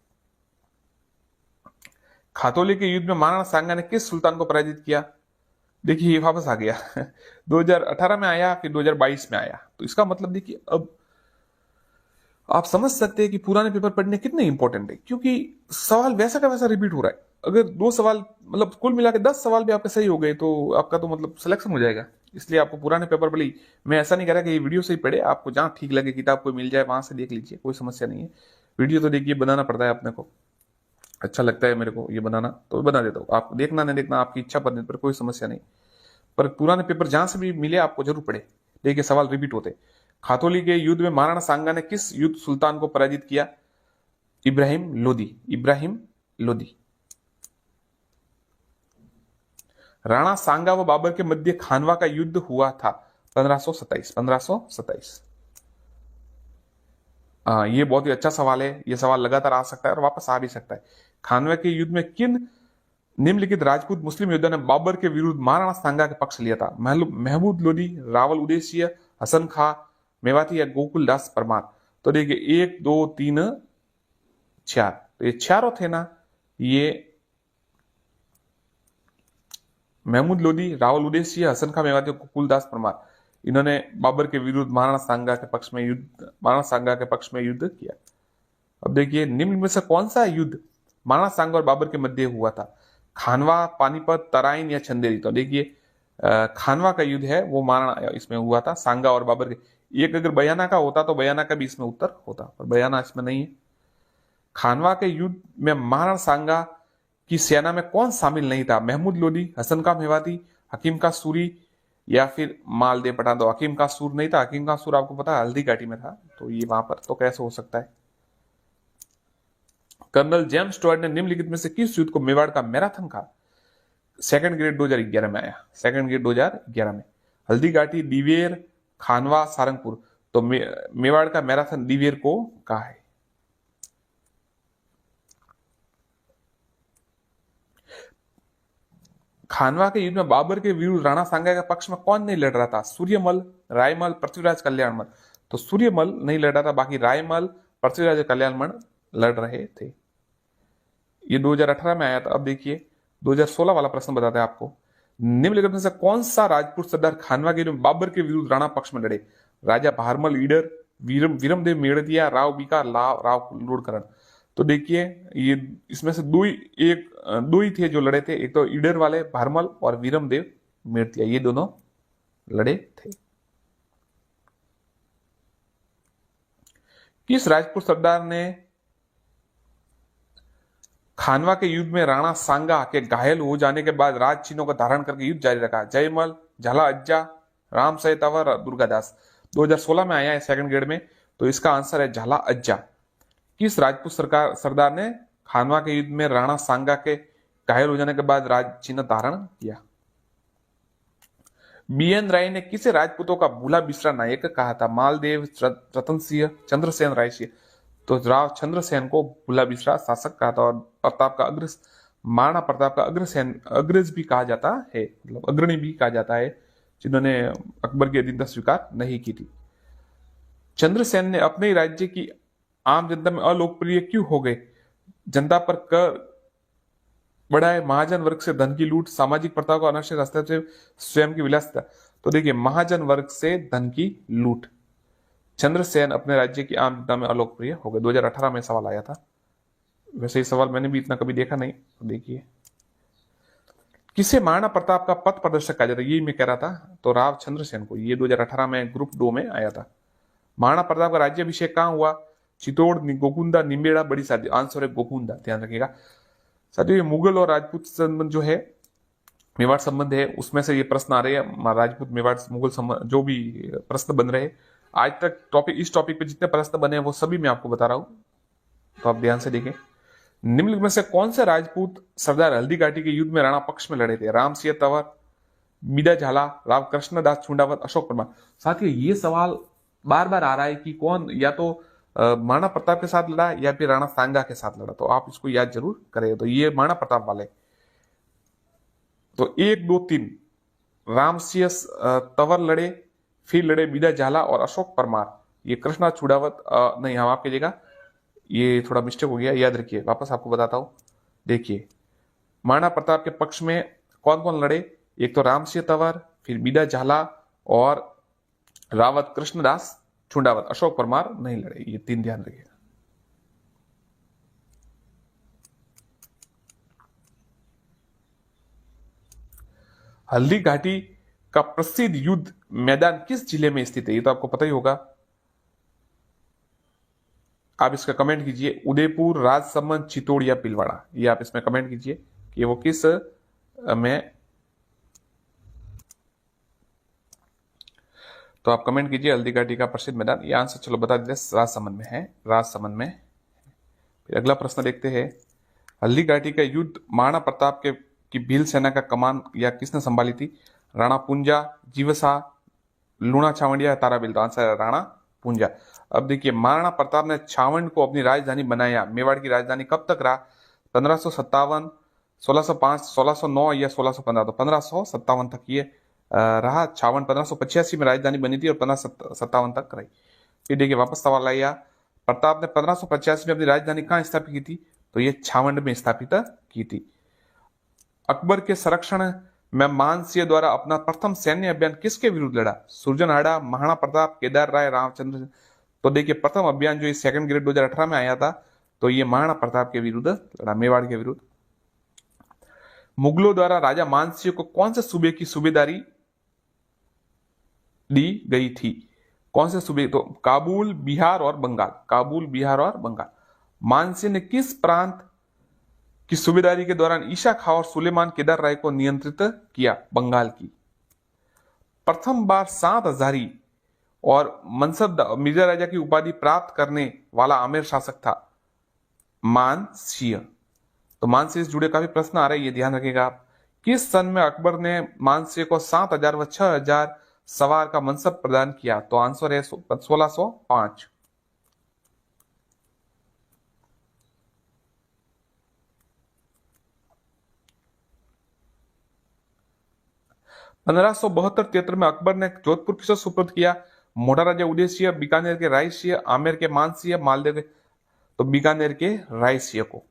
खातौली के युद्ध में महाराणा सांगा ने किस सुल्तान को पराजित किया? देखिए, ये वापस आ गया 2018 में आया, फिर 2022 में आया। तो इसका मतलब देखिए, अब आप समझ सकते हैं कि पुराने पेपर पढ़ने कितने इंपॉर्टेंट है, क्योंकि सवाल वैसा का वैसा रिपीट हो रहा है। अगर 2 सवाल, मतलब कुल मिला के 10 सवाल भी आपके सही हो गए, तो आपका तो मतलब सिलेक्शन हो जाएगा। इसलिए आपको पुराने पेपर भले, मैं ऐसा नहीं कह रहा कि ये वीडियो से ही पढ़े, आपको जहां ठीक लगे किताब कोई मिल जाए वहां से देख लीजिए, कोई समस्या नहीं है। वीडियो तो देखिए, बनाना पड़ता है अपने को, अच्छा लगता है मेरे को ये बनाना, तो बना देता हूँ। आप देखना नहीं देखना आपकी इच्छा पर कोई समस्या नहीं, पर पुराने पेपर जहां से भी मिले आपको जरूर पढ़े। देखिए, सवाल रिपीट होते। खातौली के युद्ध में महाराणा सांगा ने किस युद्ध सुल्तान को पराजित किया? इब्राहिम लोदी, इब्राहिम लोदी। राणा सांगा व बाबर के मध्य खानवा का युद्ध हुआ था 1527। ये बहुत ही अच्छा सवाल है। ये सवाल लगातार आ सकता है और वापस आ भी सकता है। खानवा के युद्ध में किन निम्नलिखित राजपूत मुस्लिम योद्धा ने बाबर के विरुद्ध महाराणा सांगा के पक्ष लिया था? महमूद लोदी, रावल उदयसिंह, हसन खां मेवाती या गोकुल दास परमार? तो देखिए, 1 2 3 4, तो ये चारों थे ना, ये महमूद लोदी, रावल उदयसिंह, हसन खां मेवाती, गोकुल दास परमार, इन्होंने बाबर के विरुद्ध महाराणा सांगा के पक्ष में युद्ध किया। अब देखिए, निम्न में से कौन सा युद्ध महाराणा सांगा और बाबर के मध्य हुआ था? खानवा, पानीपत, तराइन या चंदेरी? तो देखिए, खानवा का युद्ध है वो महाराणा इसमें हुआ था, सांगा और बाबर के। एक अगर बयाना का होता तो बयाना का भी इसमें उत्तर होता, पर बयाना इसमें नहीं है। खानवा के युद्ध में महाराणा सांगा की सेना में कौन शामिल नहीं था? महमूद लोदी, हसन खां मेवाती, हकीम का सूरी या फिर मालदेव पठान? तो हकीम का सूर नहीं था। हकीम का सूर आपको पता है हल्दी घाटी में था, तो ये वहां पर तो कैसे हो सकता है? कर्नल जेम्स स्टुअर्ट ने निम्नलिखित में से किस युद्ध को मेवाड़ का मैराथन कहा? सेकंड ग्रेड 2011 में आया, सेकंड ग्रेड 2011 में। हल्दी घाटी, दिवेर, खानवा, सारंगपुर? तो मेवाड़ का मैराथन दिवेर को कहा है। खानवा के युद्ध में बाबर के विरुद्ध राणा सांगा के पक्ष में कौन नहीं लड़ रहा था? सूर्यमल, रायमल, पृथ्वीराज कल्याणमल? तो सूर्यमल नहीं लड़ रहा था, बाकी रायमल, पृथ्वीराज कल्याणमल लड़ रहे थे। ये 2018 में आया था। अब देखिए, 2016 वाला प्रश्न बताते हैं आपको। निम्नलिखित में से कौन सा राजपूत सरदार खानवा के बाबर के विरुद्ध राणा पक्ष में लड़े? राजा भारमल ईडर, वीरमदेव मेड़दिया, राव बीका, राव लोडकरण? तो देखिए, ये इसमें से दो ही थे जो लड़े थे। एक तो ईडर वाले भारमल और वीरमदेव मेड़दिया, ये दोनों लड़े थे। किस राजपूत सरदार ने खानवा के युद्ध में राणा सांगा के घायल हो जाने के बाद राज चिन्हों का धारण करके युद्ध जारी रखा? जयमल, झाला अज्जा, राम सहित अवर, दुर्गादास? 2016 में आया है सेकंड ग्रेड में, तो इसका आंसर है झाला अज्जा। किस राजपूत सरदार ने खानवा के युद्ध में राणा सांगा के घायल हो जाने के बाद राज चिन्ह धारण किया? BN राय ने किसे राजपूतों का भूला बिसरा नायक कहा था? मालदेव, रतन सिंह, चंद्रसेन, रायसिंह। तो राव चंद्रसेन को भूला बिसरा शासक कहा था। और प्रताप का अग्र महाराणा प्रताप का अग्रसेन, अग्रज भी कहा जाता है, मतलब अग्रणी भी कहा जाता है, जिन्होंने अकबर की अधीनता स्वीकार नहीं की थी। चंद्रसेन ने अपने ही राज्य की आम जनता में अलोकप्रिय क्यों हो गए? जनता पर कर बढ़ाए, महाजन वर्ग से धन की लूट, सामाजिक प्रथा को अनावश्यक हस्तक्षेप से स्वयं की विलासिता। तो देखिए, महाजन वर्ग से धन की लूट। चंद्रसेन अपने राज्य की आम जनता में अलोकप्रिय हो गए। 2018 में सवाल आया था। वैसे ये सवाल मैंने भी इतना कभी देखा नहीं। तो देखिए, किसे महाराणा प्रताप का पथ प्रदर्शक कहा जाता है? यही मैं कह रहा था। तो राव चंद्रसेन को। ये 2018 में ग्रुप 2 में आया था। महाराणा प्रताप का राज्याभिषेक कहाँ हुआ? चित्तौड़, गोकुंदा, निम्बेड़ा, बड़ी सादी। आंसर है गोकुंदा, ध्यान रखिएगा साथियों। ये मुगल और राजपूत संबंध जो है, मेवाड़ संबंध है, उसमें से ये प्रश्न आ रहे हैं। राजपूत, मेवाड़, मुगल संबंध, जो भी प्रश्न बन रहे हैं आज तक टॉपिक, इस टॉपिक पे जितने प्रश्न बने हैं वो सभी मैं आपको बता रहा हूं, तो आप ध्यान से देखें। निम्नलिखित में से कौन से राजपूत सरदार हल्दी घाटी के युद्ध में राणा पक्ष में लड़े थे? राम सिंह तंवर, बीदा झाला, राव कृष्णदास छुंडावत, अशोक परमार। साथियों, ये सवाल बार बार आ रहा है कि कौन या तो महाराणा प्रताप के साथ लड़ा या फिर राणा सांगा के साथ लड़ा, तो आप इसको याद जरूर करें। तो ये महाराणा प्रताप वाले। तो 1, 2, 3 राम सिंह तंवर लड़े, फिर लड़े बीदा झाला और अशोक परमार। ये कृष्णा छुड़ावत नहीं, हम आपकी जगह, ये थोड़ा मिस्टेक हो गया, याद रखिए। वापस आपको बताता हूं। देखिए, महाराणा प्रताप के पक्ष में कौन कौन लड़े? एक तो राम सिंह तंवर, फिर बीदा झाला और रावत कृष्णदास छुंडावत। अशोक परमार नहीं लड़े। ये 3 ध्यान रखिएगा। हल्दी घाटी का प्रसिद्ध युद्ध मैदान किस जिले में स्थित है? ये तो आपको पता ही होगा। आप इसका कमेंट कीजिए। उदयपुर, राजसमंद, चित्तौड़ या भीलवाड़ा। ये आप इसमें कमेंट कीजिए कि वो किस में। तो आप कमेंट कीजिए हल्दी घाटी का प्रसिद्ध मैदान। ये आंसर चलो बता देते, राजसमंद में है, राजसमंद में। फिर अगला प्रश्न देखते हैं। हल्दी घाटी का युद्ध महाराणा प्रताप के की भील सेना का कमान या किसने संभाली थी? राणा पूंजा, जीवसा, लूणा छावंडिया, ताराबिल। तो आंसर है राणा पूंजा। अब देखिए, महाराणा प्रताप ने छावंड को अपनी राजधानी बनाया। मेवाड़ की राजधानी कब तक रहा? 1557, 1605, 1609 या 1615। तो 1557 तक ये रहा छावंड। 1585 में राजधानी बनी थी और 1557 तक रही। फिर देखिए, वापस सवाल आया, प्रताप ने 1585 में अपनी राजधानी कहाँ स्थापित की थी? तो ये छावंड में स्थापित की थी। अकबर के संरक्षण में मानसिंह द्वारा अपना प्रथम सैन्य अभियान किसके विरुद्ध लड़ा? सुरजनहाड़ा, महाराणा प्रताप, केदार राय, रामचंद्र। तो देखिए, प्रथम अभियान जो सेकंड ग्रेड 2018 में आया था, तो ये महाराणा प्रताप के विरुद्ध लड़ा, मेवाड़ के विरुद्ध। मुगलों द्वारा राजा मानसिंह को कौन से सूबे की सूबेदारी दी गई थी? कौन से सूबे? तो काबुल, बिहार और बंगाल। काबुल, बिहार और बंगाल। मानसिंह ने किस प्रांत की सूबेदारी के दौरान ईशा खां और सुलेमान केदार राय को नियंत्रित किया? बंगाल की। प्रथम बार 7 हजारी और मनसब मिर्जा राजा की उपाधि प्राप्त करने वाला आमेर शासक था? मानसिंह। तो मानसिंह से जुड़े काफी प्रश्न आ रहे हैं, ये ध्यान रखिएगा आप। किस सन में अकबर ने मानसिंह को 7,000 व 6,000 सवार का मनसब प्रदान किया? तो आंसर है 1605। 1572-73 में अकबर ने जोधपुर किसे सुपुर्द किया? मोटा राजा उदय सिंह, बीकानेर के राय सिंह, आमेर के मान सिंह, मालदेव के। तो बीकानेर के राय सिंह को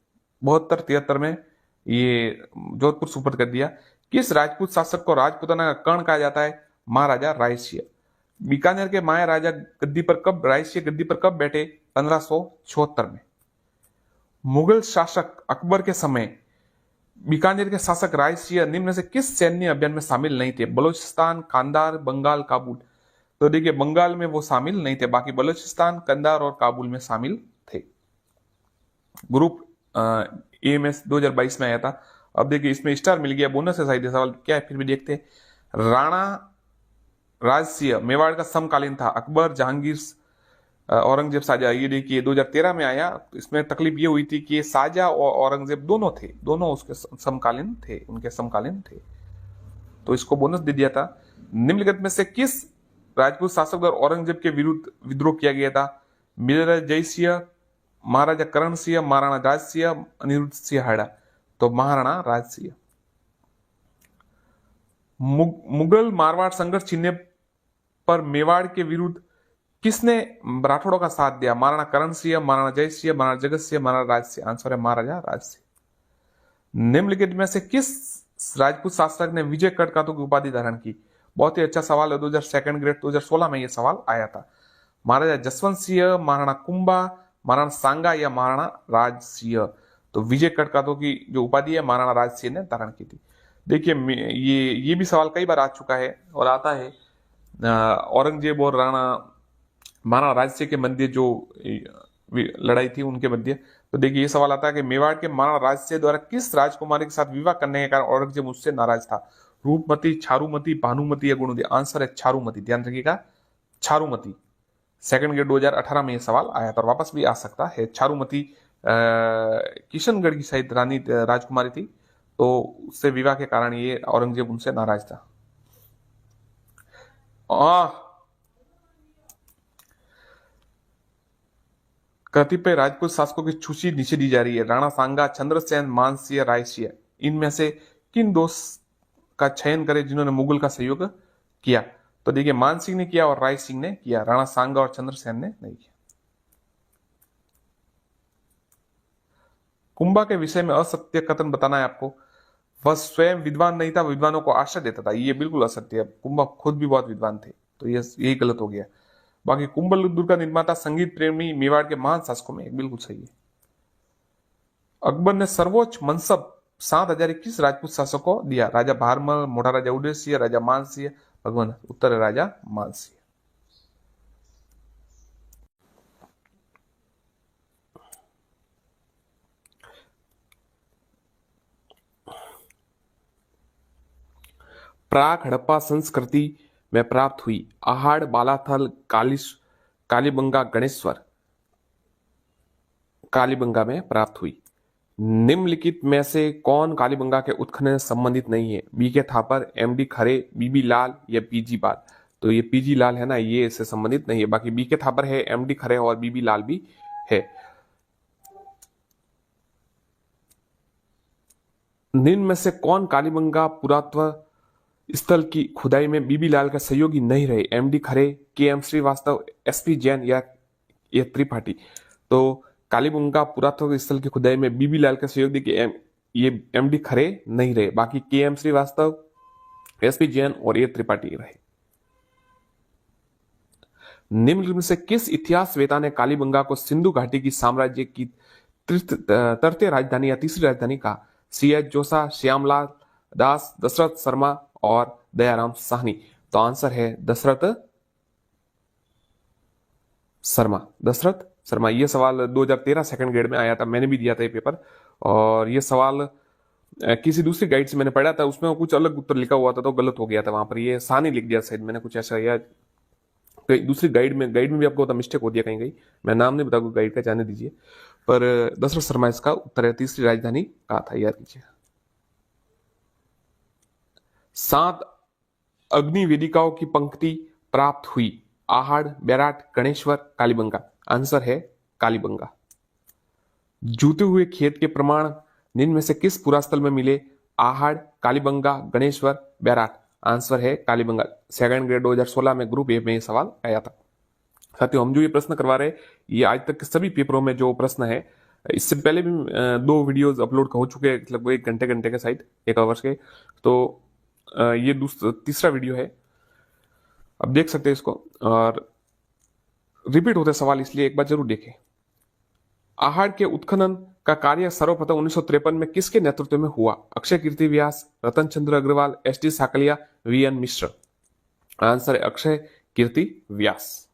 72-73 में ये जोधपुर सुपुर्द कर दिया। किस राजपूत शासक को राजपूताना का कर्ण कहा जाता है? महाराजा राय सिंह। बीकानेर के माया राजा गद्दी पर कब, राय सिंह गद्दी पर कब बैठे? 1576 में। मुगल शासक अकबर के समय बीकानेर के शासक राय सिंह निम्न में से किस सैन्य अभियान में शामिल नहीं थे? बलूचिस्तान, कांधार, बंगाल, काबुल। तो देखिए, बंगाल में वो शामिल नहीं थे, बाकी बलूचिस्तान, कंधार और काबुल में शामिल थे। ग्रुप एएमएस 2022 में आया था। अब देखिए, इसमें स्टार मिल गया, बोनस है शायद। सवाल क्या है फिर भी देखते हैं। राणा राज सिंह मेवाड़ का समकालीन था। अकबर, जहांगीर, औरंगजेब, शाहजहां। ये देखिए 2013 में आया। इसमें तकलीफ ये हुई थी कि शाहजहां और औरंगजेब दोनों थे, दोनों उसके समकालीन थे, उनके समकालीन थे, तो इसको बोनस दे दिया था। निम्नलिखित में से किस राजपूत शासक द्वारा औरंगजेब के विरुद्ध विद्रोह किया गया था? महाराजा जय सिंह, महाराजा करण सिंह, महाराणा राज सिंह, अनिरुद्ध सिंह हाड़ा। तो महाराणा राज सिंह। मुगल मारवाड़ संघर्ष छिड़ने पर मेवाड़ के विरुद्ध किसने राठौड़ों का साथ दिया? महाराणा करण सिंह, महाराणा जय सिंह, महाराणा जगत सिंह, महाराणा राज सिंह। आंसर है महाराजा राज सिंह। निम्नलिखित में से किस राजपूत शासक ने विजय कटकातों की उपाधि धारण की? बहुत ही अच्छा सवाल है, 2002 ग्रेड 2016 में यह सवाल आया था। महाराजा जसवंत सिंह, महाराणा कुंभा, महाराणा सांगा या महाराणा राज सिंह। तो विजय कटकातों की जो उपाधि है महाराणा राज सिंह ने धारण की थी। देखिए ये भी सवाल कई बार आ चुका है और आता है। औरंगजेब और महाराणा राज सिंह के मध्य जो लड़ाई थी उनके मध्य, तो देखिए ये सवाल आता है कि मेवाड़ के महाराणा राज सिंह द्वारा किस राजकुमारी के साथ विवाह करने के कारण औरंगजेब उससे नाराज था? रूपमती, छारूमती, भानुमती या गुणवती। आंसर है छारूमती। ध्यान रखिएगा, छारूमती। 2nd ग्रेड 2018 में यह सवाल आया था और वापस भी आ सकता है। छारूमती किशनगढ़ की शायद रानी राजकुमारी थी, तो उससे विवाह के कारण ये औरंगजेब उनसे नाराज था। कतिपय राजपूत शासकों की सूची नीचे दी जा रही है। राणा सांगा, चंद्रसेन, मानसिंह, रायसिंह। इनमें से किन दो का चयन करें जिन्होंने मुगल का सहयोग किया? तो देखिए मानसिंह ने किया और राय सिंह ने किया, राणा सांगा और चंद्रसेन ने नहीं किया। कुंभा के विषय में असत्य कथन बताना है आपको। वह स्वयं विद्वान नहीं था, विद्वानों को आश्रय देता था। ये बिल्कुल असत्य है। कुंभा खुद भी बहुत विद्वान थे, तो यही गलत हो गया। बाकी कुंभलगढ़ का निर्माता, संगीत प्रेमी, मेवाड़ के महान शासकों में बिल्कुल सही है। अकबर ने सर्वोच्च मनसब 7,000 किस राजपूत शासक को दिया? राजा भारमल, मोटा राजा उदय सिंह, राजा मानसिंह, भगवान। उत्तर है राजा मानसिंह। प्राक हड़प्पा संस्कृति में प्राप्त हुई आहाड़, बालाथल, कालीबंगा, गणेश्वर कालीबंगा में प्राप्त हुई। निम्नलिखित में से कौन कालीबंगा के उत्खनन से संबंधित नहीं है? बीके थापर, एमडी खरे, बीबी लाल या पीजी बाल। तो ये पीजी लाल है ना, ये इससे संबंधित नहीं है। बाकी बीके थापर है, एमडी खरे और बीबी लाल भी है। निम्न में से कौन कालीबंगा पुरातत्व स्थल की खुदाई में बीबी लाल का सहयोगी नहीं रहे? एमडी खरे, के एम श्रीवास्तव, एसपी जैन या त्रिपाठी। तो कालीबंगा पुरातत्व स्थल की खुदाई में बीबी लाल का सहयोग देखिए ये एमडी खरे नहीं रहे। बाकी के एम श्रीवास्तव, एसपी जैन और ये त्रिपाठी रहे। निम्न में से किस इतिहासवेता ने कालीबंगा को सिंधु घाटी की साम्राज्य की तृतीय राजधानी या तीसरी राजधानी कहा? सीएच जोसा, श्यामलाल दास, दशरथ शर्मा और दयाराम साहनी। तो आंसर है दशरथ शर्मा। ये सवाल 2013 2nd ग्रेड में आया था, मैंने भी दिया था ये पेपर। और ये सवाल किसी दूसरी गाइड से मैंने पढ़ा था, उसमें कुछ अलग उत्तर लिखा हुआ था तो गलत हो गया था वहां पर। ये साहनी लिख दिया शायद मैंने, कुछ ऐसा। या दूसरी गाइड में भी आपको होता मिस्टेक हो दिया कहीं। मैं नाम नहीं बताऊंगा गाइड का, जाने दीजिए। पर दशरथ शर्मा इसका उत्तर है, तीसरी राजधानी कहा था, याद कीजिए। 7 अग्निवेदिकाओं की पंक्ति प्राप्त हुई आहाड़, बेराट, गणेश्वर, कालीबंगा। आंसर है कालीबंगा। जूते हुए खेत के प्रमाण निम्न में से किस पुरास्थल में मिले? आहाड़, कालीबंगा, गणेश्वर, बेराट। आंसर है कालीबंगा। 2nd ग्रेड 2016 में ग्रुप ए में सवाल आया था। साथियों, हम जो ये प्रश्न करवा रहे हैं ये आज तक के सभी पेपरों में जो प्रश्न है, इससे पहले भी 2 वीडियोस अपलोड हो चुके हैं, लगभग 1 घंटे के साइड, 1 आवर्स के। तो ये तीसरा वीडियो है, अब देख सकते हैं इसको। और रिपीट होते सवाल, इसलिए एक बार जरूर देखें। आहाड़ के उत्खनन का कार्य सर्वप्रथम 1953 में किसके नेतृत्व में हुआ? अक्षय कीर्ति व्यास, रतन चंद्र अग्रवाल, एस.टी. साकलिया, वी.एन. मिश्र। आंसर है अक्षय कीर्ति व्यास।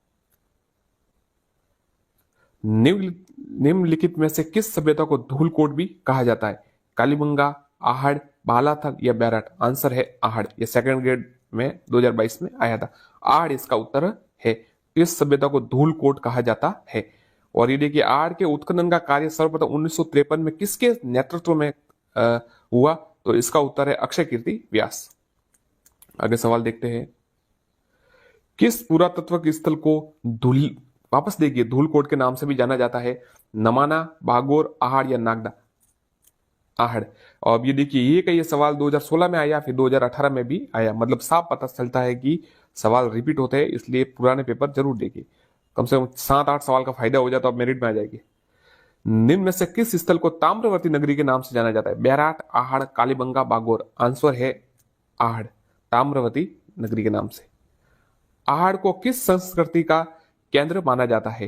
निम्नलिखित में से किस सभ्यता को धूलकोट भी कहा जाता है? कालीबंगा, आहाड़, बालाथल या बेराट। आंसर है आहाड़। यह 2nd ग्रेड में 2022 में आया था। आहाड़ इसका उत्तर है। इस सभ्यता को धूलकोट कहा जाता है। और ये देखिए, आहाड़ के उत्खनन का कार्य सर्वप्रथम 1953 में किसके नेतृत्व में हुआ? तो इसका उत्तर है अक्षय कीर्ति व्यास। आगे सवाल देखते हैं। किस पुरातत्व स्थल को धूल, वापस देखिए, धूलकोट के नाम से भी जाना जाता है? नमाना, भागोर, आहड़ या नागदा? आहड़। और अब ये देखिए, ये का ये सवाल 2016 में आया, फिर 2018 में भी आया, मतलब साफ पता चलता है कि सवाल रिपीट होते हैं, इसलिए पुराने पेपर जरूर देखिए। कम से कम 7-8 सवाल का फायदा हो जाए तो आप मेरिट में आ जाएगी। निम्न में से किस स्थल को ताम्रवर्ती नगरी के नाम से जाना जाता है? बैराट, आहड़, कालीबंगा, बागोर? आंसर है आहड़, ताम्रवती नगरी के नाम से। आहड़ को किस संस्कृति का केंद्र माना जाता है?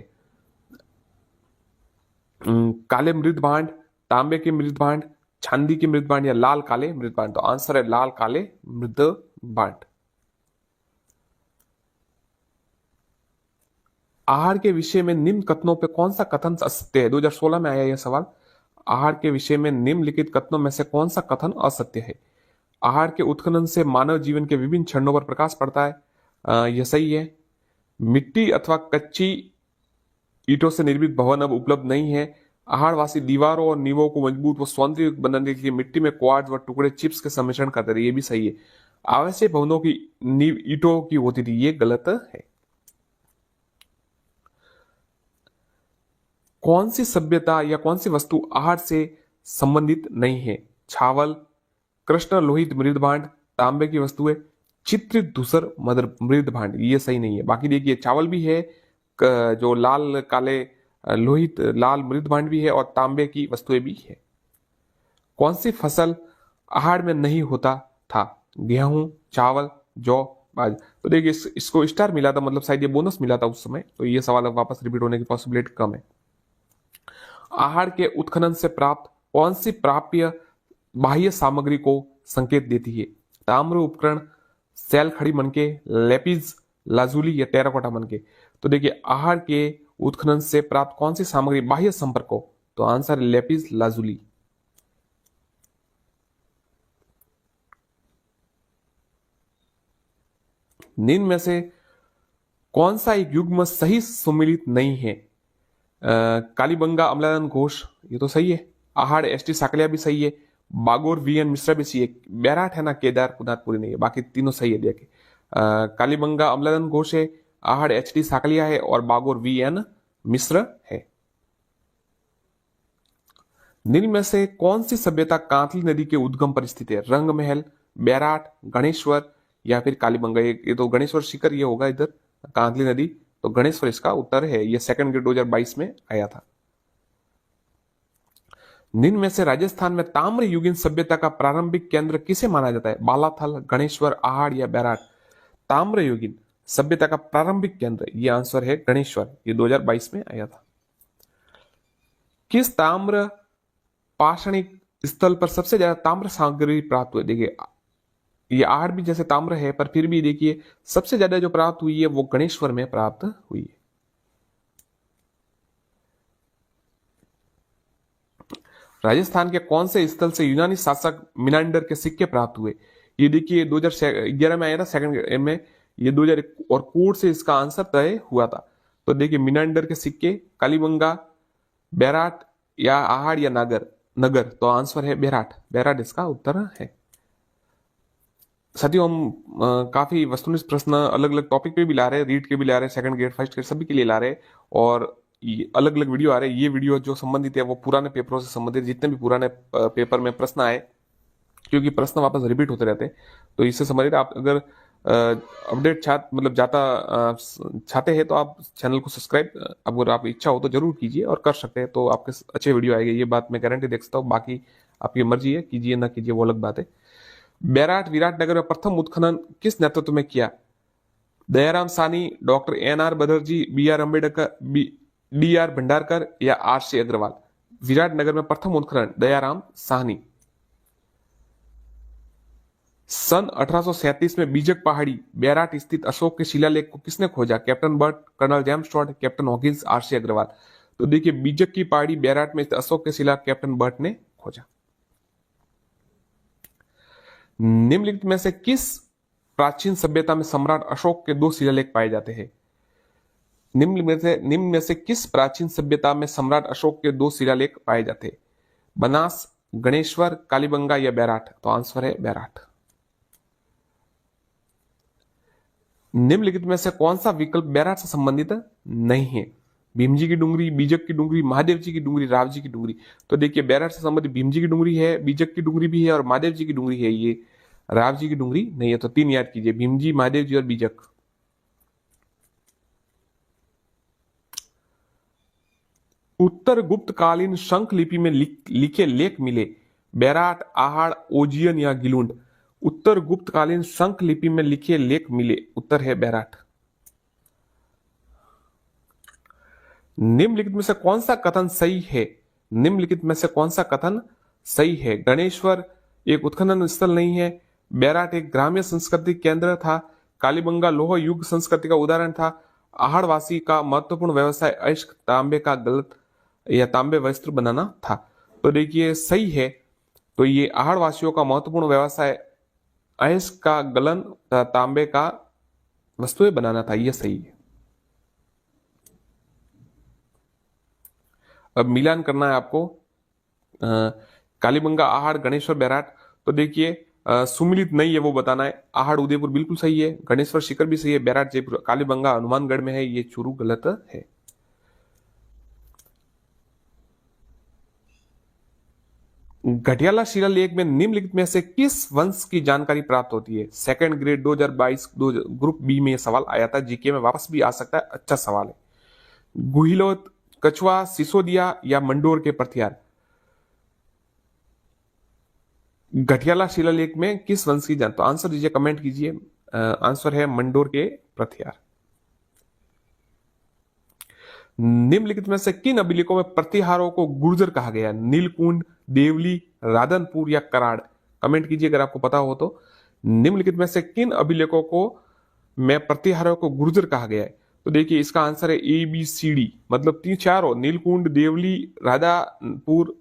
काले मृद भांड, तांबे के मृद भांड, चांदी के मृद भांड या लाल काले मृद भांड? तो आंसर है लाल काले मृद भांड। आहार के विषय में निम्न कथनों पे कौन सा कथन असत्य है? 2016 में आया यह सवाल। आहार के विषय में निम्नलिखित कथनों में से कौन सा कथन असत्य है? आहार के उत्खनन से मानव जीवन के विभिन्न क्षणों पर प्रकाश पड़ता है, यह सही है। मिट्टी अथवा कच्ची ईंटों से निर्मित भवन अब उपलब्ध नहीं है। आहारवासी दीवारों और नींवों को मजबूत व सौंदर्य बनाने के लिए मिट्टी में क्वार्ट्ज व टुकड़े चिप्स के सम्मिश्रण करते रहे, ये भी सही है। आवश्यक भवनों की नींव ईंटों की होती थी, ये गलत है। कौन सी सभ्यता या कौन सी वस्तु आहार से संबंधित नहीं है? छावल, कृष्ण लोहित मृद भांड, तांबे की वस्तुएं, चित्रित धूसर मृद भांड? ये सही नहीं है। बाकी देखिए, चावल भी है, जो लाल काले लोहित लाल मृद भांड भी है, और तांबे की वस्तुएं भी है। कौन सी फसल आहार में नहीं होता था? गेहूं, चावल, जौ, बाज? तो देखिए, इसको स्टार मिला था, मतलब शायद ये बोनस मिला था उस समय, तो ये सवाल अब वापस रिपीट होने की पॉसिबिलिटी कम है। आहार के उत्खनन से प्राप्त कौन सी प्राप्य बाह्य सामग्री को संकेत देती है? ताम्र उपकरण, सेल खड़ी मनके, लेपिज लाजुली या टेराकोटा मनके? तो देखिए, आहार के उत्खनन से प्राप्त कौन सी सामग्री बाह्य संपर्क को? तो आंसर है लेपिज लाजुली। निम्न में से कौन सा एक युग्म सही सुमिलित नहीं है? कालीबंगा अमलानंद घोष, ये तो सही है। आहाड़ एसटी साकलिया भी सही है। बागोर वीएन मिश्रा भी सही है। बैराट है ना, केदार पुनातपुरी नहीं है, बाकी तीनों सही है। देखिए, कालीबंगा अमलानंद घोष है, आहाड़ एचटी साकलिया है, और बागोर वीएन मिश्र है। निम्न में से कौन सी सभ्यता कांतली नदी के उद्गम पर स्थित है? रंग महल, बैराट, गणेश्वर या फिर कालीबंगा? ये तो गणेश्वर शिखर ये होगा इधर, कांतली नदी, तो गणेश्वर इसका उत्तर है। ये सेकंड ग्रेड 2022 में आया था। निम्न में से राजस्थान में ताम्र युगीन सभ्यता का प्रारंभिक केंद्र किसे माना जाता है? बालाथल, गणेश्वर, आहाड़ या बैराट? ताम्र युगीन सभ्यता का प्रारंभिक केंद्र, ये आंसर है गणेश्वर, ये 2022 में आया था। किस ताम्र पाषाणिक स्थल पर सबसे ज्यादा ताम्र सामग्री प्राप्त हुई? देखिए, ये आहाड़ भी जैसे ताम्र है, पर फिर भी देखिए, सबसे ज्यादा जो प्राप्त हुई है वो गणेश्वर में प्राप्त हुई है। राजस्थान के कौन से स्थल से यूनानी शासक मिनांडर के सिक्के प्राप्त हुए? ये देखिए, 2011 में आया था सेकंड में, ये 2000 और कोड से इसका आंसर तय हुआ था। तो देखिए, मिनांडर के सिक्के, कालीबंगा, बैराट या आहाड़ या नगर? तो आंसर है बैराट, बैराट इसका उत्तर है। साथियों, हम काफी वस्तुनिष्ठ प्रश्न अलग अलग टॉपिक पे भी ला रहे हैं, रीड के भी ला रहे हैं, सेकंड ग्रेड फर्स्ट ग्रेड सभी के लिए ला रहे हैं, और अलग अलग वीडियो आ रहे हैं। ये वीडियो जो संबंधित है वो पुराने पेपरों से संबंधित, जितने भी पुराने पेपर में प्रश्न आए, क्योंकि प्रश्न वापस रिपीट होते रहते हैं, तो इससे संबंधित आप अगर अपडेट चाहते हैं तो आप चैनल को सब्सक्राइब, अगर आप इच्छा हो तो जरूर कीजिए, और कर सकते हैं तो आपके अच्छे वीडियो आएंगे, ये बात मैं गारंटी दे सकता हूँ। बाकी आपकी मर्जी है, कीजिए ना कीजिए वो अलग बात है। बैराट विराटनगर में प्रथम उत्खनन किस नेतृत्व में किया? Dayaram Sahni, doctor N R Banerji, B R Ambedkar, D R Bhandarkar या आरसी अग्रवाल? विराटनगर में प्रथम उत्खनन दयाराम साहनी। सन 1837 में बीजक पहाड़ी बैराट स्थित अशोक के शिलालेख को किसने खोजा? Captain Burt, colonel James Tod, captain Hawkins, RC Agarwal? तो देखिए, बीजक की पहाड़ी बैराट में स्थित अशोक के शिला कैप्टन बर्ट ने खोजा। निम्नलिखित में से किस प्राचीन सभ्यता में सम्राट अशोक के 2 शिलालेख पाए जाते हैं? निम्न में से किस प्राचीन सभ्यता में सम्राट अशोक के 2 शिलालेख पाए जाते हैं? बनास, गणेश्वर, कालीबंगा या बैराट? तो आंसर है बैराट। निम्नलिखित में से कौन सा विकल्प बैराट से संबंधित नहीं है? भीम जी की डुंगरी, बीजक की डुंगरी, महादेव जी की डुंगरी, राव जी की डुंगरी। तो देखिए बैराट से संबंधित भीम जी की डुंगरी है, बीजक की डुंगरी भी है और महादेव जी की डुंगरी है, ये राव जी की डुंगरी नहीं है। तो तीन याद कीजिए, भीम जी, महादेव जी और बीजक। उत्तर गुप्त कालीन शंख लिपि में लिखे लेख मिले, बैराट, आहड़, ओजियन या गिलुंड। उत्तर गुप्त कालीन शंख लिपि में लिखे लेख मिले, उत्तर है बैराट। निम्नलिखित में से कौन सा कथन सही है? निम्नलिखित में से कौन सा कथन सही है? गणेश्वर एक उत्खनन स्थल नहीं है, बैराट एक ग्राम्य संस्कृति केंद्र था, कालीबंगा लोह युग संस्कृति का उदाहरण था, आहड़वासी का महत्वपूर्ण व्यवसाय अयस्क तांबे का गलत या तांबे वस्त्र बनाना था। तो देखिए सही है, तो ये आहड़वासियों का महत्वपूर्ण व्यवसाय अयस्क का गलन तांबे का वस्तुएं बनाना था, यह सही है। अब मिलान करना है आपको, कालीबंगा, आहड़, गणेश्वर, बैराट। तो देखिए सुमिलित नहीं है वो बताना है। आहड़ उदयपुर बिल्कुल सही है, गणेश्वर शिखर भी सही है, बैराट जयपुर, कालीबंगा हनुमानगढ़ में है, ये चूरू गलत है। घटियाला शिलालेख में निम्नलिखित में से किस वंश की जानकारी प्राप्त होती है? सेकंड ग्रेड 2022 ग्रुप बी में सवाल आया था, जीके में वापस भी आ सकता है, अच्छा सवाल है। गुहिलोत, कछुआ, सिसोदिया या मंडोर के प्रथियार। घटियाला शिलालेख में किस वंश की जान, तो आंसर दीजिए, कमेंट कीजिए। आंसर है मंडोर के प्रथियार। निम्नलिखित में से किन अभिलेखों में प्रतिहारों को गुर्जर कहा गया? नीलकुंड, देवली, राधनपुर या कराड़। कमेंट कीजिए अगर आपको पता हो तो। निम्नलिखित में से किन अभिलेखों को में प्रतिहारों को गुर्जर कहा गया है? तो देखिए इसका आंसर है ABCD, मतलब तीन चारों, नीलकुंड, देवली, राधनपुर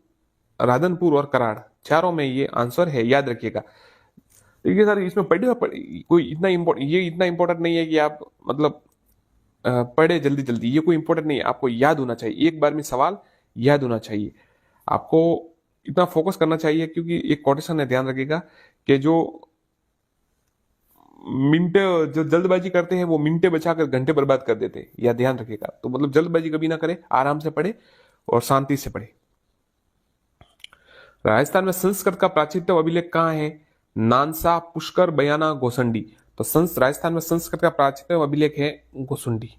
और कराड़, चारों में ये आंसर है, याद रखिएगा। देखिए सर इसमें कोई इतना इंपॉर्टेंट नहीं है कि आप मतलब पढ़े जल्दी जल्दी, ये कोई इंपॉर्टेंट नहीं है, आपको याद होना चाहिए, एक बार में सवाल याद होना चाहिए, आपको इतना फोकस करना चाहिए, क्योंकि एक कोटेशन है, ध्यान रखिएगा कि जो जल्दबाजी करते हैं वो मिनटे बचाकर घंटे बर्बाद कर देते हैं, यह ध्यान रखिएगा। तो मतलब जल्दबाजी कभी ना करें, आराम से पढ़े और शांति से पढ़े। राजस्थान में संस्कृत का प्राचीनतम अभिलेख कहाँ है? नानसा, पुष्कर, बयाना, गोसंडी। तो राजस्थान में संस्कृत का प्राचीनतम अभिलेख है गोसुंडी।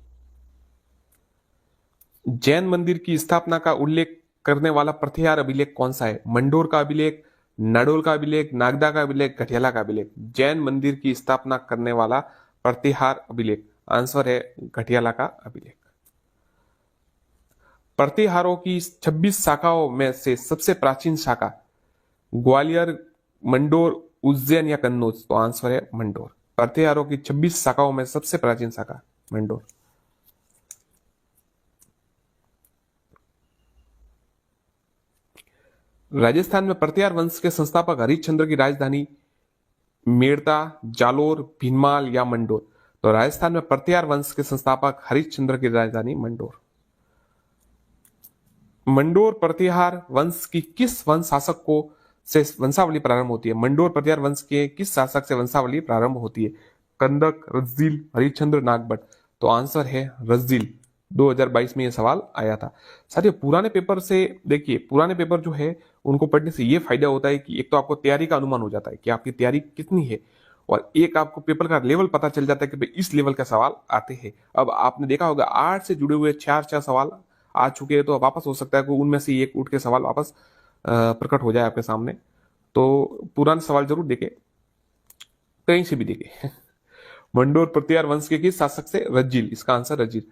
जैन मंदिर की स्थापना का उल्लेख करने वाला प्रतिहार अभिलेख कौन सा है? मंडोर का अभिलेख, नाडोल का अभिलेख, नागदा का अभिलेख, घटियाला का अभिलेख। जैन मंदिर की स्थापना करने वाला प्रतिहार अभिलेख, आंसर है घटियाला का अभिलेख। प्रतिहारों की 26 शाखाओं में से सबसे प्राचीन शाखा ग्वालियर, मंडोर, उज्जैन या कन्नौज। तो आंसर है मंडोर। प्रतिहारों की 26 शाखाओं में सबसे प्राचीन शाखा मंडोर। राजस्थान में प्रतिहार वंश के संस्थापक हरिश्चंद्र की राजधानी मेड़ता, जालोर, भीनमाल या मंडोर। तो राजस्थान में प्रतिहार वंश के संस्थापक हरिश्चंद्र की राजधानी मंडोर। मंडोर प्रतिहार वंश की किस वंश शासक को से वंशावली प्रारंभ होती है? मंडोर प्रतिहार वंश के किस शासक से वंशावली प्रारंभ होती है? कंदक, रज्जिल, हरिश्चंद्र, नागभट। तो आंसर है रज्जिल। 2022 में यह सवाल आया था। साथियों पुराने पेपर से देखिए, पुराने पेपर जो है उनको पढ़ने से ये फायदा होता है कि एक तो आपको तैयारी का अनुमान हो जाता है कि आपकी तैयारी कितनी है, और एक आपको पेपर का लेवल पता चल जाता है कि भाई इस लेवल का सवाल आते हैं। अब आपने देखा होगा आर्ट से जुड़े हुए चार सवाल आ चुके हैं, तो वापस हो सकता है कि उनमें से एक उठ के सवाल वापस प्रकट हो जाए आपके सामने। तो पुराने सवाल जरूर देखे, कहीं से भी देखे। मंडोर प्रतिहार वंश के किस शासक से? रज्जिल, इसका आंसर रज्जिल।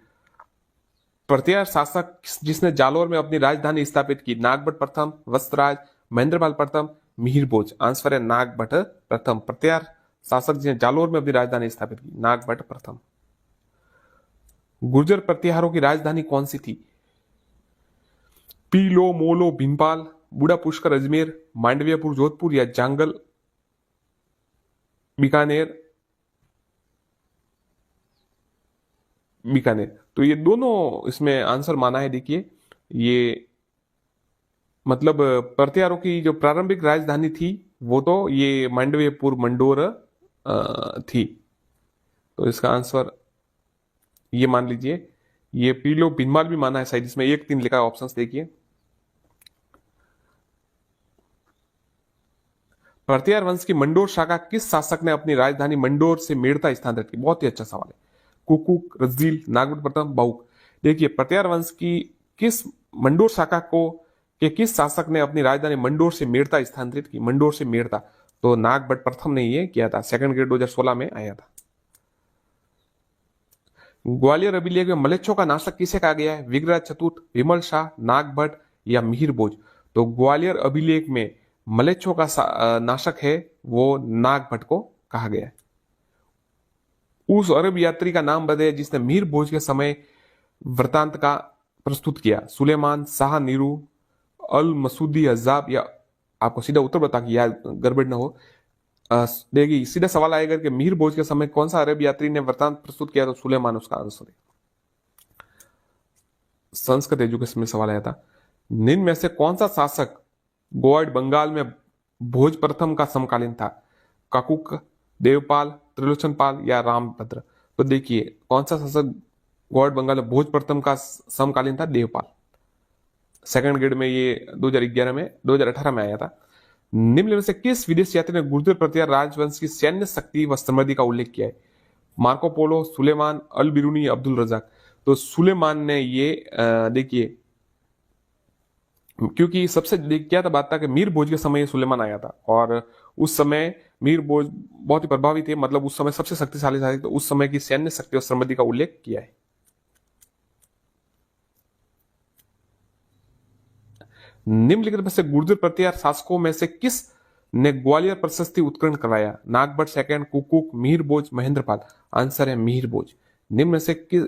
प्रतिहार शासक जिसने जालोर में अपनी राजधानी स्थापित की? नागभट प्रथम, वत्सराज, महेंद्रपाल प्रथम, मिहिरभोज। आंसर है नागभट प्रथम। प्रतिहार शासक जिसने जालोर में अपनी राजधानी स्थापित की, नागभट प्रथम। गुर्जर प्रतिहारों की राजधानी कौन सी थी? पीलो, मोलो, भीमपाल, बूढ़ा पुष्कर, अजमेर, मांडवियापुर, जोधपुर या जांगल, बीकानेर। तो ये दोनों इसमें आंसर माना है। देखिए ये मतलब प्रतिहारों की जो प्रारंभिक राजधानी थी वो तो ये मांडवियापुर, मंडोर थी। तो इसका आंसर ये मान लीजिए, ये पीलो भिनमाल भी माना है शायद, इसमें 1-3 लिखा है, ऑप्शन देखिए। प्रतिहार वंश की मंडोर शाखा किस शासक ने अपनी राजधानी मंडोर से मेड़ता स्थानांतरित की? बहुत ही अच्छा सवाल है। कुकुक, रज्जील, नागभट्ट प्रथम, बाहुक। देखिए प्रतिहार वंश की किस मंडोर शाखा को के किस शासक ने अपनी राजधानी मंडोर से मेड़ता स्थानांतरित की? मंडोर से मेड़ता, तो नागभट्ट प्रथम ने ये किया था, सेकंड ग्रेड 2016 में आया था। ग्वालियर अभिलेख में मलेच्छों का नाशक किसे कहा गया है? विग्रह चतुर्थ, विमल शाह, नागभट्ट या मिहिर भोज? तो ग्वालियर अभिलेख में मलेच्छों का नाशक है वो नागभट्ट को कहा गया है। उस अरब यात्री का नाम बताइए जिसने मिहिर भोज के समय वृतांत का प्रस्तुत किया? सुलेमान, शाह नीरू, अल मसूदी हजाब, या आपको सीधा उत्तर बता कि यार गड़बड़ ना हो। देखिए सीधा सवाल आएगा कि मिहिर भोज के समय कौन सा अरब यात्री ने वृतांत प्रस्तुत किया? तो सुलेमान उसका आंसर है। संस्कृत एजुकेशन में सवाल आया था, निम्न में से कौन सा शासक गोवाड़ बंगाल में भोज प्रथम का समकालीन था? काकुक, देवपाल, त्रिलोचन पाल या रामभद्र? तो देखिए कौन सा शासक गोवाड़ बंगाल में भोज प्रथम का समकालीन था? देवपाल। सेकंड ग्रेड में ये 2018 में आया था। निम्न में से किस विदेश यात्री ने गुर्जर प्रतिहार राजवंश की सैन्य शक्ति व समृद्धि का उल्लेख किया है? मार्को पोलो, सुलेमान, अल बिरूनी, अब्दुल रजाक? तो सुलेमान ने ये देखिए, क्योंकि सबसे क्या था बात था कि मीर भोज के समय सुलेमान आया था और उस समय मीर भोज बहुत ही प्रभावी थे, मतलब उस समय सबसे शक्तिशाली था, तो उस समय की सैन्य शक्ति और समृद्धि का उल्लेख किया है। निम्नलिखित में से गुर्जर प्रतिहार शासकों में से किस ने ग्वालियर प्रशस्ति उत्कीर्ण कराया? नागभट्ट सेकंड, कुकुक, मिहिर भोज, महेंद्रपाल? आंसर है मिहिर भोज। निम्न में से किस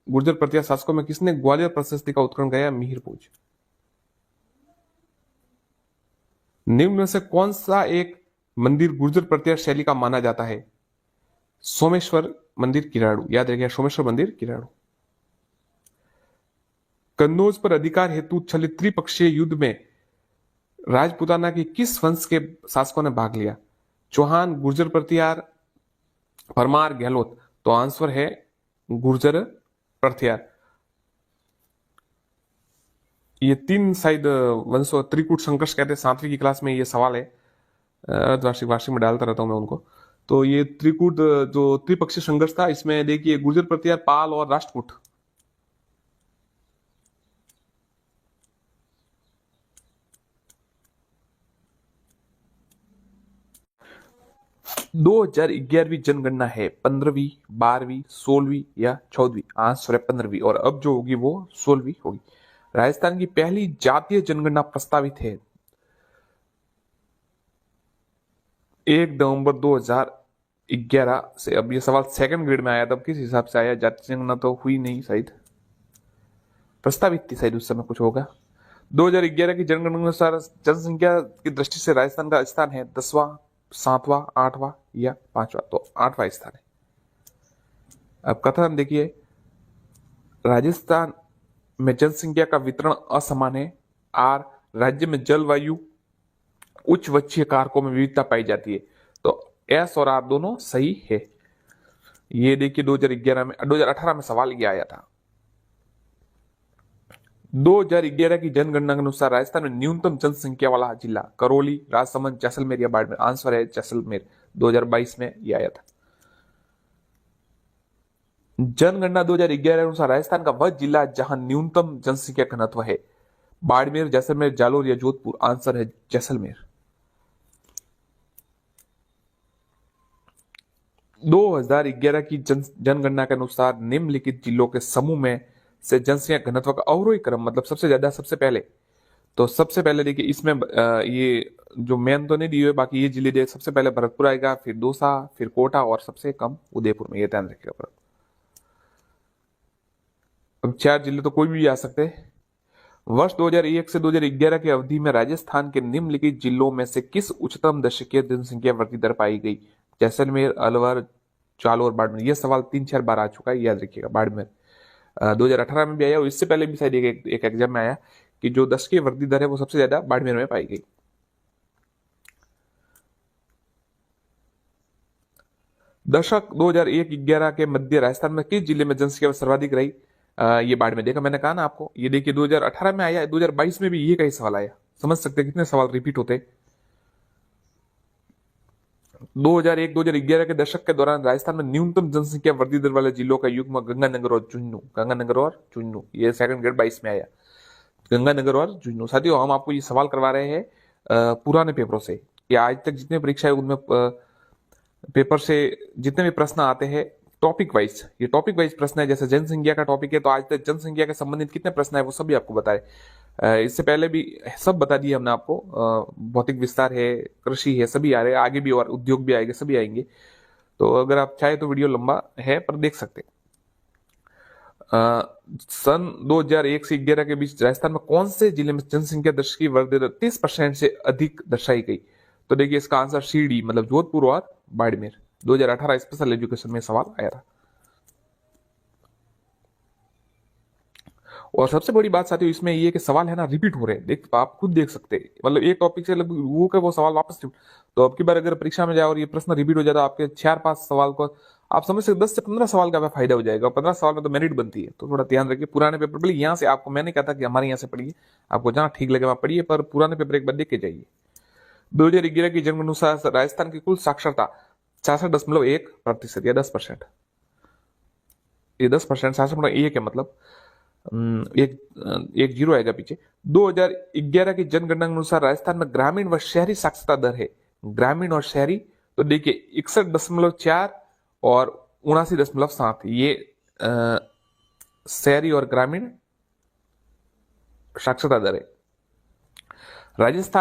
गुर्जर प्रतिहार शासकों में किसने ग्वालियर प्रशस्ति का उत्कीर्ण कराया? मिहिर भोज। निम्न में से कौन सा एक मंदिर गुर्जर प्रतिहार शैली का माना जाता है? सोमेश्वर मंदिर किराड़ू, याद रखिए सोमेश्वर मंदिर किराड़ू। कन्नौज पर अधिकार हेतु चलित त्रिपक्षीय युद्ध में राजपुताना की किस वंश के शासकों ने भाग लिया? चौहान, गुर्जर प्रतिहार, परमार, गहलोत? तो आंसर है गुर्जर प्रतिहार। ये 3 शायद वंशों, त्रिकूट संघर्ष कहते हैं, 7वीं की क्लास में ये सवाल है, अर्धवार्षिक वार्षिक में डालता रहता हूं मैं उनको। तो ये त्रिकूट जो त्रिपक्षीय संघर्ष था, इसमें देखिए गुर्जर प्रतिहार, पाल और राष्ट्रकूट। दो 2011वीं जनगणना है 15वीं, 12वीं, 16वीं या 14वीं? आंसर है 15वीं, और अब जो होगी वो 16वीं होगी। राजस्थान की पहली जातीय जनगणना प्रस्तावित है 1 नवंबर 2011 से। अब ये सवाल सेकंड ग्रेड में आया, तब किस हिसाब से आया? जातीय जनगणना तो हुई नहीं शायद, प्रस्तावित थी शायद उस समय, कुछ होगा। 2011 की जनगणना के अनुसार जनसंख्या की दृष्टि से राजस्थान का स्थान है 10वां, 7वां, 8वां या 5वां? तो 8वां स्थान है। अब कथन देखिए, राजस्थान में जनसंख्या का वितरण असमान है। आर, राज्य में जलवायु उच्च वक्षीय कारकों में विविधता पाई जाती है। तो एस और आर दोनों सही है। ये देखिए 2018 में सवाल ये आया था। 2011 की जनगणना के अनुसार राजस्थान में न्यूनतम जनसंख्या वाला जिला करौली, राजसमंद, जैसलमेर या बाड़मेर? आंसर है जैसलमेर। 2022 में यह आया था। जनगणना 2011 के अनुसार राजस्थान का वह जिला जहां न्यूनतम जनसंख्या घनत्व है, बाड़मेर, जैसलमेर, जालोर या जोधपुर? आंसर है जैसलमेर। 2011 की जनगणना के अनुसार निम्नलिखित जिलों के समूह में से जनसंख्या घनत्व का अवरोही क्रम, मतलब सबसे ज्यादा सबसे पहले। तो सबसे पहले देखिए इसमें ये जो मेन तो नहीं दिए हुए, बाकी ये जिले दे, सबसे पहले भरतपुर आएगा, फिर दौसा, फिर कोटा और सबसे कम उदयपुर में, ये ध्यान रखिएगा। पर अब 4 जिले तो कोई भी आ सकते हैं। वर्ष 2001 से 2011 की अवधि में राजस्थान के निम्नलिखित जिलों में से किस उच्चतम दशकीय जनसंख्या वृद्धि दर पाई गई? जैसलमेर, अलवर, जालोर, बाड़मेर? यह सवाल 3-4 बार आ चुका है, याद रखिएगा। बाड़मेर 2018 में भी आया और इससे पहले भी शायद एक एग्जाम में आया कि जो दशकीय वृद्धि दर है वो सबसे ज्यादा बाड़मेर में पाई गई। दशक 2001-11 के मध्य राजस्थान में किस जिले में जनसंख्या सर्वाधिक रही? ये बाढ़ में देखा, मैंने कहा ना आपको। ये देखिए 2018 में आया, 2022 में भी ये का ही सवाल आया। समझ सकते हैं कितने सवाल रिपीट होते। 2001-2011 के दशक के दौरान राजस्थान में न्यूनतम जनसंख्या वृद्धि दर वाले जिलों का युग्म गंगानगर और झुंझुनू, ये सेकंड ग्रेड 22 में आया। गंगानगर और झुंझुनू। साथियों, हम आपको ये सवाल करवा रहे हैं पुराने पेपरों से, कि आज तक जितने परीक्षा है उनमें पेपर से जितने भी प्रश्न आते हैं टॉपिक वाइज, ये टॉपिक वाइज प्रश्न है। जैसे जनसंख्या का टॉपिक है तो आज तक जनसंख्या के संबंधित कितने प्रश्न है वो सभी आपको बताए। इससे पहले भी सब बता दिए हमने आपको। भौतिक विस्तार है, कृषि है, सभी आ रहे हैं, आगे भी और उद्योग भी आएंगे, सभी आएंगे। तो अगर आप चाहे तो वीडियो लंबा है पर देख सकते हैं। सन 2001 से 11 के बीच राजस्थान में कौन से जिले में जनसंख्या दर की वृद्धि दर 30% से अधिक दर्शाई गई? तो देखिए इसका आंसर सीडी मतलब जोधपुर और बाड़मेर। 2018 स्पेशल एजुकेशन में सवाल आया था। और सबसे बड़ी बात साथियों इसमें ये कि सवाल है ना रिपीट हो रहे हैं। देख आप खुद देख सकते हैं, मतलब एक टॉपिक से वो का वो सवाल वापस। तो अब की बार अगर परीक्षा में जाए और ये प्रश्न रिपीट हो जाता, आपके 4-5 सवाल को आप समझ सकते 10 से 15 सवाल का फायदा हो जाएगा। 15 सवाल में तो मेरिट बनती है। तो थोड़ा ध्यान रखिए पुराने पेपर, भले यहाँ से आपको मैंने कहा था कि हमारे यहाँ से पढ़िए, आपको जहाँ ठीक लगे वहां पढ़िए, पर पुराने पेपर एक बार देख के जाइए। 2011 की जनगणना अनुसार राजस्थान की कुल साक्षरता 66.1% या 10%। ये 10%, 66.1 है, मतलब एक जीरो आएगा पीछे। 2011 की जनगणना के अनुसार राजस्थान में ग्रामीण व शहरी साक्षरता दर है, ग्रामीण और शहरी, तो देखिए 61.4 और 79.7, ये शहरी और ग्रामीण साक्षरता दर है। राजस्थान